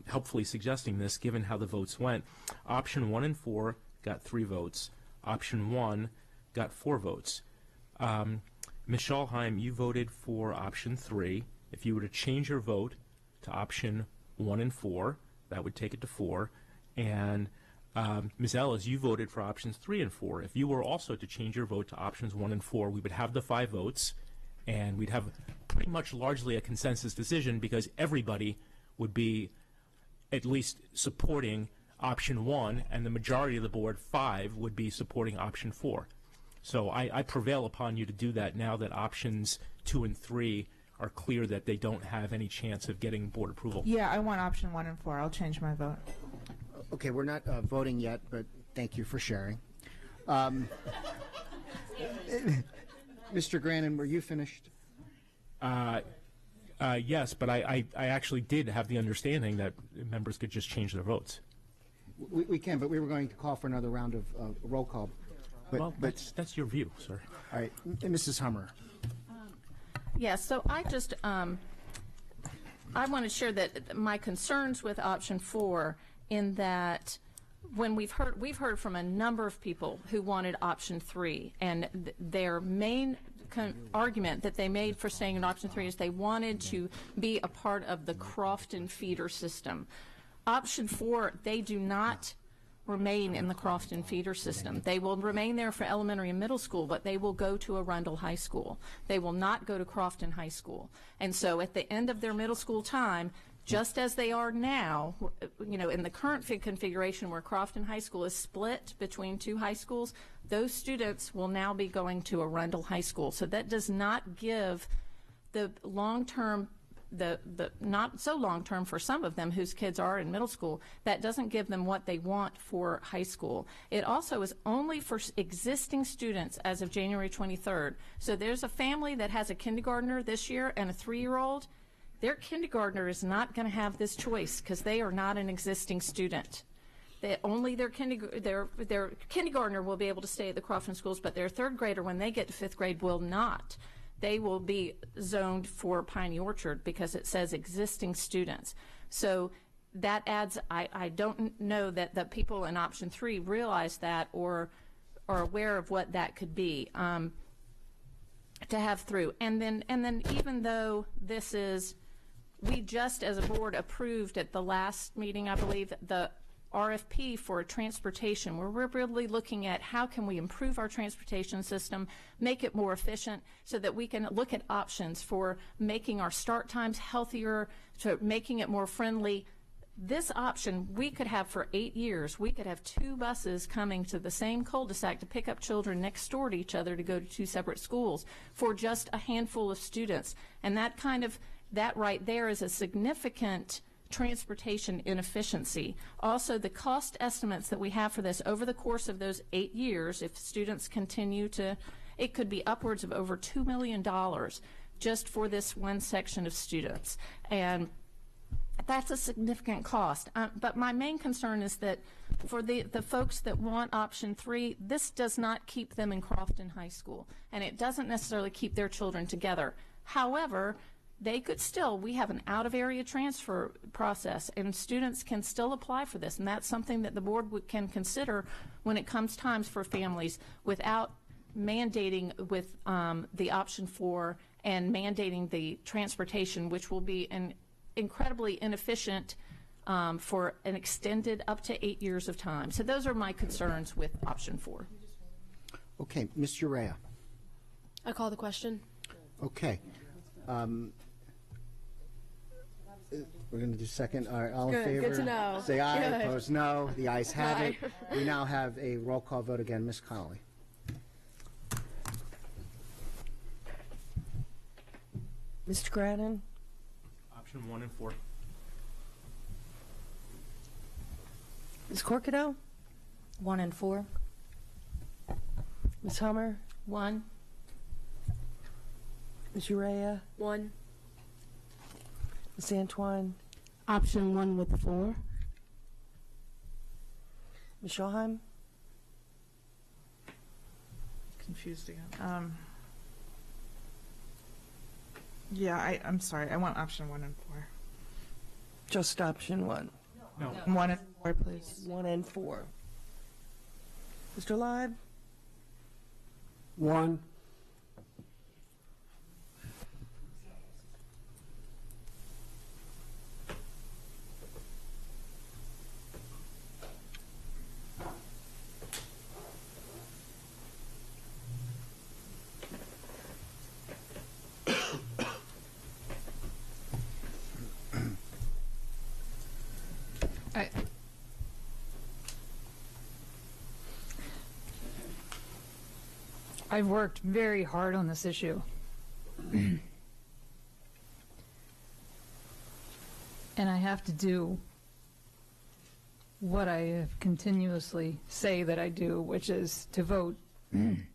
helpfully suggesting this given how the votes went. Option 1 and 4 got 3 votes. Option 1 got 4 votes. Ms. Schalheim, you voted for option 3. If you were to change your vote to option 1 and 4, that would take it to 4. And Ms. Ellis, you voted for options 3 and 4. If you were also to change your vote to options 1 and 4, we would have the 5 votes, and we'd have pretty much largely a consensus decision because everybody would be at least supporting option 1, and the majority of the board, 5, would be supporting option 4. So I prevail upon you to do that now that options 2 and 3 are clear that they don't have any chance of getting board approval. Yeah, I want option 1 and 4. I'll change my vote. Okay, we're not voting yet, but thank you for sharing. Mr. Grannon, were you finished? Yes, but I actually did have the understanding that members could just change their votes. We can, but we were going to call for another round of roll call. But that's your view, sir. All right, Mrs. Hummer. Yes, so I just I want to share that my concerns with option 4 in that when we've heard from a number of people who wanted option 3, and their main argument that they made for staying in option 3 is they wanted to be a part of the Crofton feeder system. Option 4, they do not remain in the Crofton feeder system. They will remain there for elementary and middle school, but they will go to Arundel High School. They will not go to Crofton High School. And so at the end of their middle school time, just as they are now, you know, in the current configuration where Crofton High School is split between 2 high schools, those students will now be going to Arundel High School. So that does not give the long-term the not so long term for some of them whose kids are in middle school, that doesn't give them what they want for high school. It also is only for existing students as of January 23rd. So there's a family that has a kindergartner this year and a 3-year-old. Their kindergartner is not going to have this choice because they are not an existing student. Only their kindergartner will be able to stay at the Crofton schools, but their 3rd grader, when they get to 5th grade, will not. They will be zoned for Piney Orchard because it says existing students. So that adds, I don't know that the people in option 3 realize that or are aware of what that could be to have through. And then even though this is, we just as a board approved at the last meeting, I believe, the RFP for transportation, where we're really looking at how can we improve our transportation system, make it more efficient so that we can look at options for making our start times healthier, to making it more friendly. This option we could have for 8 years. We could have 2 buses coming to the same cul-de-sac to pick up children next door to each other to go to 2 separate schools for just a handful of students. And that right there is a significant transportation inefficiency. Also, the cost estimates that we have for this over the course of those 8 years, if students continue to, it could be upwards of over $2 million just for this one section of students. And that's a significant cost. But my main concern is that for the folks that want option 3, this does not keep them in Crofton High School, and it doesn't necessarily keep their children together. However, they could still, we have an out-of-area transfer process, and students can still apply for this, and that's something that the board can consider when it comes times for families without mandating with the option 4 and mandating the transportation, which will be an incredibly inefficient for an extended up to 8 years of time. So those are my concerns with option 4. Okay, Ms. Urrea. I call the question. Okay. We're going to do second. All right, all in Good. favor? Good to know. Say aye. Good. Opposed, no. The ayes have it. Aye. We now have a roll call vote again. Ms. Connolly. Mr. Grannon? Option 1 and 4. Ms. Corcadeau? 1 and 4. Ms. Hummer? 1. Ms. Urrea? 1. Ms. Antoine? Option 1 with 4. Ms. Schulheim? Confused again. Yeah, I'm sorry. I want option 1 and 4. Just option 1. No. 1 and 4, please. 1 and 4. Mr. Live? 1. I've worked very hard on this issue. And I have to do what I continuously say that I do, which is to vote in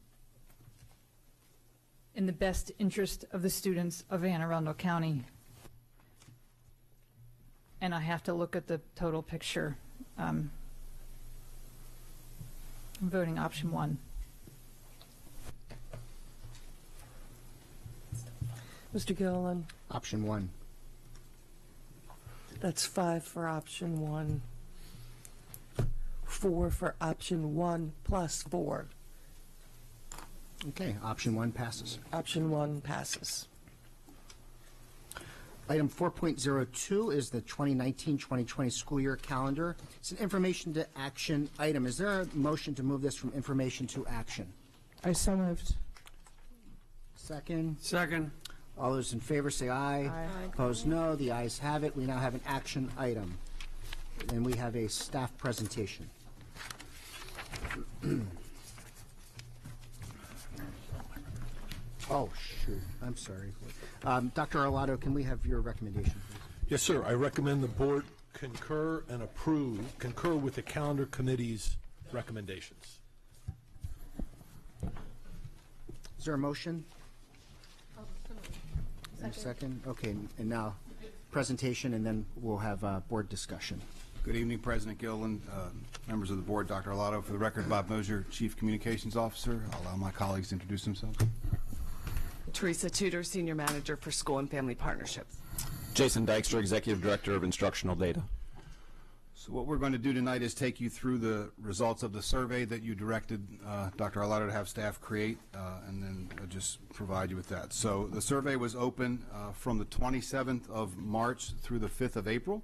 the best interest of the students of Anne Arundel County. And I have to look at the total picture. I'm voting option 1. Mr. Gilliland? Option 1. That's 5 for option 1. 4 for option 1 plus 4. Okay, option 1 passes. Option 1 passes. Item 4.02 is the 2019-2020 school year calendar. It's an information to action item. Is there a motion to move this from information to action? I so moved. Second. Second. All those in favor say aye. Aye. Opposed, no. The ayes have it. We now have an action item. And we have a staff presentation. Oh, shoot. I'm sorry. Dr. Arlotto, can we have your recommendation, please? Yes, sir. I recommend the board concur with the calendar committee's recommendations. Is there a motion? And a second? Okay, and now presentation, and then we'll have board discussion. Good evening, President Gilliland, members of the board, Dr. Arlotto. For the record, Bob Mosier, Chief Communications Officer. I'll allow my colleagues to introduce themselves. Teresa Tudor, Senior Manager for School and Family Partnerships. Jason Dykstra, Executive Director of Instructional Data. So what we're going to do tonight is take you through the results of the survey that you directed Dr. Arlotto to have staff create, and then just provide you with that. So the survey was open from the 27th of March through the 5th of April,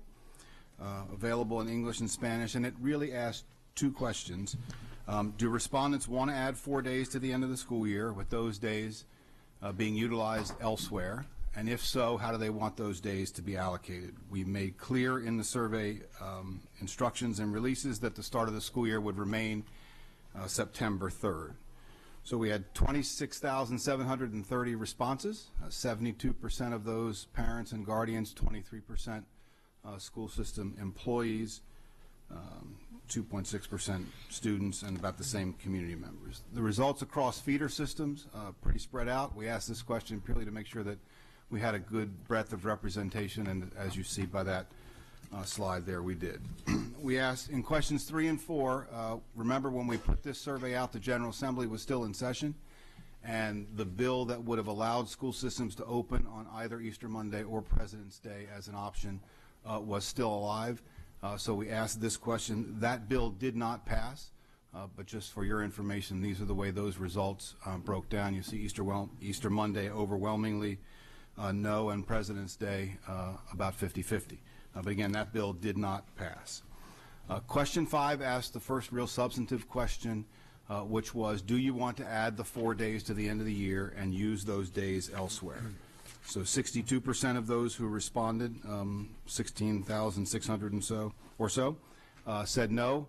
available in English and Spanish, and it really asked two questions. Do respondents want to add 4 days to the end of the school year, with those days being utilized elsewhere? And if so, how do they want those days to be allocated? We made clear in the survey instructions and releases that the start of the school year would remain September 3rd. So we had 26,730 responses, 72% of those parents and guardians, 23% school system employees, 2.6% students, and about the same community members. The results across feeder systems, pretty spread out. We asked this question purely to make sure that we had a good breadth of representation, and as you see by that slide there, we did. We asked in questions 3 and 4, remember when we put this survey out, the General Assembly was still in session, and the bill that would have allowed school systems to open on either Easter Monday or President's Day as an option was still alive. So we asked this question. That bill did not pass, but just for your information, these are the way those results broke down. You see Easter Monday overwhelmingly no, and President's Day about 50-50. But again, that bill did not pass. Question 5 asked the first real substantive question, which was, do you want to add the 4 days to the end of the year and use those days elsewhere? So 62% of those who responded, 16,600 or so, said no,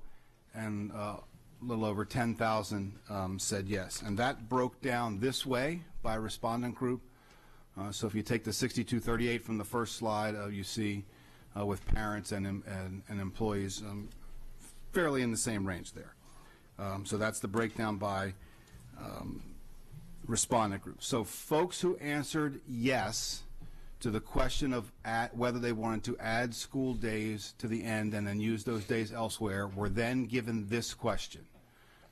and a little over 10,000 said yes. And that broke down this way by respondent group. So if you take the 62-38 from the first slide, you see with parents and employees fairly in the same range there. So that's the breakdown by respondent group. So folks who answered yes to the question of whether they wanted to add school days to the end and then use those days elsewhere were then given this question.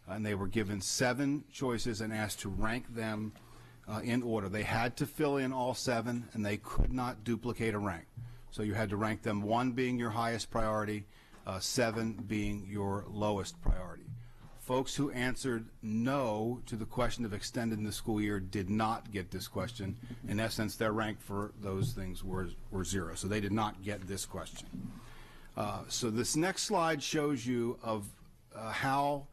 And they were given 7 choices and asked to rank them in order. They had to fill in all 7, and they could not duplicate a rank. So you had to rank them, 1 being your highest priority, 7 being your lowest priority. Folks who answered no to the question of extending the school year did not get this question. In essence, their rank for those things were 0. So they did not get this question. So this next slide shows you of how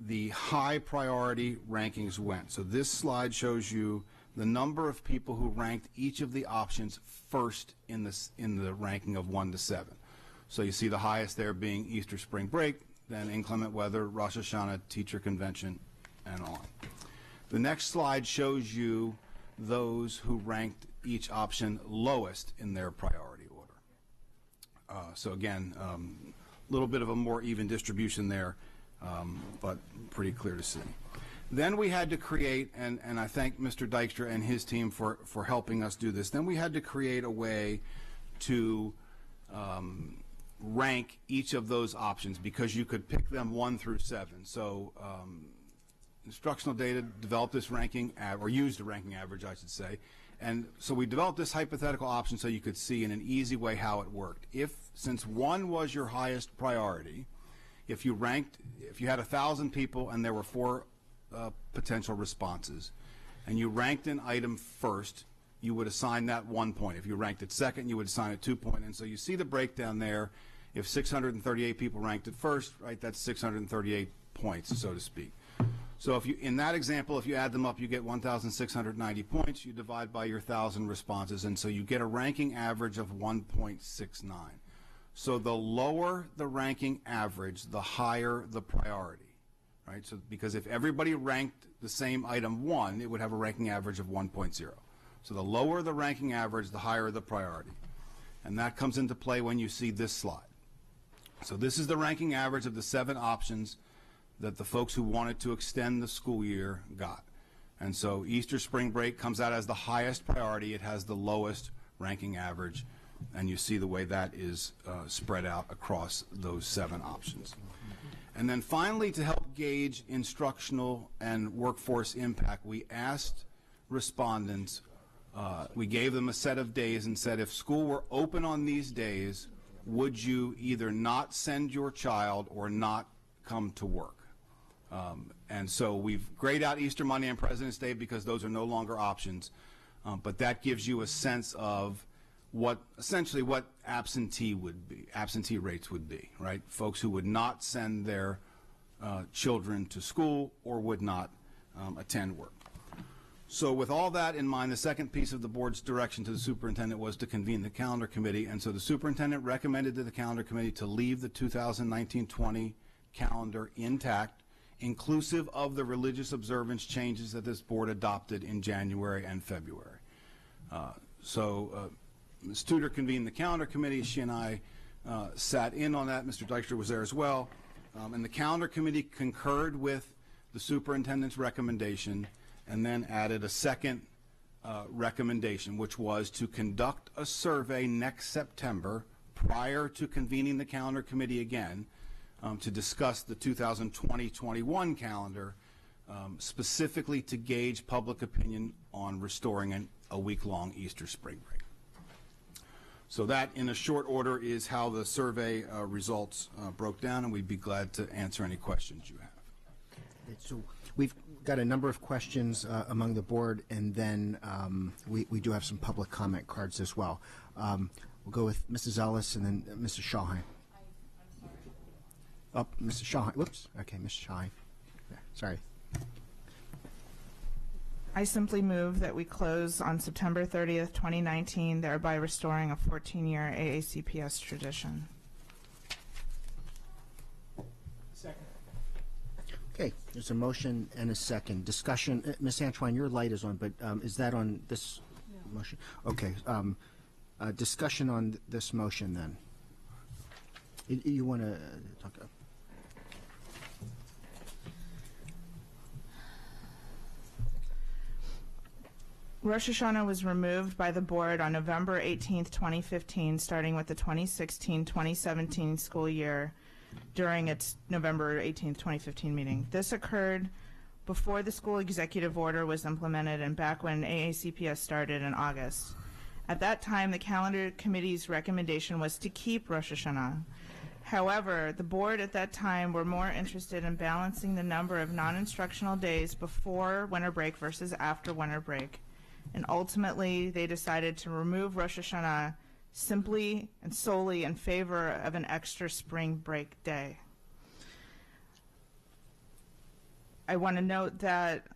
the high priority rankings went. So this slide shows you the number of people who ranked each of the options first in the ranking of 1 to 7. So you see the highest there being Easter spring break, then inclement weather, Rosh Hashanah, teacher convention, and on. The next slide shows you those who ranked each option lowest in their priority order. So again, a little bit of a more even distribution there, but pretty clear to see. Then we had to create, and I thank Mr. Dykstra and his team for helping us do this, then we had to create a way to rank each of those options, because you could pick them 1 through 7. So instructional data developed this ranking, or used a ranking average, I should say. And so we developed this hypothetical option so you could see in an easy way how it worked. Since 1 was your highest priority, if you had 1,000 people and there were 4 potential responses, and you ranked an item first, you would assign that 1 point. If you ranked it second, you would assign it 2 points. And so you see the breakdown there. If 638 people ranked it first, right, that's 638 points, so to speak. So in that example, if you add them up, you get 1,690 points. You divide by your 1,000 responses, and so you get a ranking average of 1.69. So the lower the ranking average, the higher the priority. right? So because if everybody ranked the same item 1, it would have a ranking average of 1.0. So the lower the ranking average, the higher the priority. And that comes into play when you see this slide. So this is the ranking average of the 7 options that the folks who wanted to extend the school year got. And so Easter spring break comes out as the highest priority. It has the lowest ranking average, and you see the way that is spread out across those 7 options. And then finally, to help gauge instructional and workforce impact, we asked respondents, we gave them a set of days and said, if school were open on these days, would you either not send your child or not come to work? And so we've grayed out Easter Monday and President's Day because those are no longer options. But that gives you a sense of essentially what absentee rates would be, right? Folks who would not send their children to school or would not attend work. So with all that in mind, the second piece of the board's direction to the superintendent was to convene the calendar committee. And so the superintendent recommended to the calendar committee to leave the 2019-20 calendar intact, inclusive of the religious observance changes that this board adopted in January and February. Ms. Tudor convened the calendar committee. She and I sat in on that. Mr. Dykstra was there as well. And the calendar committee concurred with the superintendent's recommendation and then added a second recommendation, which was to conduct a survey next September prior to convening the calendar committee again to discuss the 2020-21 calendar, specifically to gauge public opinion on restoring a week-long Easter spring break. So that, in a short order, is how the survey results broke down, and we'd be glad to answer any questions you have. So we've got a number of questions among the board, and then we do have some public comment cards as well. We'll go with Mrs. Ellis and then Mrs. Shawheim. Oh, Mrs. Shawheim. Whoops. Okay, Mrs. Shawheim. Yeah, sorry. I simply move that we close on September 30th, 2019, thereby restoring a 14-year AACPS tradition. Second. Okay, there's a motion and a second. Discussion. Ms. Antoine, your light is on, but is that on this motion? Okay. Discussion on this motion then. You want to talk? Rosh Hashanah was removed by the board on November 18th, 2015, starting with the 2016-2017 school year during its November 18th, 2015 meeting. This occurred before the school executive order was implemented and back when AACPS started in August. At that time, the calendar committee's recommendation was to keep Rosh Hashanah. However, the board at that time were more interested in balancing the number of non-instructional days before winter break versus after winter break. And ultimately, they decided to remove Rosh Hashanah simply and solely in favor of an extra spring break day. I want to note that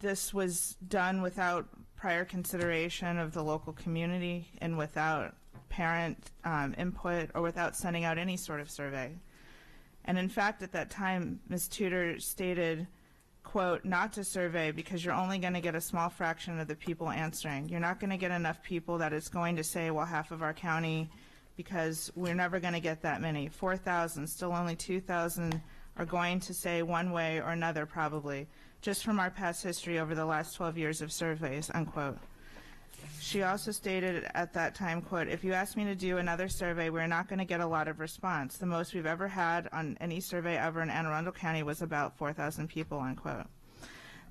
this was done without prior consideration of the local community and without parent input or without sending out any sort of survey. And in fact, at that time, Ms. Tudor stated, quote, not to survey because you're only going to get a small fraction of the people answering. You're not going to get enough people that it's going to say, well, half of our county, because we're never going to get that many. 4,000, still only 2,000 are going to say one way or another probably, just from our past history over the last 12 years of surveys, unquote. She also stated at that time, quote, if you ask me to do another survey, we're not going to get a lot of response. The most we've ever had on any survey ever in Anne Arundel County was about 4,000 people, unquote.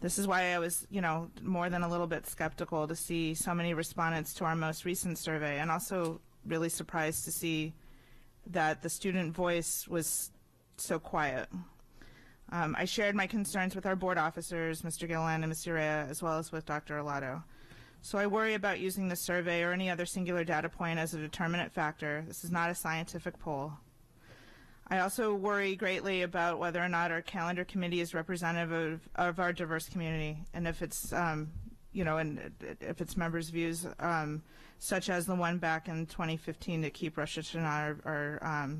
This is why I was, more than a little bit skeptical to see so many respondents to our most recent survey, and also really surprised to see that the student voice was so quiet. I shared my concerns with our board officers, Mr. Gillen and Ms. Urrea, as well as with Dr. Arlotto. So I worry about using the survey or any other singular data point as a determinant factor. This is not a scientific poll. I also worry greatly about whether or not our calendar committee is representative of our diverse community, and if it's, and if its members' views, such as the one back in 2015 to keep Rosh Hashanah,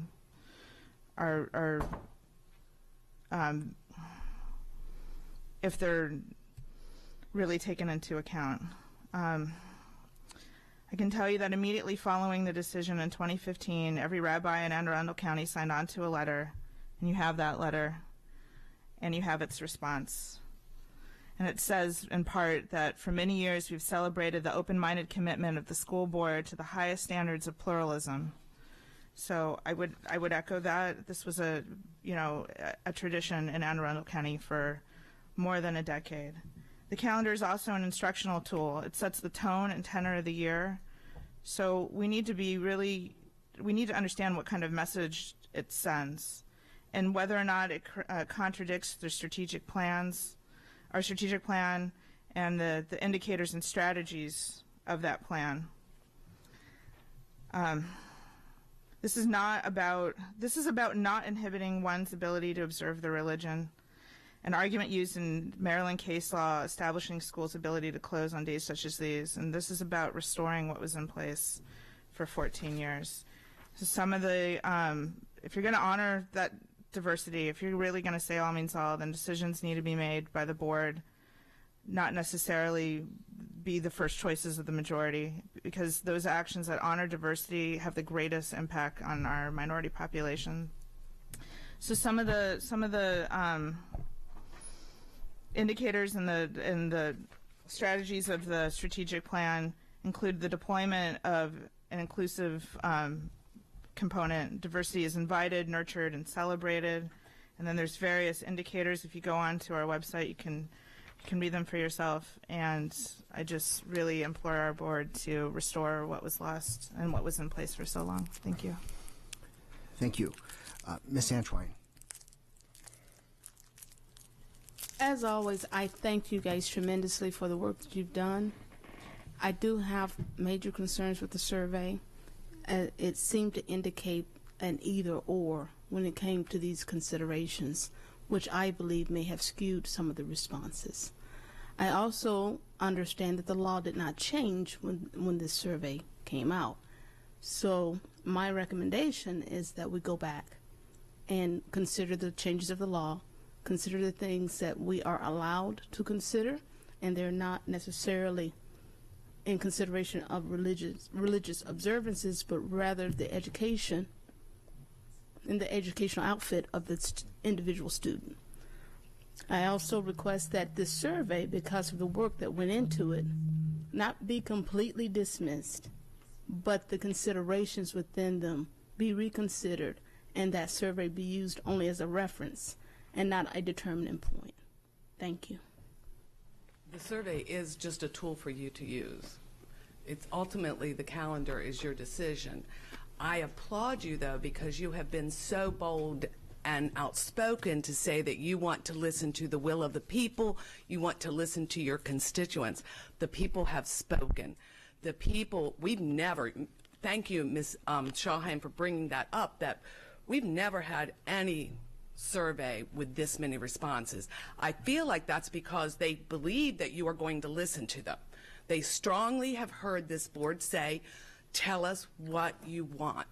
if they're really taken into account. I can tell you that immediately following the decision in 2015, every rabbi in Anne Arundel County signed on to a letter, and you have that letter, and you have its response. And it says, in part, that for many years we've celebrated the open-minded commitment of the school board to the highest standards of pluralism. So I would echo that. This was a tradition in Anne Arundel County for more than a decade. The calendar is also an instructional tool. It sets the tone and tenor of the year. So we need to understand what kind of message it sends, and whether or not it contradicts the strategic plans, our strategic plan, and the indicators and strategies of that plan. This is about not inhibiting one's ability to observe the religion. An argument used in Maryland case law establishing schools' ability to close on days such as these, and this is about restoring what was in place for 14 years. So some of the, if you're going to honor that diversity, if you're really going to say all means all, then decisions need to be made by the board, not necessarily be the first choices of the majority, because those actions that honor diversity have the greatest impact on our minority population. So some of the indicators and the strategies of the strategic plan include the deployment of an inclusive component. Diversity is invited, nurtured, and celebrated. And then there's various indicators. If you go on to our website, you can read them for yourself. And I just really implore our board to restore what was lost and what was in place for so long. Thank you. Thank you. Ms. Antwine. As always, I thank you guys tremendously for the work that you've done. I do have major concerns with the survey. It seemed to indicate an either or when it came to these considerations, which I believe may have skewed some of the responses. I also understand that the law did not change when this survey came out. So my recommendation is that we go back and consider the changes of the law, consider the things that we are allowed to consider, and they're not necessarily in consideration of religious observances, but rather the education and the educational outfit of the individual student. I also request that this survey, because of the work that went into it, not be completely dismissed, but the considerations within them be reconsidered, and that survey be used only as a reference and not a determining point. Thank you. The survey is just a tool for you to use. It's ultimately the calendar is your decision. I applaud you, though, because you have been so bold and outspoken to say that you want to listen to the will of the people, you want to listen to your constituents. The people have spoken. The people, thank you, Ms. Shawheim, for bringing that up, that we've never had any survey with this many responses. I feel like that's because they believe that you are going to listen to them. They strongly have heard this board say, tell us what you want.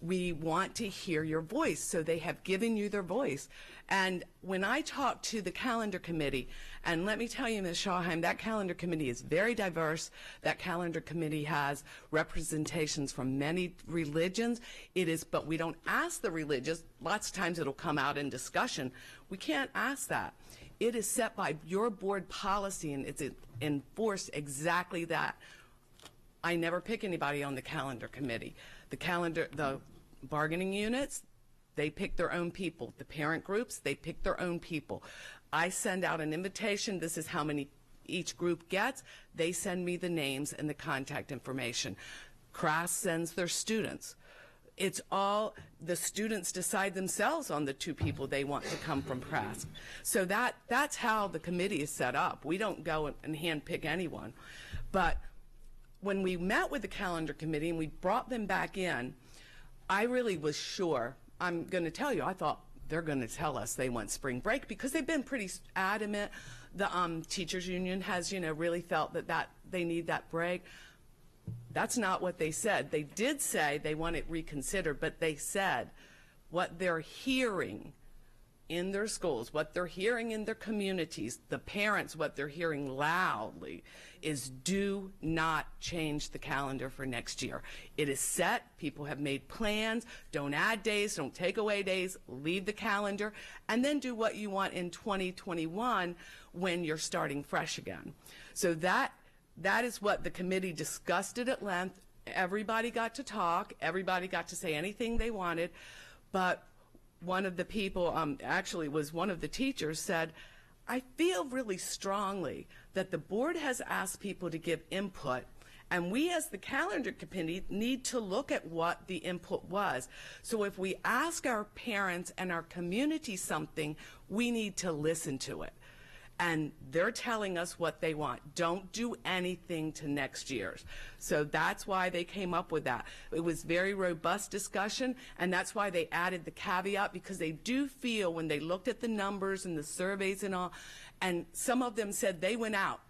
We want to hear your voice. So they have given you their voice. And when I talk to the calendar committee, and let me tell you, Ms. Shawheim, that calendar committee is very diverse. That calendar committee has representations from many religions. But we don't ask the religious. Lots of times it'll come out in discussion. We can't ask that. It is set by your board policy, and it's enforced exactly that. I never pick anybody on the calendar committee. The bargaining units, they pick their own people. The parent groups, they pick their own people. I send out an invitation. This is how many each group gets. They send me the names and the contact information. CRASC sends their students. It's all the students decide themselves on the two people they want to come from CRASC. So that's how the committee is set up. We don't go and handpick anyone. But when we met with the calendar committee and we brought them back in, I really was sure. I'm going to tell you, I thought they're going to tell us they want spring break because they've been pretty adamant. The teachers union has, really felt that they need that break. That's not what they said. They did say they want it reconsidered, but they said what they're hearing in their schools, what they're hearing in their communities, the parents, what they're hearing loudly, is do not change the calendar for next year. It is set. People have made plans. Don't add days. Don't take away days. Leave the calendar. And then do what you want in 2021 when you're starting fresh again. So that is what the committee discussed it at length. Everybody got to talk. Everybody got to say anything they wanted. But one of the people, actually was one of the teachers, said, I feel really strongly that the board has asked people to give input, and we as the calendar committee need to look at what the input was. So if we ask our parents and our community something, we need to listen to it. And they're telling us what they want. Don't do anything to next year's. So that's why they came up with that. It was very robust discussion, and that's why they added the caveat, because they do feel when they looked at the numbers and the surveys and all, and some of them said they went out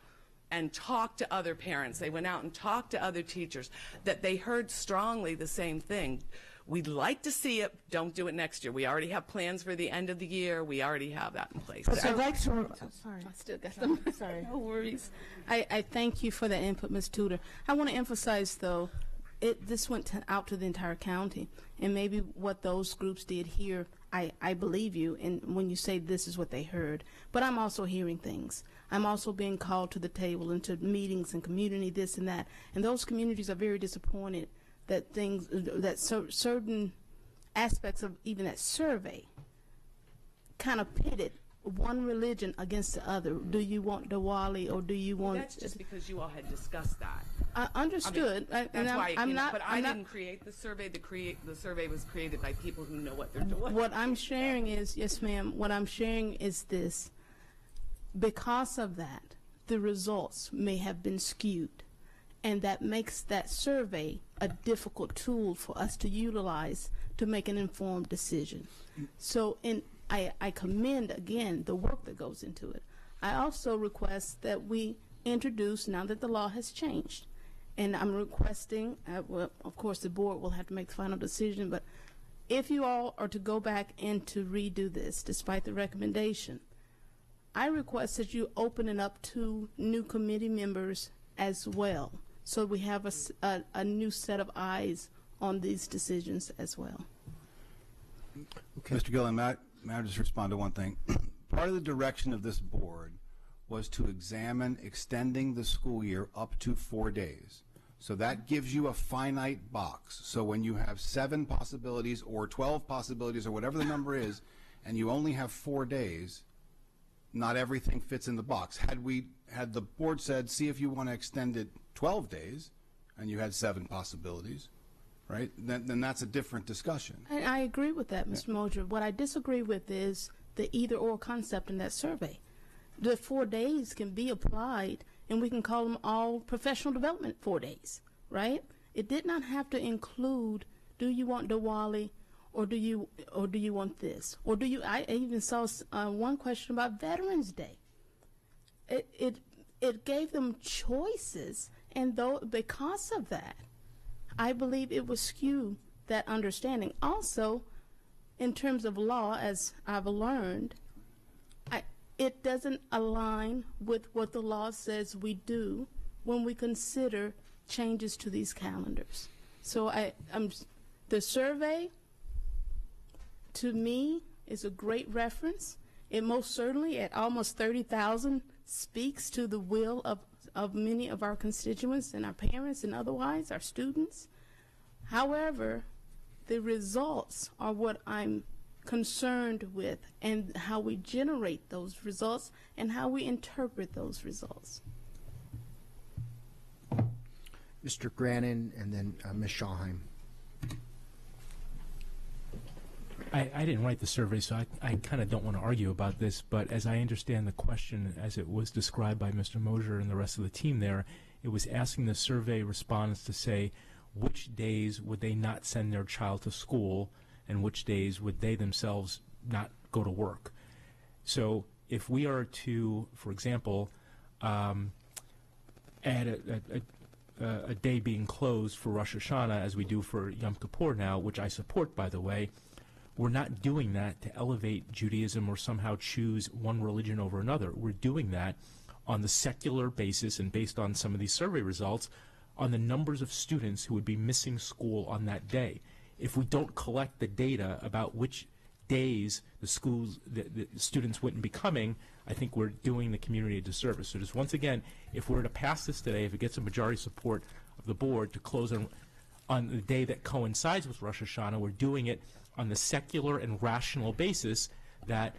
and talked to other parents. They went out and talked to other teachers, that they heard strongly the same thing. We'd like to see it. Don't do it next year. We already have plans for the end of the year. We already have that in place. But I'd like to. Sorry. I still got some. Sorry. No worries. I thank you for that input, Ms. Tudor. I want to emphasize, though, this went out to the entire county, and maybe what those groups did here, I believe you, and when you say this is what they heard. But I'm also hearing things. I'm also being called to the table into meetings and community this and that, and those communities are very disappointed that certain aspects of even that survey kind of pitted one religion against the other. Do you want Diwali or do you want? That's just because you all had discussed that. Understood. I mean, I didn't create the survey. The survey was created by people who know what they're doing. What I'm sharing is, yes, ma'am. What I'm sharing is this. Because of that, the results may have been skewed. And that makes that survey a difficult tool for us to utilize to make an informed decision. So I commend, again, the work that goes into it. I also request that we introduce, now that the law has changed, and I'm requesting, well, of course the board will have to make the final decision, but if you all are to go back and to redo this, despite the recommendation, I request that you open it up to new committee members as well, so we have a new set of eyes on these decisions as well. Okay. Mr. Gillen, may I just respond to one thing? Part of the direction of this board was to examine extending the school year up to 4 days. So that gives you a finite box. So when you have 7 possibilities or 12 possibilities or whatever the number is, and you only have 4 days, not everything fits in the box. Had the board said, see if you want to extend it 12 days, and you had 7 possibilities, right? Then that's a different discussion. And I agree with that, Mr. Moser. What I disagree with is the either-or concept in that survey. The 4 days can be applied, and we can call them all professional development 4 days, right? It did not have to include, do you want Diwali, or do you want this, or do you? I even saw one question about Veterans Day. It gave them choices, and because of that, I believe it would skew that understanding. Also, in terms of law, as I've learned, it doesn't align with what the law says we do when we consider changes to these calendars. So the survey, to me, is a great reference. It most certainly, at almost 30,000, speaks to the will of many of our constituents and our parents and otherwise, our students. However, the results are what I'm concerned with, and how we generate those results and how we interpret those results. Mr. Grannon and then Ms. Schallheim. I didn't write the survey, so I kind of don't want to argue about this, but as I understand the question as it was described by Mr. Moser and the rest of the team there, it was asking the survey respondents to say which days would they not send their child to school and which days would they themselves not go to work. So if we are to, for example, add a day being closed for Rosh Hashanah, as we do for Yom Kippur now, which I support, by the way, we're not doing that to elevate Judaism or somehow choose one religion over another. We're doing that on the secular basis and based on some of these survey results on the numbers of students who would be missing school on that day. If we don't collect the data about which days the students wouldn't be coming, I think we're doing the community a disservice. So just once again, if we're to pass this today, if it gets a majority support of the board to close on the day that coincides with Rosh Hashanah, we're doing it on the secular and rational basis that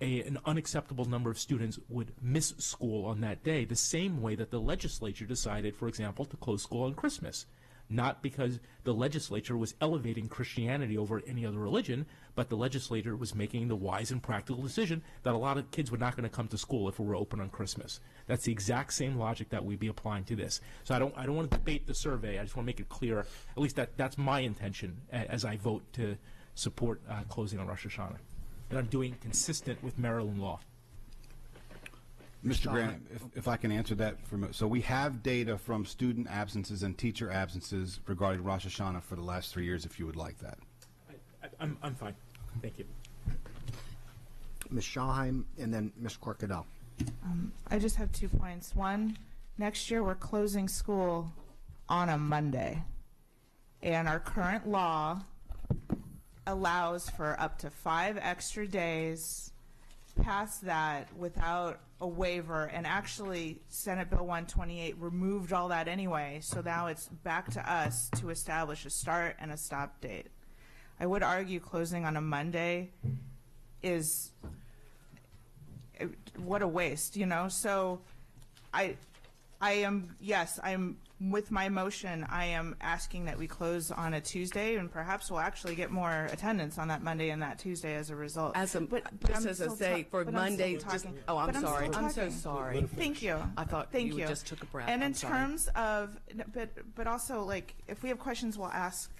an unacceptable number of students would miss school on that day, the same way that the legislature decided, for example, to close school on Christmas. Not because the legislature was elevating Christianity over any other religion, but the legislature was making the wise and practical decision that a lot of kids were not going to come to school if it were open on Christmas. That's the exact same logic that we'd be applying to this. So I don't want to debate the survey. I just want to make it clear, at least that's my intention as I vote to support closing on Rosh Hashanah. And I'm doing consistent with Maryland law. Mr. Grant, if I can answer that. So we have data from student absences and teacher absences regarding Rosh Hashanah for the last 3 years, if you would like that. I'm fine. Thank you. Ms. Schalheim and then Ms. Corkadell. I just have 2 points. One, next year we're closing school on a Monday, and our current law allows for up to 5 extra days past that without a waiver, and actually Senate Bill 128 removed all that anyway, so now it's back to us to establish a start and a stop date. I would argue closing on a Monday is what a waste, you know. So I'm with my motion, I am asking that we close on a Tuesday, and perhaps we'll actually get more attendance on that Monday and that Tuesday as a result. Just I'm as a still say, for but Monday, I'm still just, talking. oh, I'm But I'm sorry. still I'm so talking. sorry. Thank you. I thought Thank you just took a breath. And I'm in sorry. terms of, but also, like, if we have questions, we'll ask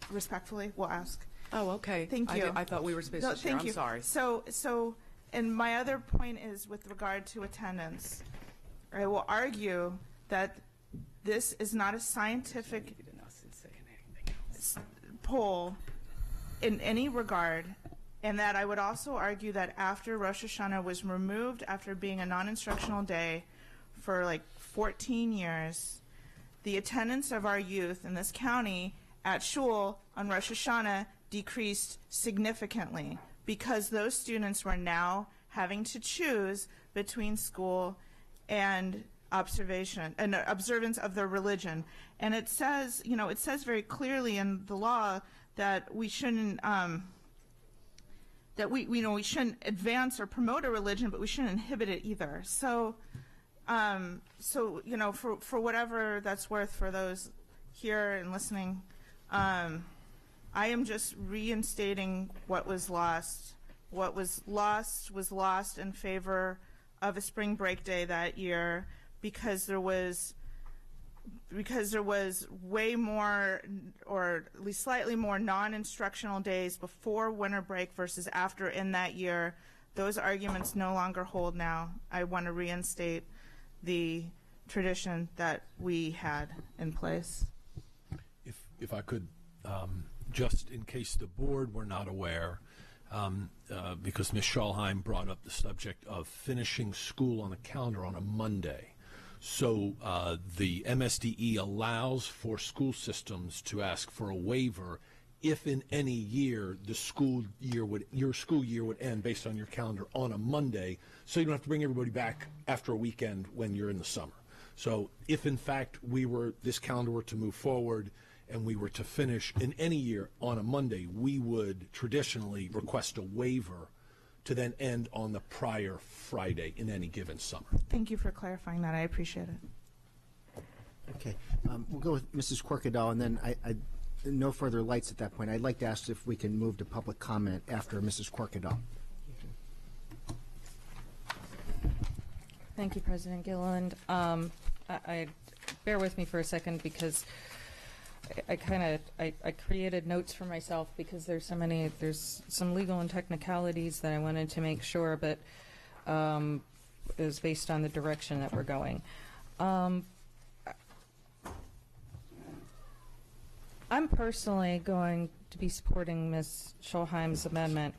respectfully. We'll ask. Oh, okay. Thank you. I thought we were supposed No, to share. thank I'm you. sorry. So, and my other point is with regard to attendance. I will argue that this is not a scientific poll in any regard, and that I would also argue that after Rosh Hashanah was removed after being a non-instructional day for like 14 years, the attendance of our youth in this county at shul on Rosh Hashanah decreased significantly because those students were now having to choose between school and observation and observance of their religion. And it says, you know, it says very clearly in the law that we shouldn't we shouldn't advance or promote a religion, but we shouldn't inhibit it either. So you know, for whatever that's worth for those here and listening, I am just reinstating what was lost. What was lost in favor of a spring break day that year, because there was way more, or at least slightly more, non-instructional days before winter break versus after in that year. Those arguments no longer hold now. I want to reinstate the tradition that we had in place. If I could, just in case the board were not aware, because Ms. Schalheim brought up the subject of finishing school on a calendar on a Monday. So the MSDE allows for school systems to ask for a waiver if in any year your school year would end based on your calendar on a Monday, so you don't have to bring everybody back after a weekend when you're in the summer. So if in fact this calendar were to move forward and we were to finish in any year on a Monday, we would traditionally request a waiver to then end on the prior Friday in any given summer. Thank you for clarifying that. I appreciate it. Okay, we'll go with Mrs. Corkadell, and then no further lights at that point. I'd like to ask if we can move to public comment after Mrs. Corkadell. Thank you, President Gilliland. I bear with me for a second because I created notes for myself because there's some legal and technicalities that I wanted to make sure, but is based on the direction that we're going. I'm personally going to be supporting Ms. Schulheim's amendment.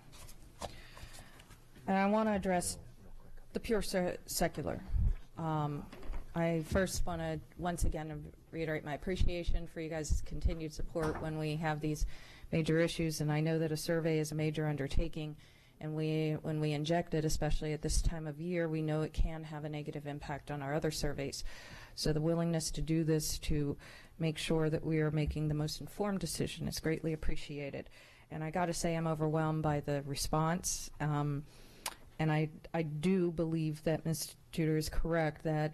And I want to address the pure secular. I first want to once again reiterate my appreciation for you guys' continued support when we have these major issues, and I know that a survey is a major undertaking, and when we inject it, especially at this time of year, we know it can have a negative impact on our other surveys. So the willingness to do this to make sure that we are making the most informed decision is greatly appreciated. And I got to say, I'm overwhelmed by the response. And I do believe that Ms. Tudor is correct that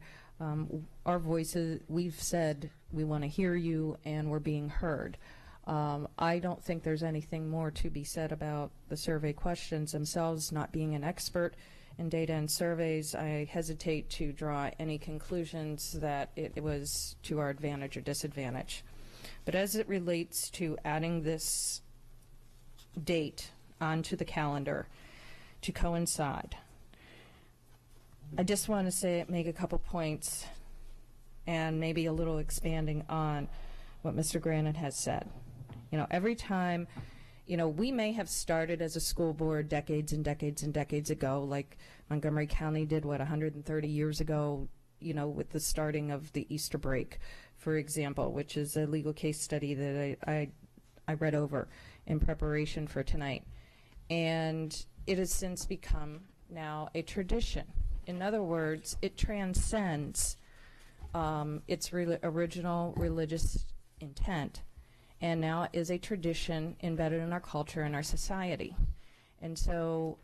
our voices, we've said we want to hear you and we're being heard. I don't think there's anything more to be said about the survey questions themselves. Not being an expert in data and surveys, I hesitate to draw any conclusions that it was to our advantage or disadvantage. But as it relates to adding this date onto the calendar to coincide, I just want to make a couple points and maybe a little expanding on what Mr. Grannon has said. You know, every time, you know, we may have started as a school board decades and decades and decades ago, like Montgomery County did, 130 years ago, you know, with the starting of the Easter break, for example, which is a legal case study that I read over in preparation for tonight. And it has since become now a tradition. In other words, it transcends its original religious intent, and now is a tradition embedded in our culture and our society. And so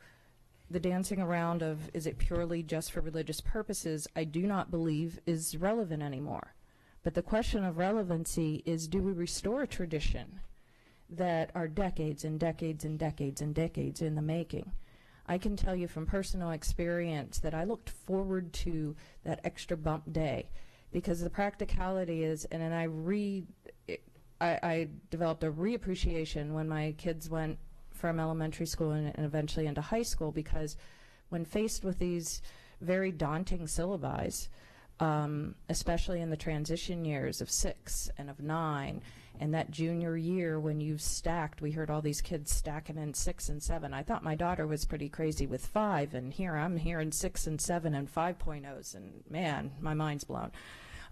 the dancing around of, is it purely just for religious purposes, I do not believe is relevant anymore. But the question of relevancy is, do we restore a tradition that are decades and decades and decades and decades in the making? I can tell you from personal experience that I looked forward to that extra bump day, because the practicality is, and then I developed a reappreciation when my kids went from elementary school and eventually into high school, because when faced with these very daunting syllabi, especially in the transition years of 6 and of 9, and that junior year when you've stacked, we heard all these kids stacking in 6 and 7. I thought my daughter was pretty crazy with 5, and here I'm hearing 6 and 7 and 5.0s, and man, my mind's blown.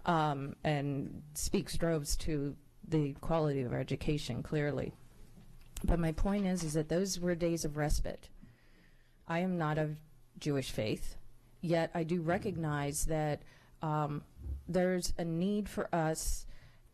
And speaks droves to the quality of our education, clearly. But my point is that those were days of respite. I am not of Jewish faith, yet I do recognize that there's a need for us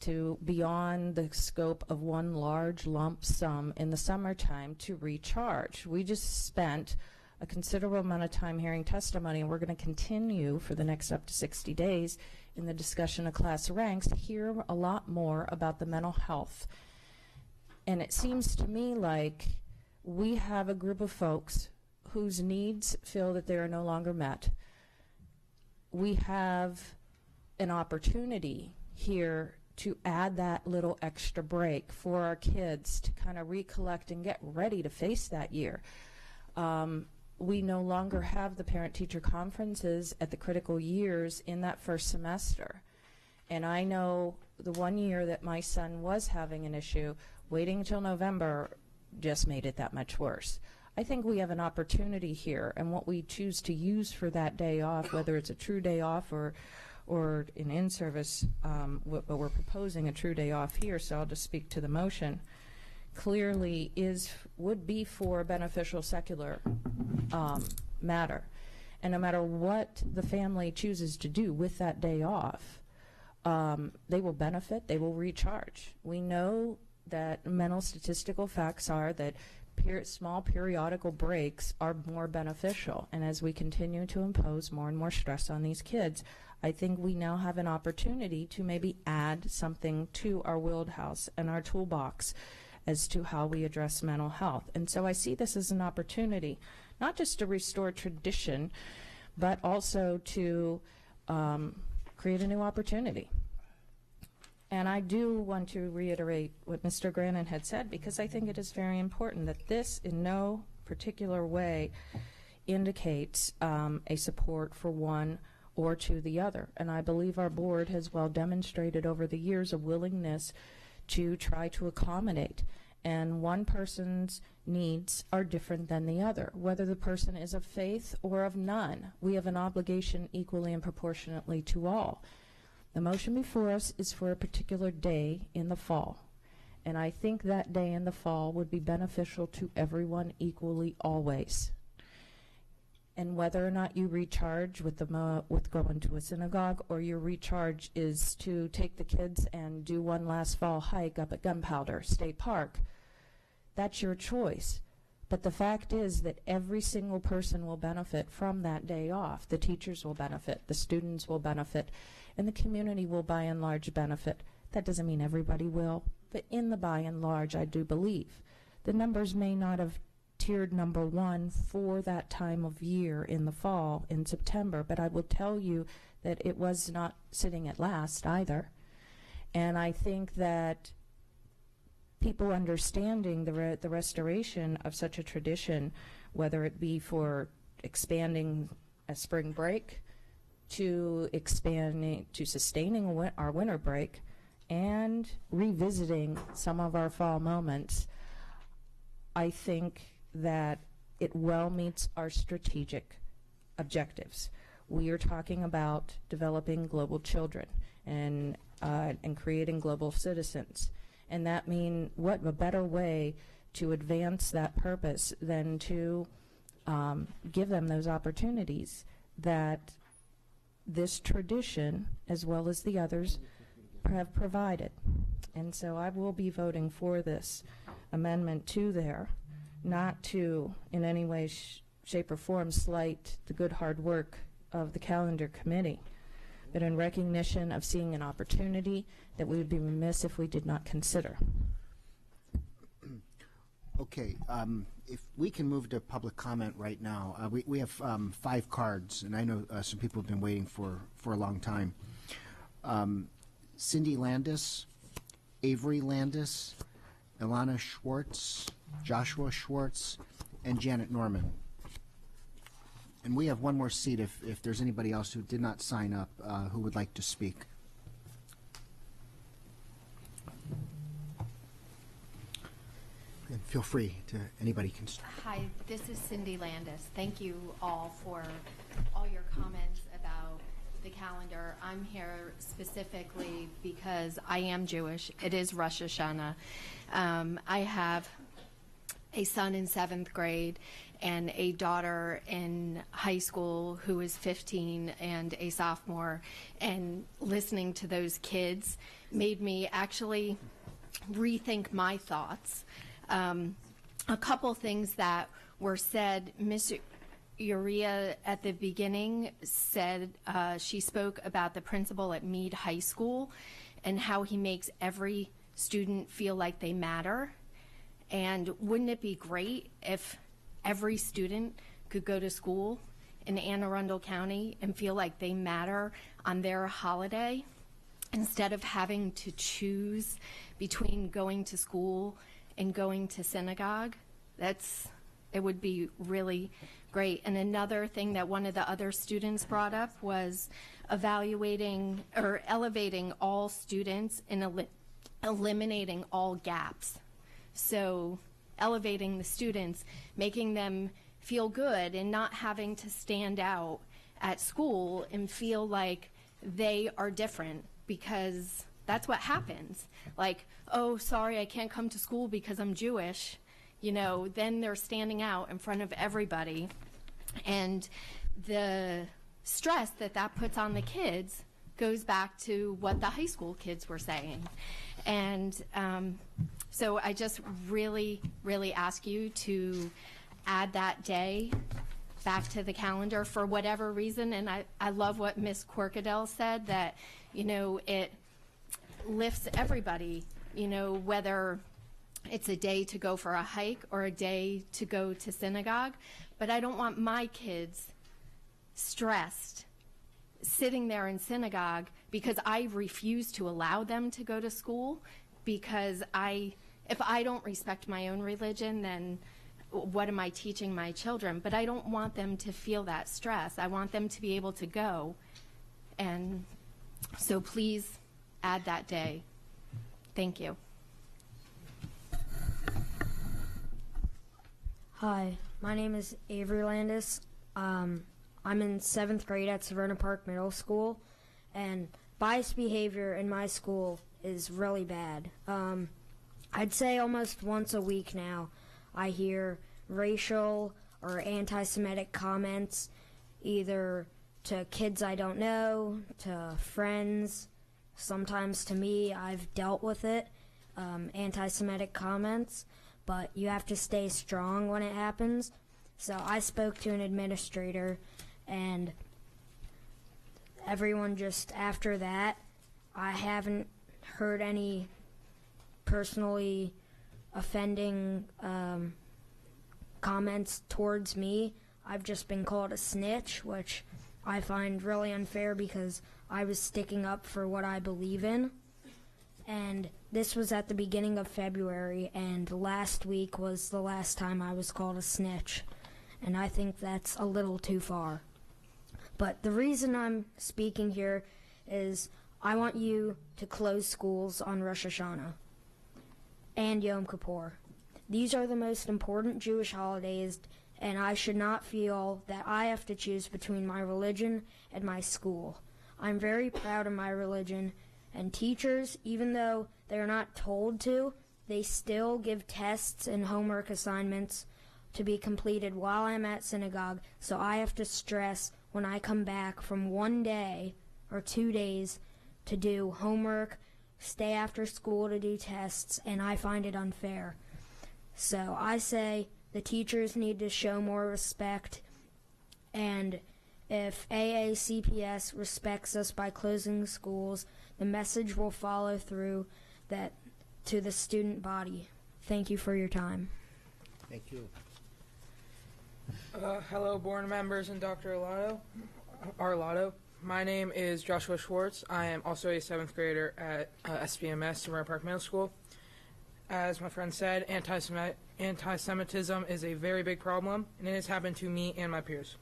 to, beyond the scope of one large lump sum in the summertime, to recharge. We just spent a considerable amount of time hearing testimony, and we're going to continue for the next up to 60 days in the discussion of class ranks to hear a lot more about the mental health. And it seems to me like we have a group of folks whose needs feel that they are no longer met. We have an opportunity here to add that little extra break for our kids to kind of recollect and get ready to face that year. We no longer have the parent-teacher conferences at the critical years in that first semester. And I know the one year that my son was having an issue, waiting until November just made it that much worse. I think we have an opportunity here, and what we choose to use for that day off, whether it's a true day off or an in-service, but we're proposing a true day off here, so I'll just speak to the motion, clearly would be for a beneficial secular matter. And no matter what the family chooses to do with that day off, they will benefit, they will recharge. We know that mental statistical facts are that small periodical breaks are more beneficial. And as we continue to impose more and more stress on these kids, I think we now have an opportunity to maybe add something to our wheelhouse and our toolbox as to how we address mental health. And so I see this as an opportunity, not just to restore tradition, but also to create a new opportunity. And I do want to reiterate what Mr. Grannon had said, because I think it is very important that this in no particular way indicates a support for one or to the other. And I believe our board has well demonstrated over the years a willingness to try to accommodate. And one person's needs are different than the other. Whether the person is of faith or of none, we have an obligation equally and proportionately to all. The motion before us is for a particular day in the fall. And I think that day in the fall would be beneficial to everyone equally always. And whether or not you recharge with going to a synagogue, or your recharge is to take the kids and do one last fall hike up at Gunpowder State Park, that's your choice. But the fact is that every single person will benefit from that day off. The teachers will benefit, the students will benefit, and the community will by and large benefit. That doesn't mean everybody will, but in the by and large, I do believe. The numbers may not have tiered number one for that time of year in the fall, in September, but I will tell you that it was not sitting at last either. And I think that people understanding the restoration of such a tradition, whether it be for expanding a spring break, to sustaining our winter break, and revisiting some of our fall moments, I think that it well meets our strategic objectives. We are talking about developing global children and creating global citizens. And that means, what a better way to advance that purpose than to give them those opportunities that this tradition, as well as the others, have provided. And so I will be voting for this amendment to there, not to in any way, shape, or form slight the good hard work of the calendar committee, but in recognition of seeing an opportunity that we would be remiss if we did not consider. Okay, if we can move to public comment right now. We have 5 cards, and I know some people have been waiting for a long time. Cindy Landis, Avery Landis, Ilana Schwartz, Joshua Schwartz, and Janet Norman. And we have one more seat if there's anybody else who did not sign up who would like to speak. And feel free to, anybody can start. Hi, this is Cindy Landis. Thank you all for all your comments about the calendar. I'm here specifically because I am Jewish. It is Rosh Hashanah. I have a son in 7th grade and a daughter in high school who is 15 and a sophomore, and listening to those kids made me actually rethink my thoughts. A couple things that were said. Ms. Urrea at the beginning said she spoke about the principal at Meade High School and how he makes every student feel like they matter. And wouldn't it be great if every student could go to school in Anne Arundel County and feel like they matter on their holiday, instead of having to choose between going to school and going to synagogue? It would be really great. And another thing that one of the other students brought up was evaluating or elevating all students and eliminating all gaps. So elevating the students, making them feel good and not having to stand out at school and feel like they are different, because that's what happens. Like, oh, sorry, I can't come to school because I'm Jewish. You know, then they're standing out in front of everybody. And the stress that that puts on the kids goes back to what the high school kids were saying. And so I just really, really ask you to add that day back to the calendar for whatever reason. And I love what Ms. Corkadell said, that, you know, it lifts everybody, you know, whether it's a day to go for a hike or a day to go to synagogue. But I don't want my kids stressed sitting there in synagogue because I refuse to allow them to go to school, because if I don't respect my own religion, then what am I teaching my children? But I don't want them to feel that stress. I want them to be able to go. And so please add that day. Thank you. Hi, my name is Avery Landis. I'm in 7th grade at Savannah Park Middle School, and biased behavior in my school is really bad. I'd say almost once a week now I hear racial or anti-Semitic comments, either to kids I don't know, to friends, sometimes to me. I've dealt with it, anti-Semitic comments, but you have to stay strong when it happens. So I spoke to an administrator, and everyone just after that, I haven't heard any personally offending comments towards me. I've just been called a snitch, which I find really unfair because I was sticking up for what I believe in. And this was at the beginning of February, and last week was the last time I was called a snitch. And I think that's a little too far. But the reason I'm speaking here is I want you to close schools on Rosh Hashanah and Yom Kippur. These are the most important Jewish holidays, and I should not feel that I have to choose between my religion and my school. I'm very proud of my religion, and teachers, even though they're not told to, they still give tests and homework assignments to be completed while I'm at synagogue, so I have to stress when I come back from 1 day or 2 days to do homework, stay after school to do tests, and I find it unfair. So I say the teachers need to show more respect, and if AACPS respects us by closing schools, the message will follow through that to the student body. Thank you for your time. Thank you. Hello, board members and Dr. Arlotto. My name is Joshua Schwartz. I am also a 7th grader at SPMS, Savannah Park Middle School. As my friend said, anti-Semitism is a very big problem, and it has happened to me and my peers.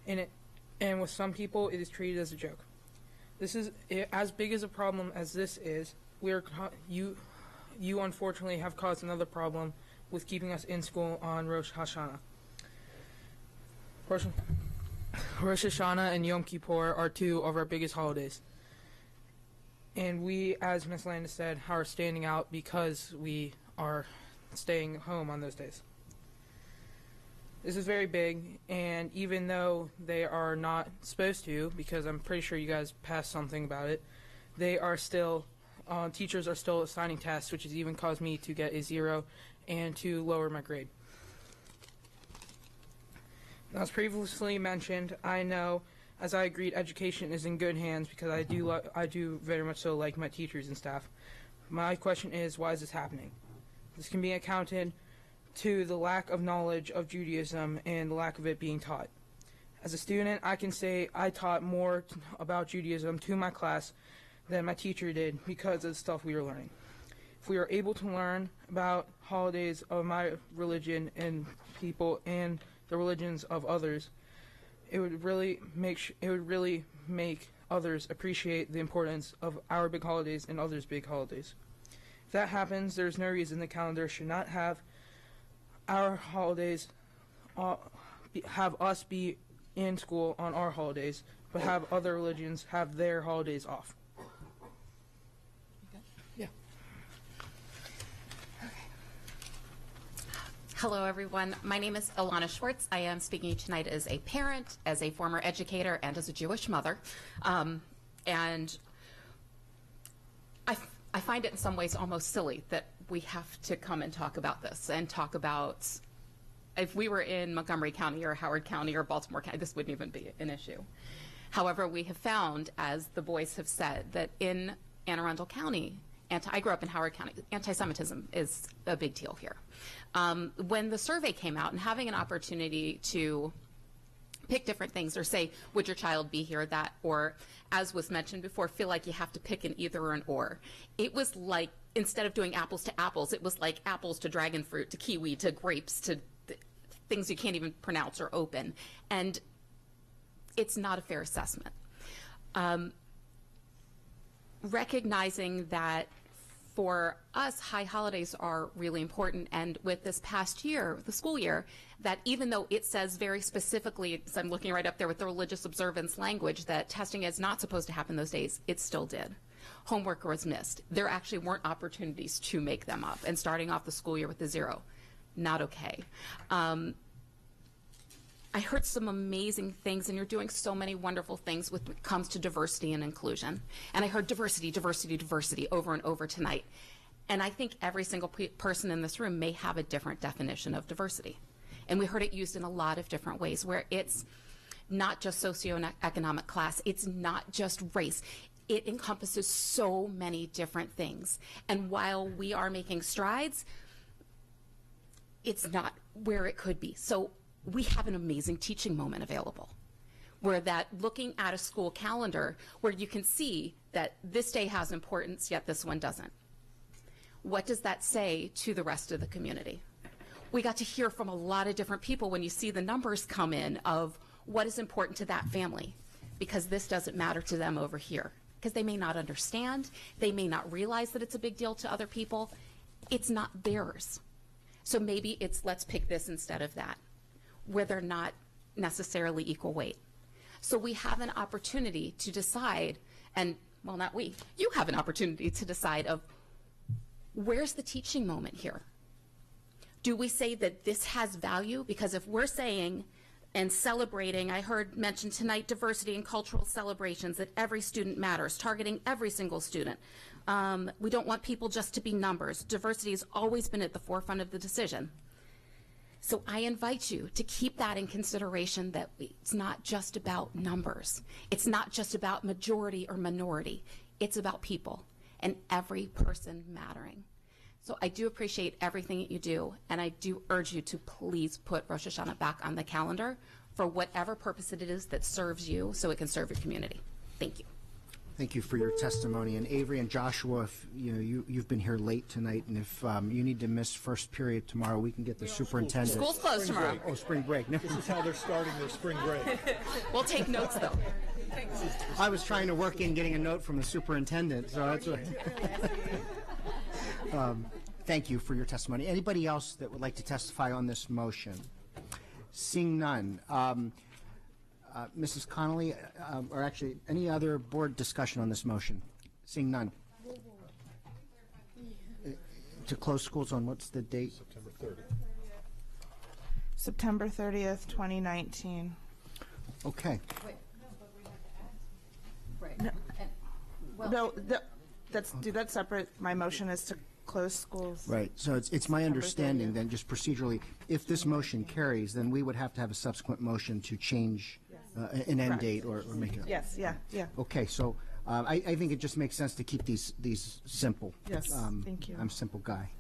And with some people, it is treated as a joke. This is as big as a problem as this is. You unfortunately have caused another problem with keeping us in school on Rosh Hashanah. Rosh Hashanah and Yom Kippur are two of our biggest holidays. And we, as Ms. Landis said, are standing out because we are staying home on those days. This is very big, and even though they are not supposed to, because I'm pretty sure you guys passed something about it, they are still, teachers are still assigning tests, which has even caused me to get a 0 and to lower my grade. As previously mentioned, I know, as I agreed, education is in good hands because I do very much so like my teachers and staff. My question is, why is this happening? This can be accounted to the lack of knowledge of Judaism and the lack of it being taught. As a student, I can say I taught more about Judaism to my class than my teacher did because of the stuff we were learning. If we are able to learn about holidays of my religion and people and the religions of others, it would really make others appreciate the importance of our big holidays and others' big holidays. If that happens, there's no reason the calendar should not have our holidays, have us be in school on our holidays, but have other religions have their holidays off. Yeah. Hello, everyone. My name is Ilana Schwartz. I am speaking tonight as a parent, as a former educator, and as a Jewish mother. And I find it in some ways almost silly that we have to come and talk about this and talk about, if we were in Montgomery County or Howard County or Baltimore County, this wouldn't even be an issue. However, we have found, as the boys have said, that in Anne Arundel County, I grew up in Howard County, anti-Semitism is a big deal here. When the survey came out and having an opportunity to pick different things or say, would your child be here, that, or as was mentioned before, feel like you have to pick an either or an or. It was like, instead of doing apples to apples, it was like apples to dragon fruit, to kiwi, to grapes, to things you can't even pronounce or open. And it's not a fair assessment. Recognizing that for us, high holidays are really important. And with this past year, the school year, that even though it says very specifically, so I'm looking right up there with the religious observance language, that testing is not supposed to happen those days, it still did. Homework was missed. There actually weren't opportunities to make them up. And starting off the school year with a 0, not okay. I heard some amazing things, and you're doing so many wonderful things when it comes to diversity and inclusion. And I heard diversity, diversity, diversity over and over tonight. And I think every single person in this room may have a different definition of diversity. And we heard it used in a lot of different ways, where it's not just socioeconomic class, it's not just race. It encompasses so many different things. And while we are making strides, it's not where it could be. So we have an amazing teaching moment available, where that looking at a school calendar where you can see that this day has importance, yet this one doesn't. What does that say to the rest of the community? We got to hear from a lot of different people when you see the numbers come in of what is important to that family, because this doesn't matter to them over here, because they may not understand, they may not realize that it's a big deal to other people. It's not theirs. So maybe it's let's pick this instead of that, where they're not necessarily equal weight. So we have an opportunity to decide, and well, not we, you have an opportunity to decide of where's the teaching moment here? Do we say that this has value? Because if we're saying and celebrating, I heard mentioned tonight, diversity and cultural celebrations, that every student matters, targeting every single student. We don't want people just to be numbers. Diversity has always been at the forefront of the decision. So I invite you to keep that in consideration, that it's not just about numbers. It's not just about majority or minority. It's about people and every person mattering. So I do appreciate everything that you do, and I do urge you to please put Rosh Hashanah back on the calendar for whatever purpose it is that serves you, so it can serve your community. Thank you. Thank you for your testimony. And Avery and Joshua, if you've been here late tonight, and if you need to miss first period tomorrow, we can get the superintendent. School's closed tomorrow. Oh, spring break. No. This is how they're starting their spring break. We'll take notes, though. I was trying to work in getting a note from the superintendent, so that's what. Thank you for your testimony. Anybody else that would like to testify on this motion? Seeing none. Mrs. Connolly, or actually any other board discussion on this motion? Seeing none. To close schools on what's the date? September 30th. September 30th, 2019. Okay. Wait, no, but we have to add. Right. No. And, well, No, let's do that separate. My motion is to close schools. Right. So it's my understanding then, just procedurally, if this motion carries, then we would have to have a subsequent motion to change an end date or make it. Yes, yeah. Okay, so I think it just makes sense to keep these simple. Yes, thank you. I'm a simple guy.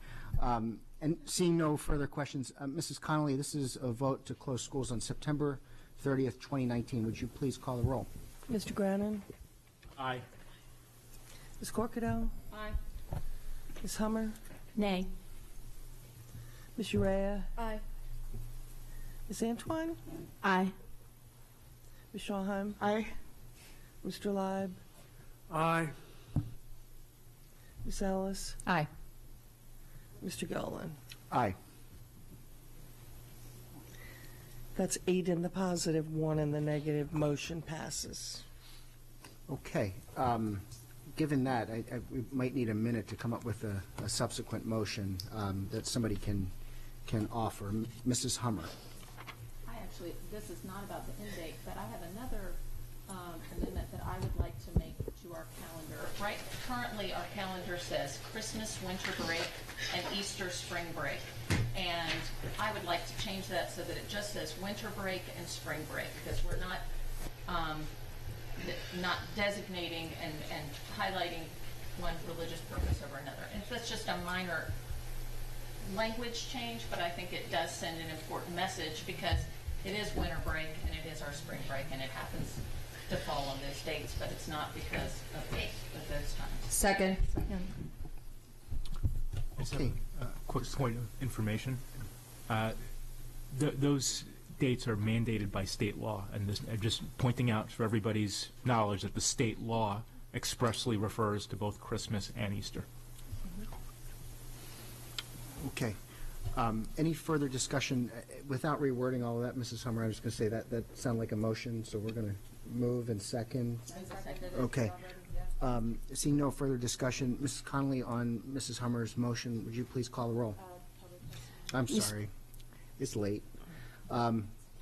And seeing no further questions, Mrs. Connolly, this is a vote to close schools on September 30th, 2019. Would you please call the roll? Mr. Grannon? Aye. Ms. Corkadell? Aye. Ms. Hummer? Nay. Ms. Urrea? Aye. Ms. Antoine? Aye. Ms. Schwalheim? Aye. Mr. Leib? Aye. Ms. Ellis? Aye. Mr. Gelman? Aye. That's 8 in the positive, 1 in the negative. Motion passes. Okay. Given that, we might need a minute to come up with a subsequent motion that somebody can offer. Mrs. Hummer. I actually, this is not about the end date, but I have another amendment that I would like to make to our calendar. Right, currently our calendar says Christmas, winter break, and Easter, spring break. And I would like to change that so that it just says winter break and spring break, because we're not designating and highlighting one religious purpose over another. And that's just a minor language change, but I think it does send an important message, because it is winter break and it is our spring break, and it happens to fall on those dates, but it's not because of those times. Second. Okay. Quick point of information. Those dates are mandated by state law, and I'm just pointing out for everybody's knowledge that the state law expressly refers to both Christmas and Easter. Okay. Any further discussion? Without rewording all of that, Mrs. Hummer, I was going to say that sounded like a motion, so we're going to move and second. Okay. Seeing no further discussion, Mrs. Connolly, on Mrs. Hummer's motion, would you please call the roll? I'm sorry. It's late.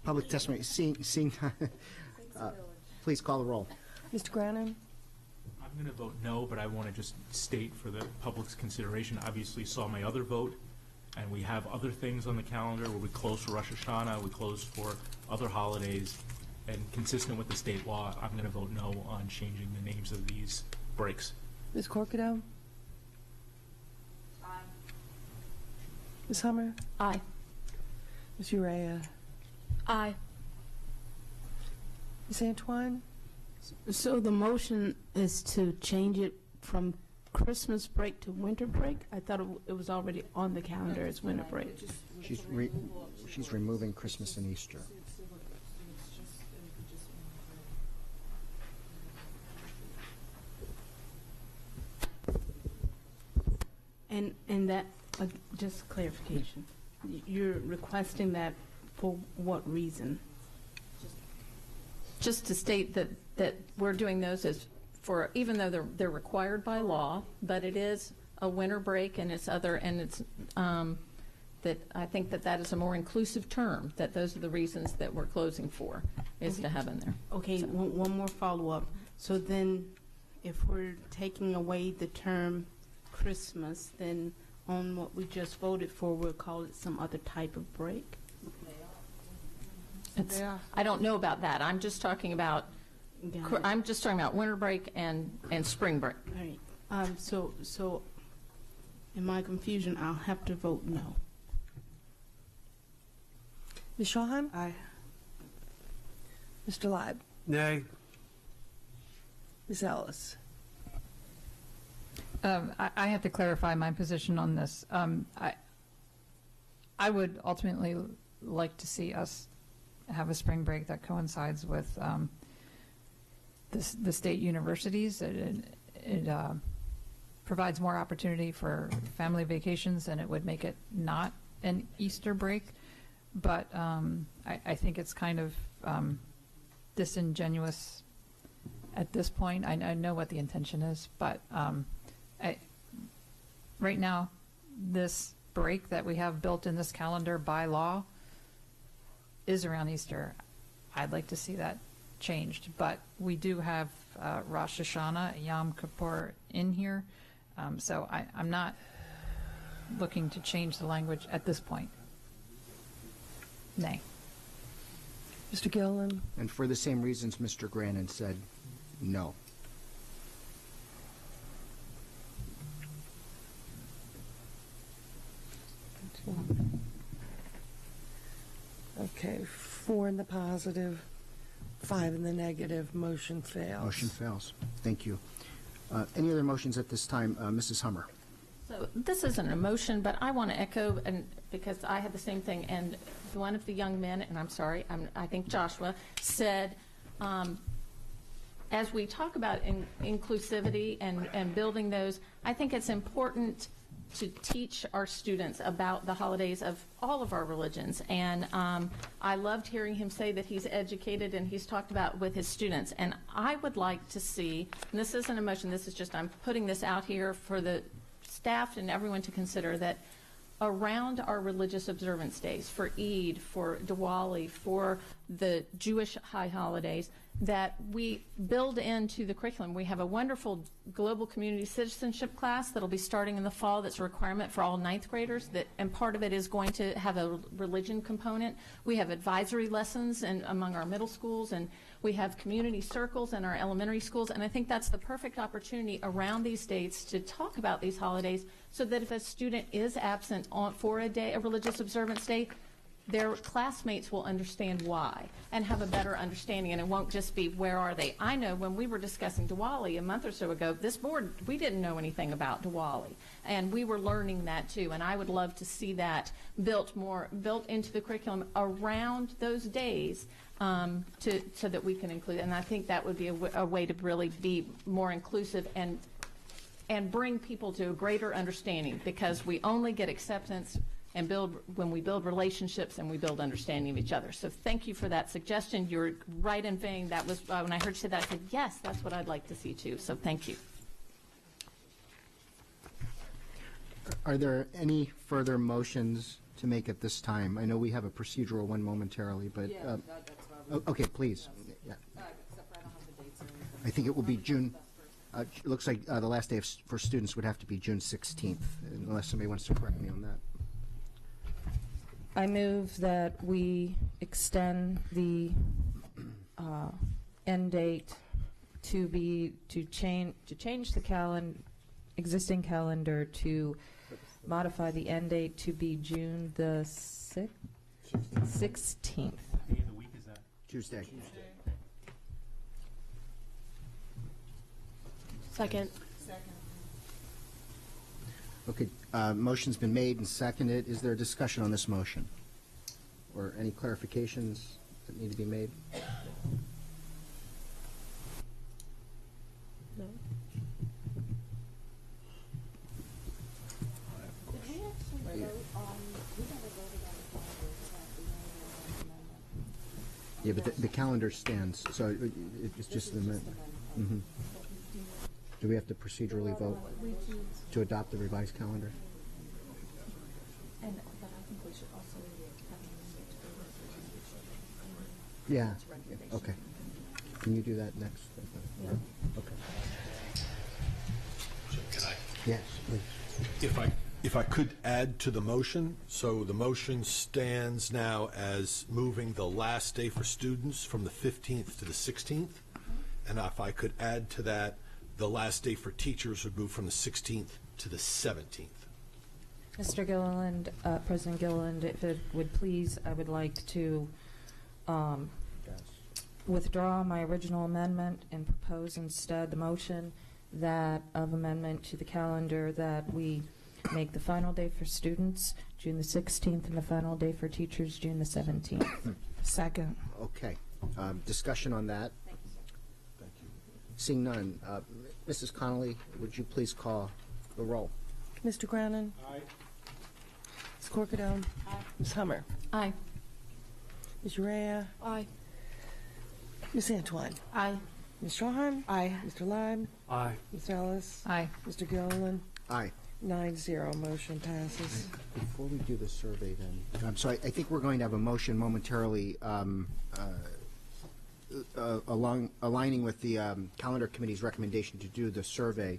Public testimony. Seeing please call the roll. Mr. Grannon? I'm going to vote no, but I want to just state for the public's consideration, obviously saw my other vote, and we have other things on the calendar where we close for Rosh Hashanah, we close for other holidays, and consistent with the state law, I'm going to vote no on changing the names of these breaks. Ms. Corcado? Aye. Ms. Hummer? Aye. Ms. Urrea? Aye. Ms. Antoine? So the motion is to change it from Christmas break to winter break? I thought it was already on the calendar as winter break. She's removing Christmas and Easter. And that, just clarification, you're requesting that for what reason? Just to state that we're doing those as for, even though they're required by law, but it is a winter break and it's other, and it's, that I think that is a more inclusive term, that those are the reasons that we're closing for, is to have in there. Okay, one more follow-up. So then, if we're taking away the term Christmas, then on what we just voted for, we'll call it some other type of break? I don't know about that. I'm just talking about winter break and spring break. All right. So in my confusion, I'll have to vote no. Ms. Shahan? Aye. Mr. Leib? Nay. Ms. Ellis? I have to clarify my position on this. I would ultimately like to see us have a spring break that coincides with the state universities. It provides more opportunity for family vacations, and it would make it not an Easter break. But I think it's kind of disingenuous at this point. I know what the intention is, but right now, this break that we have built in this calendar by law is around Easter. I'd like to see that changed, but we do have Rosh Hashanah, Yom Kippur in here, so I'm not looking to change the language at this point. Nay. Mr. Gillen? And for the same reasons Mr. Grannon said no. Okay, 4 in the positive, 5 in the negative. Motion fails. Motion fails. Thank you. Any other motions at this time? Mrs. Hummer. So this isn't a motion, but I want to echo, and because I had the same thing, and one of the young men, and I'm sorry, I think Joshua, said, as we talk about inclusivity and building those, I think it's important to teach our students about the holidays of all of our religions. And I loved hearing him say that he's educated and he's talked about with his students. And I would like to see, and this isn't a motion, this is just, I'm putting this out here for the staff and everyone to consider, that around our religious observance days, for Eid, for Diwali, for the Jewish high holidays, that we build into the curriculum. We have a wonderful global community citizenship class that'll be starting in the fall. That's a requirement for all ninth graders, and part of it is going to have a religion component. We have advisory lessons among our middle schools, and we have community circles in our elementary schools, and I think that's the perfect opportunity around these dates to talk about these holidays, so that if a student is absent for a religious observance day, their classmates will understand why and have a better understanding, and it won't just be, where are they? I know when we were discussing Diwali a month or so ago, this board, we didn't know anything about Diwali, and we were learning that too, and I would love to see that built into the curriculum around those days, so that we can include, and I think that would be a way to really be more inclusive and and bring people to a greater understanding, because we only get acceptance and build when we build relationships and we build understanding of each other. So thank you for that suggestion. You're right in vein. That was when I heard you say that, I said, yes, that's what I'd like to see too. So thank you. Are there any further motions to make at this time? I know we have a procedural one momentarily, but okay, please. Yeah. I think it will be June. It looks like the last day for students would have to be June 16th, unless somebody wants to correct me on that. I move that we extend the end date to change the existing calendar to modify the end date to be June the 16th. Day of the week is that? Tuesday. Second. Okay, motion's been made and seconded. Is there a discussion on this motion? Or any clarifications that need to be made? No. Yeah, but the calendar stands, so it's just the minute. Mm-hmm. Do we have to procedurally vote to adopt the revised calendar? But I think we should also Yeah. Okay. Can you do that next? Yeah. Okay. Can I? Yes, please. If I could add to the motion, so the motion stands now as moving the last day for students from the 15th to the 16th, and if I could add to that, the last day for teachers would move from the 16th to the 17th. Mr. Gilliland, President Gilliland, if it would please, I would like to withdraw my original amendment and propose instead the motion that of amendment to the calendar that we make the final day for students June the 16th and the final day for teachers June the 17th. Second. Okay. Discussion on that? Thank you. Seeing none, Mrs. Connolly, would you please call the roll? Mr. Grannon? Aye. Ms. Corkadone? Aye. Ms. Hummer? Aye. Ms. Urrea? Aye. Ms. Antoine? Aye. Ms. Strahan? Aye. Mr. Leib? Aye. Ms. Ellis? Aye. Mr. Gilliland? Aye. 9-0, motion passes. Before we do the survey then, so I think we're going to have a motion momentarily aligning with the calendar committee's recommendation to do the survey.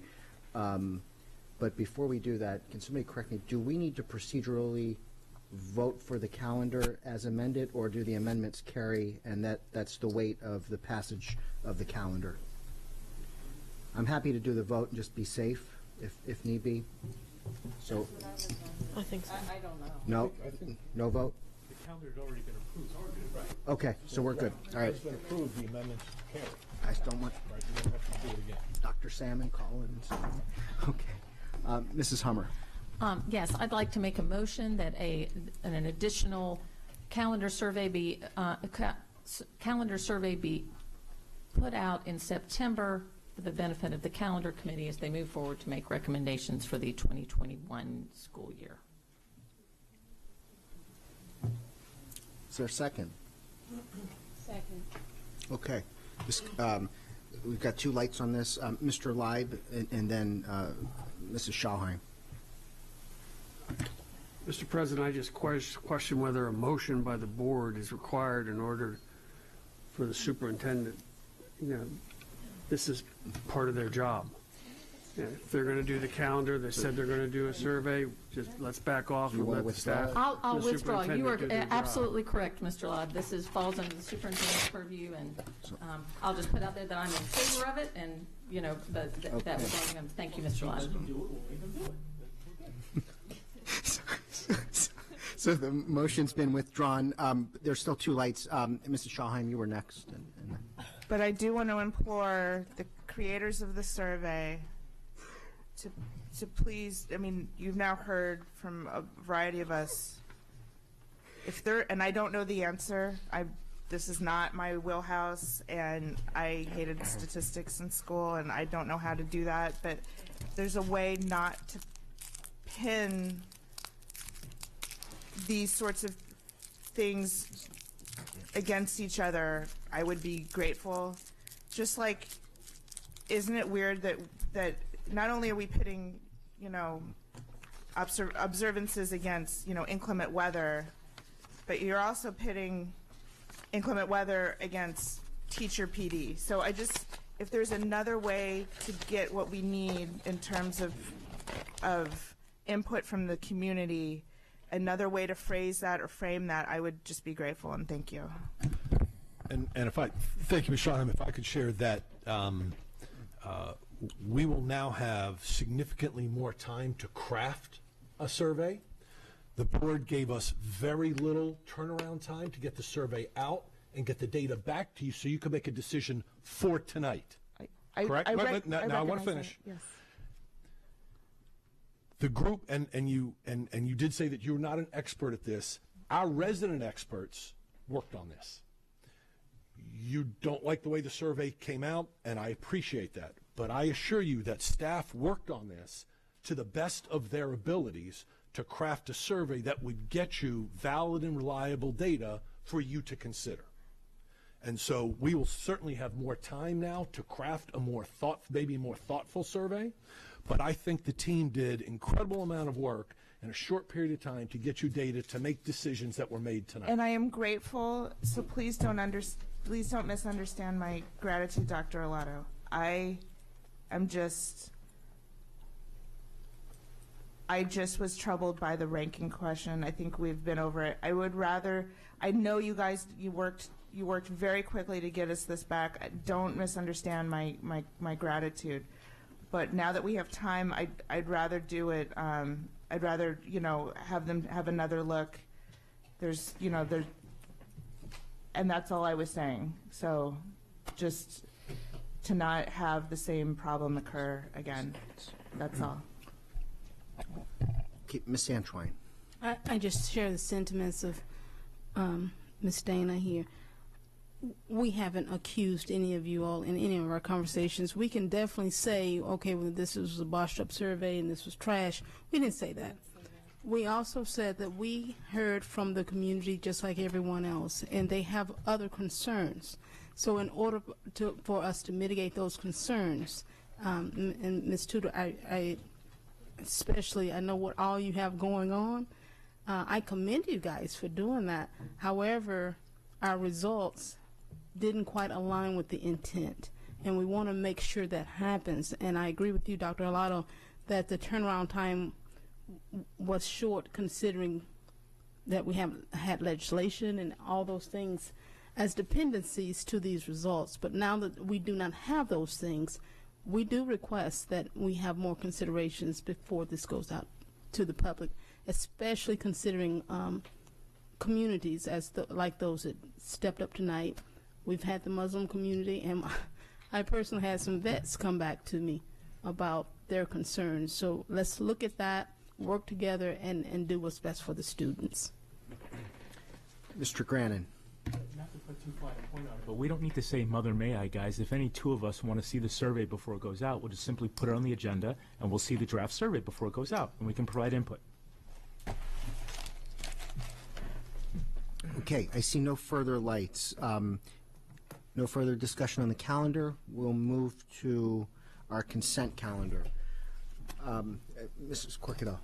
But before we do that, can somebody correct me, do we need to procedurally vote for the calendar as amended, or do the amendments carry and that's the weight of the passage of the calendar? I'm happy to do the vote and just be safe if need be. So, I think so. I don't know. no, no vote? The calendar's already been approved. Right. Okay, so we're good. All right. It's been approved, the amendments carry. I just don't want Right, you don't have to do it again. Dr. Salmon Collins. Okay. Mrs. Hummer. Yes, I'd like to make a motion that an additional calendar survey be put out in September for the benefit of the calendar committee as they move forward to make recommendations for the 2021 school year. Is there a second? Second. Okay. This, we've got two lights on this. Mr. Leib and then Mrs. Schallheim. Mr. President, I just question whether a motion by the board is required in order for the superintendent. You know, this is part of their job. Yeah, if they're going to do the calendar, they said they're going to do a survey, just let's back off and let the staff. I'll the withdraw. You are superintendent do their job. absolutely correct, Mr. Lobb. This falls under the superintendent's purview, and I'll just put out there that I'm in favor of it, and, you know, that was on. Thank you, Mr. Lobb. So the motion's been withdrawn. There's still two lights. Mrs. Schallheim, you were next. But I do want to implore the creators of the survey to please, I mean, you've now heard from a variety of us. If there, and I don't know the answer, this is not my wheelhouse, and I hated statistics in school, and I don't know how to do that, but there's a way not to pin these sorts of things against each other, I would be grateful. Just like, isn't it weird that not only are we pitting, you know, observances against, you know, inclement weather, but you're also pitting inclement weather against teacher PD. So I just, if there's another way to get what we need in terms of input from the community, another way to phrase that or frame that, I would just be grateful, and thank you. And if I, thank you, Ms. Sharham, if I could share that we will now have significantly more time to craft a survey. The board gave us very little turnaround time to get the survey out and get the data back to you so you can make a decision for tonight. Correct? Now I want to finish. Yes. The group, and you did say that you're not an expert at this. Our resident experts worked on this. You don't like the way the survey came out, and I appreciate that. But I assure you that staff worked on this to the best of their abilities to craft a survey that would get you valid and reliable data for you to consider. And so we will certainly have more time now to craft a maybe more thoughtful survey. But I think the team did incredible amount of work in a short period of time to get you data to make decisions that were made tonight. And I am grateful, so please don't misunderstand my gratitude, Dr. Arlato. I just was troubled by the ranking question. I think we've been over it. I know you guys, you worked very quickly to get us this back. Don't misunderstand my gratitude. But now that we have time, I'd rather do it. I'd rather, you know, have them have another look. And that's all I was saying. So just to not have the same problem occur again. That's all. Okay, Ms. Santwine. I just share the sentiments of Ms. Dana here. We haven't accused any of you all in any of our conversations. We can definitely say, okay, well, this was a botched up survey and this was trash. We didn't say that. We also said that we heard from the community just like everyone else, and they have other concerns. So in order for us to mitigate those concerns, and Ms. Tudor, I know what all you have going on. I commend you guys for doing that. However, our results didn't quite align with the intent, and we want to make sure that happens. And I agree with you, Dr. Arlato, that the turnaround time was short, considering that we have had legislation and all those things as dependencies to these results. But now that we do not have those things, we do request that we have more considerations before this goes out to the public, especially considering communities like those that stepped up tonight. We've had the Muslim community, and I personally had some vets come back to me about their concerns. So let's look at that, work together, and do what's best for the students. Mr. Grannon. Not to put too fine a point on it, but we don't need to say Mother May I, guys. If any two of us want to see the survey before it goes out, we'll just simply put it on the agenda, and we'll see the draft survey before it goes out, and we can provide input. Okay, I see no further lights. No further discussion on the calendar. We'll move to our consent calendar. Mrs. Corkadell.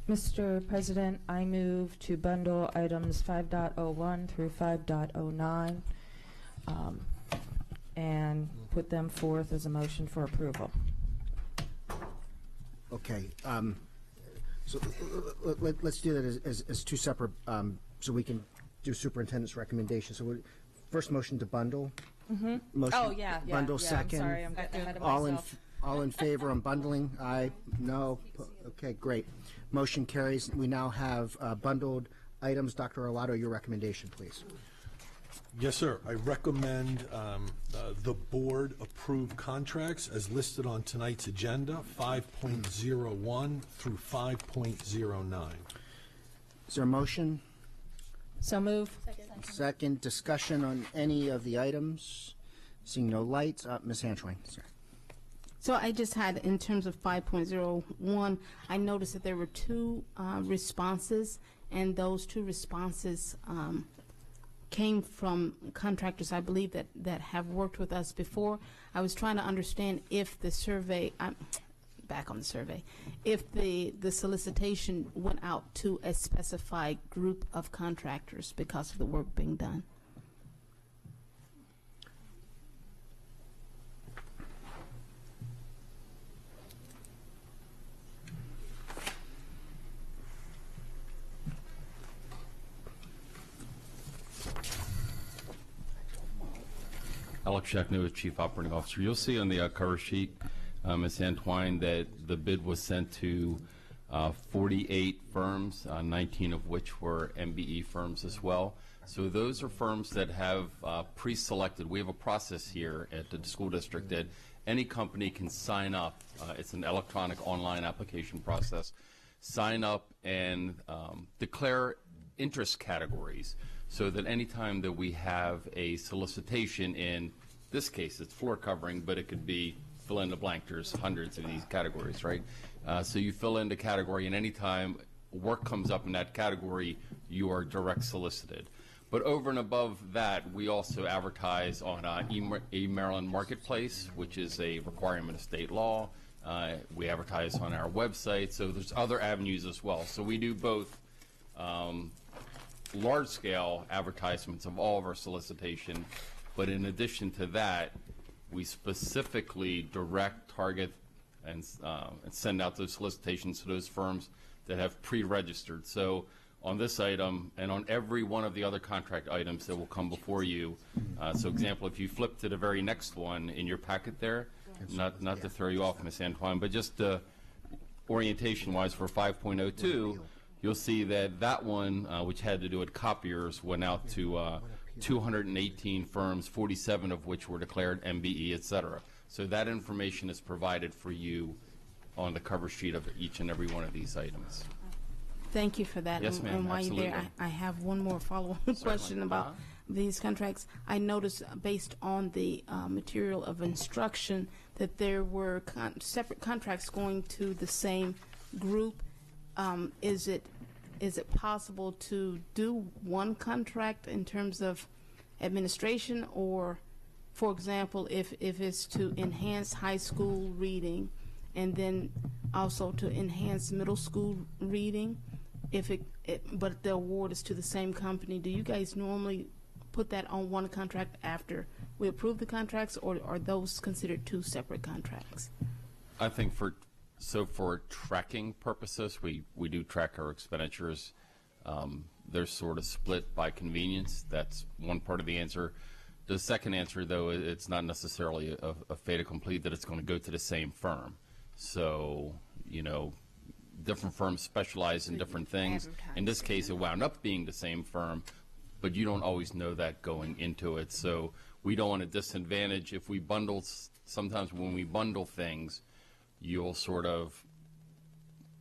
Mr. President, I move to bundle items 5.01 through 5.09 and put them forth as a motion for approval. Okay. So let's do that as two separate, so we can do superintendent's recommendations. So first motion to bundle. Mm-hmm. Motion, oh, yeah. Bundle second. I'm sorry, I'm getting ahead of myself. All in favor on bundling? Aye. No. Okay, great. Motion carries. We now have bundled items. Dr. Arlato, your recommendation, please. Yes, sir. I recommend the board approve contracts as listed on tonight's agenda, 5.01 through 5.09. Is there a motion? So move. Second. Discussion on any of the items. Seeing no lights, Ms. Hanchwine. Sorry. So I just had, in terms of 5.01, I noticed that there were two responses, and those two responses came from contractors, I believe, that have worked with us before. I was trying to understand if the survey, back on the survey, if the solicitation went out to a specified group of contractors because of the work being done. Alex Shackno is Chief Operating Officer. You'll see on the cover sheet, Ms. Antwine, that the bid was sent to 48 firms, 19 of which were MBE firms as well. So those are firms that have pre-selected. We have a process here at the school district that any company can sign up. It's an electronic online application process. Sign up and declare interest categories, so that anytime that we have a solicitation, in this case it's floor covering, but it could be fill in the blank, there's hundreds of these categories, right? So you fill in the category, and anytime work comes up in that category, you are direct solicited. But over and above that, we also advertise on e-Maryland Marketplace, which is a requirement of state law. We advertise on our website, so there's other avenues as well. So we do both large-scale advertisements of all of our solicitation, but in addition to that, we specifically direct, target, and send out those solicitations to those firms that have pre-registered. So on this item and on every one of the other contract items that will come before you, so example, if you flip to the very next one in your packet there, not to throw you off, Ms. Antwine, but just orientation-wise for 5.02, you'll see that that one, which had to do with copiers, went out to 218 firms, 47 of which were declared MBE, et cetera. So that information is provided for you on the cover sheet of each and every one of these items. Thank you for that. Yes, ma'am, and while absolutely. you're there, I have one more follow-up question about these contracts. I noticed, based on the material of instruction, that there were separate contracts going to the same group. Is it possible to do one contract in terms of administration, or, for example, if it's to enhance high school reading and then also to enhance middle school reading, but the award is to the same company, do you guys normally put that on one contract after we approve the contracts, or are those considered two separate contracts? I think for tracking purposes, we do track our expenditures. They're sort of split by convenience. That's one part of the answer. The second answer, though, it's not necessarily a fait accompli that it's going to go to the same firm. So, you know, different firms specialize in different things. In this case, it wound up being the same firm, but you don't always know that going into it. So we don't want to disadvantage. If we bundle, sometimes when we bundle things, you'll sort of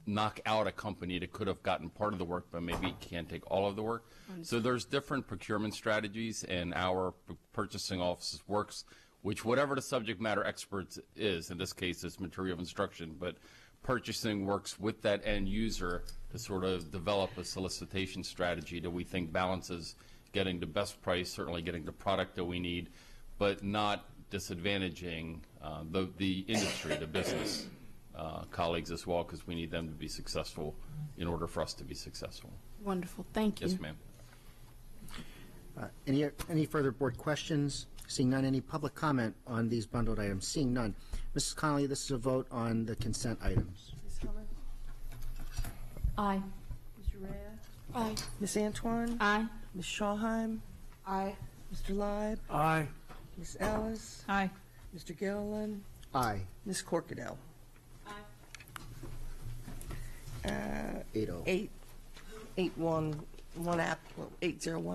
knock out a company that could have gotten part of the work, but maybe can't take all of the work. So there's different procurement strategies, and our purchasing office works, which whatever the subject matter expert is, in this case it's material of instruction, but purchasing works with that end user to sort of develop a solicitation strategy that we think balances getting the best price, certainly getting the product that we need, but not disadvantaging the industry, the business colleagues as well, because we need them to be successful in order for us to be successful. Wonderful. Thank you. Yes, ma'am. Any further board questions? Seeing none, any public comment on these bundled items? Seeing none. Mrs. Connolly, this is a vote on the consent items. Ms. Hellman? Aye. Mr. Urrea? Aye. Ms. Antwine? Aye. Ms. Schauheim? Aye. Mr. Leib? Aye. Ms. Ellis? Aye. Mr. Gilliland? Aye. Ms. Corkadell? 8-0. 801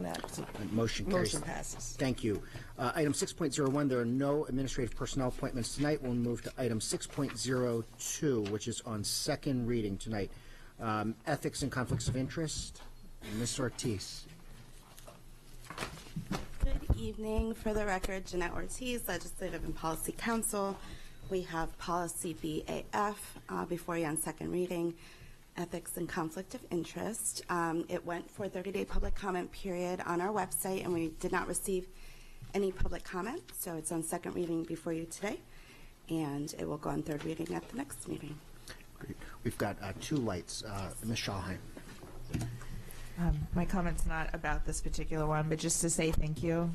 absent. Motion carries. Motion passes. Thank you. Item 6.01, there are no administrative personnel appointments tonight. We'll move to item 6.02, which is on second reading tonight. Ethics and conflicts of interest. Ms. Ortiz. Good evening. For the record, Jeanette Ortiz, Legislative and Policy Counsel. We have Policy BAF before you on second reading, Ethics and Conflict of Interest. It went for a 30-day public comment period on our website, and we did not receive any public comment, so it's on second reading before you today, and it will go on third reading at the next meeting. Great. We've got two lights. Ms. Schallheim. My comment's not about this particular one, but just to say thank you,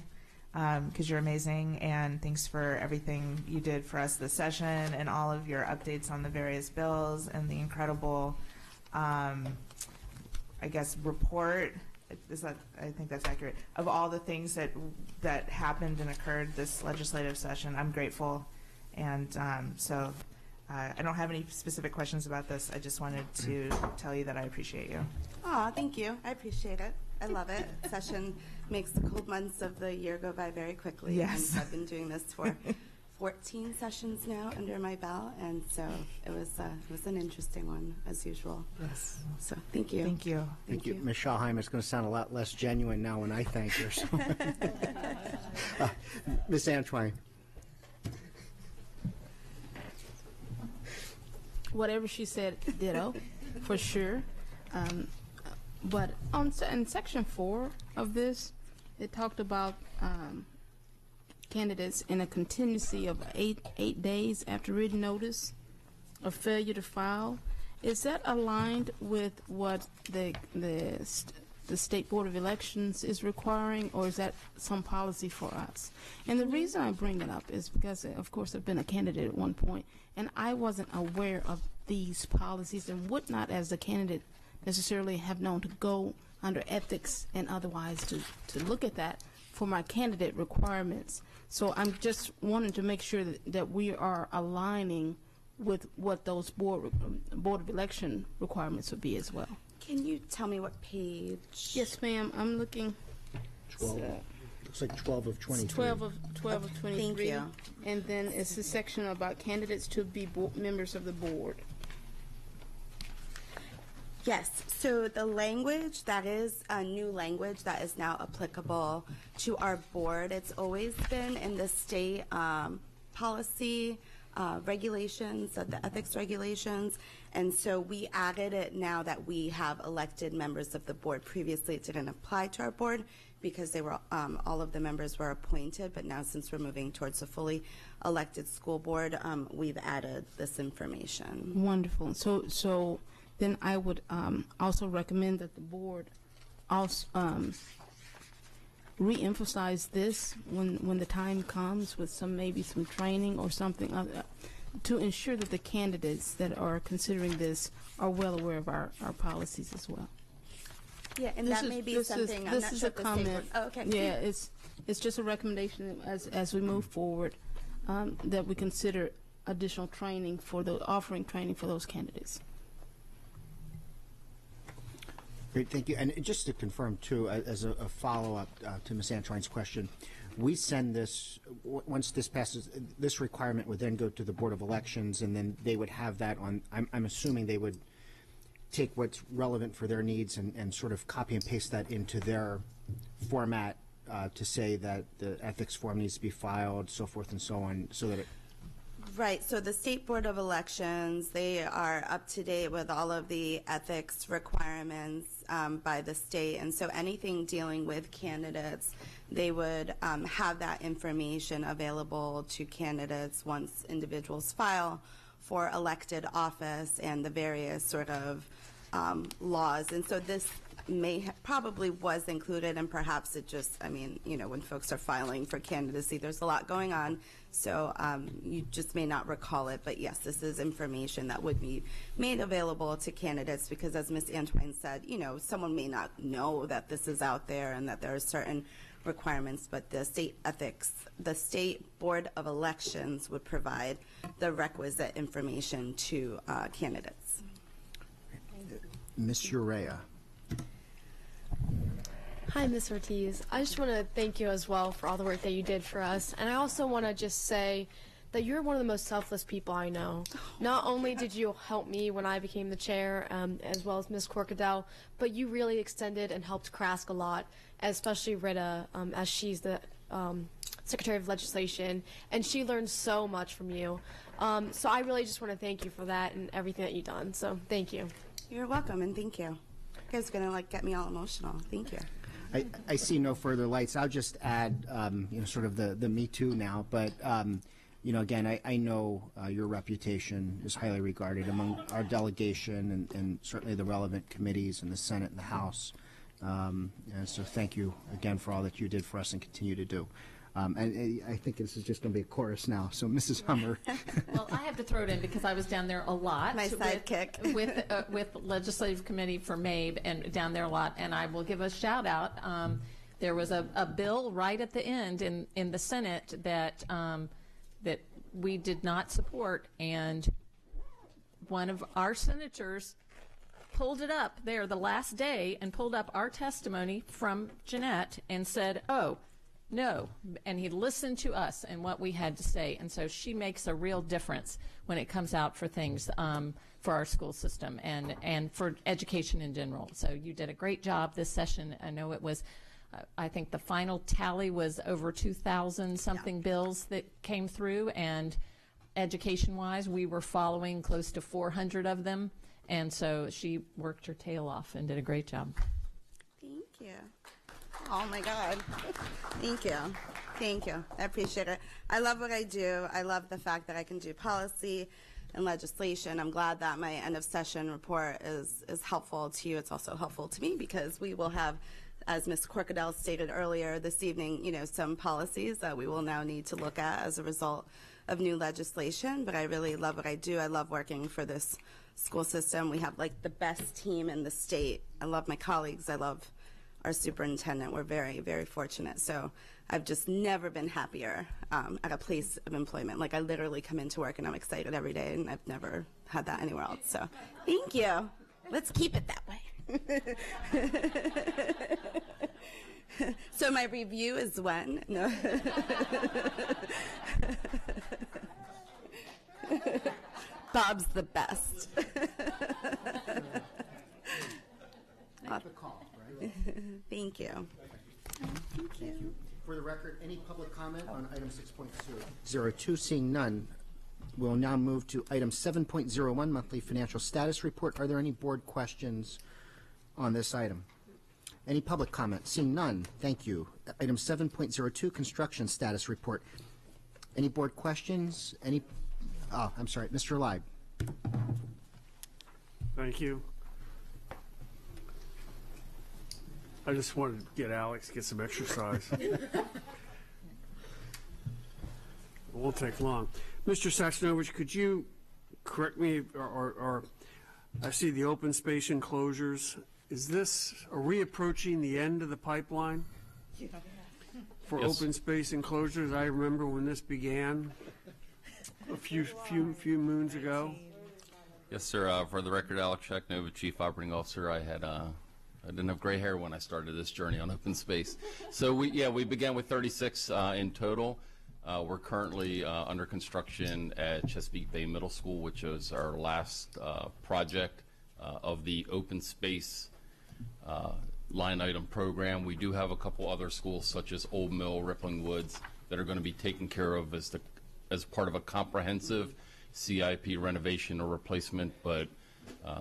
because you're amazing, and thanks for everything you did for us this session and all of your updates on the various bills and the incredible, I guess, report. I think that's accurate, of all the things that happened and occurred this legislative session. I'm grateful, and so I don't have any specific questions about this. I just wanted to tell you that I appreciate you. Aw, thank you. I appreciate it. I love it. Session makes the cold months of the year go by very quickly. Yes. And I've been doing this for 14 sessions now under my belt, and so it was an interesting one, as usual. Yes. So thank you. Thank you. Thank you. Ms. Schallheim, it's going to sound a lot less genuine now when I thank her. So. Ms. Antwine. Whatever she said, ditto, for sure. But in section 4 of this, it talked about candidates in a contingency of eight days after written notice of failure to file. Is that aligned with what the State Board of Elections is requiring, or is that some policy for us? And the reason I bring it up is because, of course, I've been a candidate at one point, and I wasn't aware of these policies and would not, as a candidate, necessarily have known to go under ethics and otherwise to look at that for my candidate requirements. So I'm just wanting to make sure that we are aligning with what those Board of Election requirements would be as well. Can you tell me what page? Yes, ma'am. I'm looking. 12. Looks like 12 of 23. 12 of 23. Thank you. And then it's a section about candidates to be members of the board. Yes, so the language, that is a new language that is now applicable to our board. It's always been in the state policy regulations, the ethics regulations, and so we added it now that we have elected members of the board. Previously, it didn't apply to our board because they were all of the members were appointed, but now since we're moving towards a fully elected school board, we've added this information. Wonderful. So then I would also recommend that the board also re-emphasize this when the time comes with maybe some training or something to ensure that the candidates that are considering this are well aware of our policies as well. Yeah, and that may be something. This is a comment. Oh, okay. Yeah, it's just a recommendation as we move forward that we consider additional training offering training for those candidates. Great, thank you. And just to confirm, too, as a follow-up to Ms. Antwine's question, we send this, once this passes, this requirement would then go to the Board of Elections, and then they would have that on, I'm assuming they would take what's relevant for their needs and sort of copy and paste that into their format to say that the ethics form needs to be filed, so forth and so on, so that it... Right, so the State Board of Elections, they are up to date with all of the ethics requirements by the state, and so anything dealing with candidates, they would have that information available to candidates once individuals file for elected office and the various sort of laws. And so this probably was included, and perhaps it just, I mean, you know, when folks are filing for candidacy, there's a lot going on, so you just may not recall it, but yes, this is information that would be made available to candidates because, as Ms. Antwine said, you know, someone may not know that this is out there and that there are certain requirements, but the state ethics, the State Board of Elections would provide the requisite information to candidates. Ms. Urrea. Hi, Ms. Ortiz. I just want to thank you as well for all the work that you did for us. And I also want to just say that you're one of the most selfless people I know. Not only did you help me when I became the chair, as well as Ms. Corkadell, but you really extended and helped CRASC a lot, especially Rita, as she's the Secretary of Legislation, and she learned so much from you. So I really just want to thank you for that and everything that you've done. So thank you. You're welcome, and thank you. You guys are going to like get me all emotional. Thank you. I see no further lights. I'll just add, sort of the Me Too now, but, again, I know your reputation is highly regarded among our delegation and certainly the relevant committees in the Senate and the House. And so thank you again for all that you did for us and continue to do. And I think this is just going to be a chorus now. So, Mrs. Hummer. Well, I have to throw it in because I was down there a lot. My sidekick. With Legislative Committee for MABE and down there a lot. And I will give a shout out. There was a bill right at the end in the Senate that that we did not support, and one of our senators pulled it up there the last day and pulled up our testimony from Jeanette and said, oh, no, and he listened to us and what we had to say, and so she makes a real difference when it comes out for things for our school system and for education in general. So you did a great job this session. I know it was, I think the final tally was over 2,000 something bills that came through, and education-wise, we were following close to 400 of them, and so she worked her tail off and did a great job. Thank you. Oh my God. Thank you. Thank you. I appreciate it. I love what I do. I love the fact that I can do policy and legislation. I'm glad that my end of session report is helpful to you. It's also helpful to me because we will have, as Ms. Corkadell stated earlier this evening, some policies that we will now need to look at as a result of new legislation. But I really love what I do. I love working for this school system. We have like the best team in the state. I love my colleagues. I love our superintendent. We're very, very fortunate. So I've just never been happier at a place of employment. Like I literally come into work and I'm excited every day, and I've never had that anywhere else. So thank you. Let's keep it that way. So my review is when? No. Bob's the best. Make the call, right? Thank you. Thank you. For the record, any public comment on item 6.02? Seeing none, we'll now move to item 7.01, monthly financial status report. Are there any board questions on this item? Any public comment? Seeing none, thank you. Item 7.02, construction status report. Any board questions? I'm sorry, Mr. Leib. Thank you. I just wanted to get Alex, get some exercise. It won't take long. Mr. Saxonovich, could you correct me, or I see the open space enclosures. Are we approaching the end of the pipeline for Yes. open space enclosures? I remember when this began a few moons ago. Yes, sir. For the record, Alex Shaknova, Chief Operating Officer. I didn't have gray hair when I started this journey on open space. So we began with 36 in total. We're currently under construction at Chesapeake Bay Middle School, which is our last project of the open space line item program. We do have a couple other schools, such as Old Mill, Rippling Woods, that are going to be taken care of as part of a comprehensive CIP renovation or replacement, but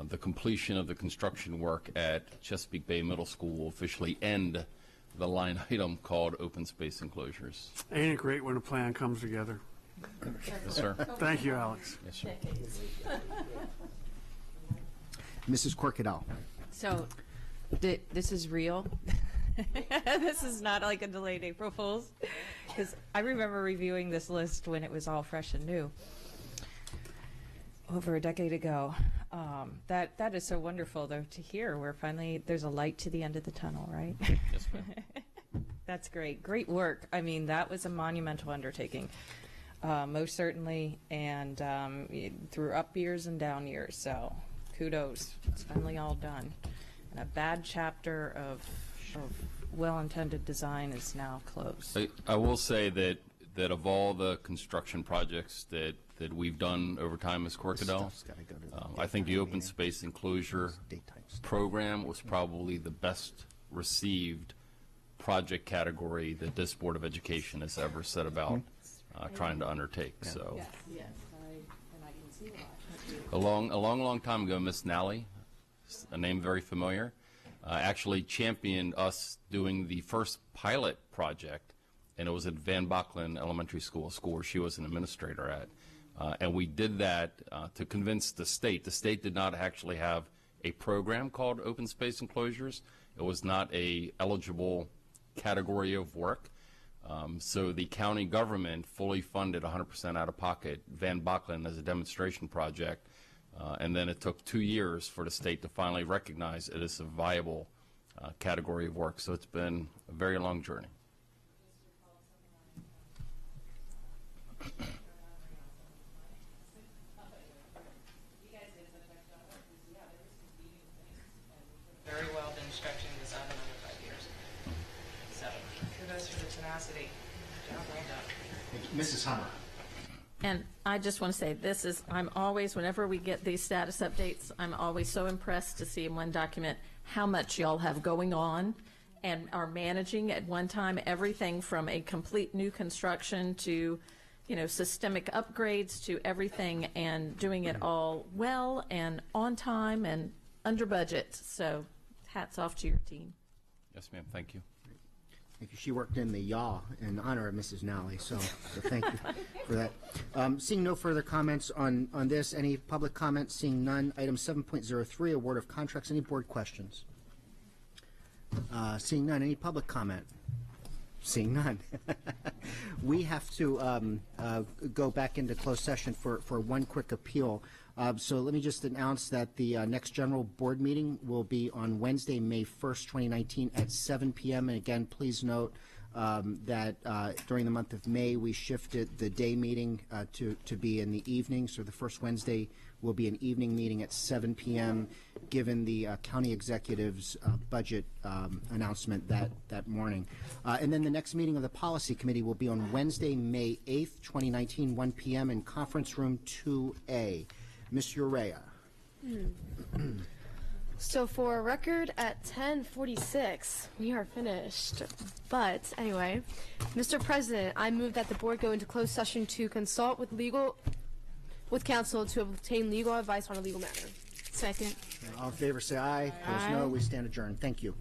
the completion of the construction work at Chesapeake Bay Middle School will officially end the line item called open space enclosures. Ain't it great when a plan comes together? Yes, sir. Thank you, Alex. Yes, sir. Mrs. Corkadell. So, this is real. This is not like a delayed April Fool's, because I remember reviewing this list when it was all fresh and new, over a decade ago. That is so wonderful, though, to hear. Where finally there's a light to the end of the tunnel, right? Yes, ma'am. That's great. Great work. I mean, that was a monumental undertaking, most certainly, and through up years and down years. So, kudos. It's finally all done. And a bad chapter of well-intended design is now closed. I will say that of all the construction projects that we've done over time as Corkadell, I think the open space enclosure program was probably the best received project category that this Board of Education has ever set about trying to undertake. So, Yes, and I can see why. a long time ago, Miss Nally, a name very familiar, actually championed us doing the first pilot project, and it was at Van Bachlen Elementary School, a school where she was an administrator at. And we did that to convince the state. The state did not actually have a program called Open Space Enclosures. It was not a eligible category of work. So the county government fully funded 100% out of pocket Van Bachlen as a demonstration project. And then it took 2 years for the state to finally recognize it as a viable category of work. So it's been a very long journey. Very well been stretching this out another 5 years. So kudos for the tenacity. Good job, Brenda. Mrs. Hummer. And I just want to say, I'm always, whenever we get these status updates, I'm always so impressed to see in one document how much y'all have going on and are managing at one time everything from a complete new construction to, systemic upgrades to everything, and doing it all well and on time and under budget. So hats off to your team. Yes, ma'am. Thank you. Thank you. She worked in the yaw in honor of Mrs. Nally, so thank you for that. Seeing no further comments on this, any public comments? Seeing none. Item 7.03, award of contracts. Any board questions? Seeing none. Any public comment? Seeing none. We have to go back into closed session for one quick appeal. So let me just announce that the next general board meeting will be on Wednesday, May 1st, 2019 at 7 p.m. And again, please note that during the month of May, we shifted the day meeting to be in the evening. So the first Wednesday will be an evening meeting at 7 p.m. given the county executive's budget announcement that morning. And then the next meeting of the Policy Committee will be on Wednesday, May 8th, 2019, 1 p.m. in Conference Room 2A. Ms. Urrea. So for a record at 10:46, we are finished. But anyway, Mr. President, I move that the board go into closed session to consult with counsel to obtain legal advice on a legal matter. Second. All in favor, say aye. Opposed, no. We stand adjourned. Thank you.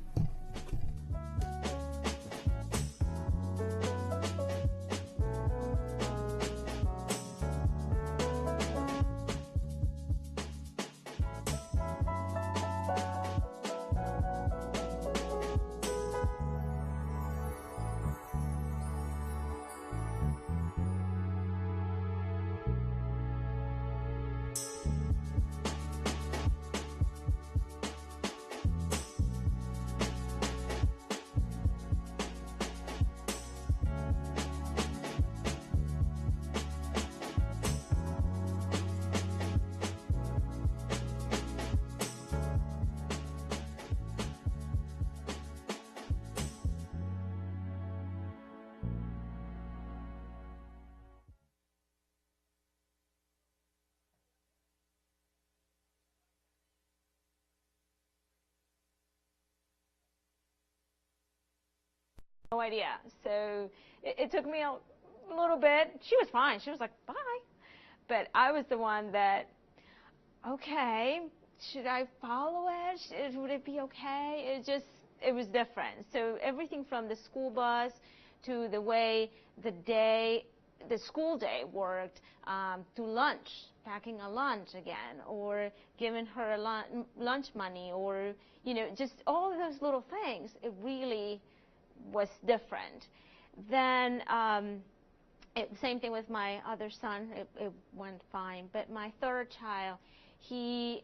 No idea. So it took me a little bit. She was fine. She was like, bye. But I was the one that, okay, should I follow it? Would it be okay? It was different. So everything from the school bus to the way the school day worked, to lunch, packing a lunch again, or giving her a lunch money, or, just all of those little things. It really was different. Then same thing with my other son. It went fine. But my third child, he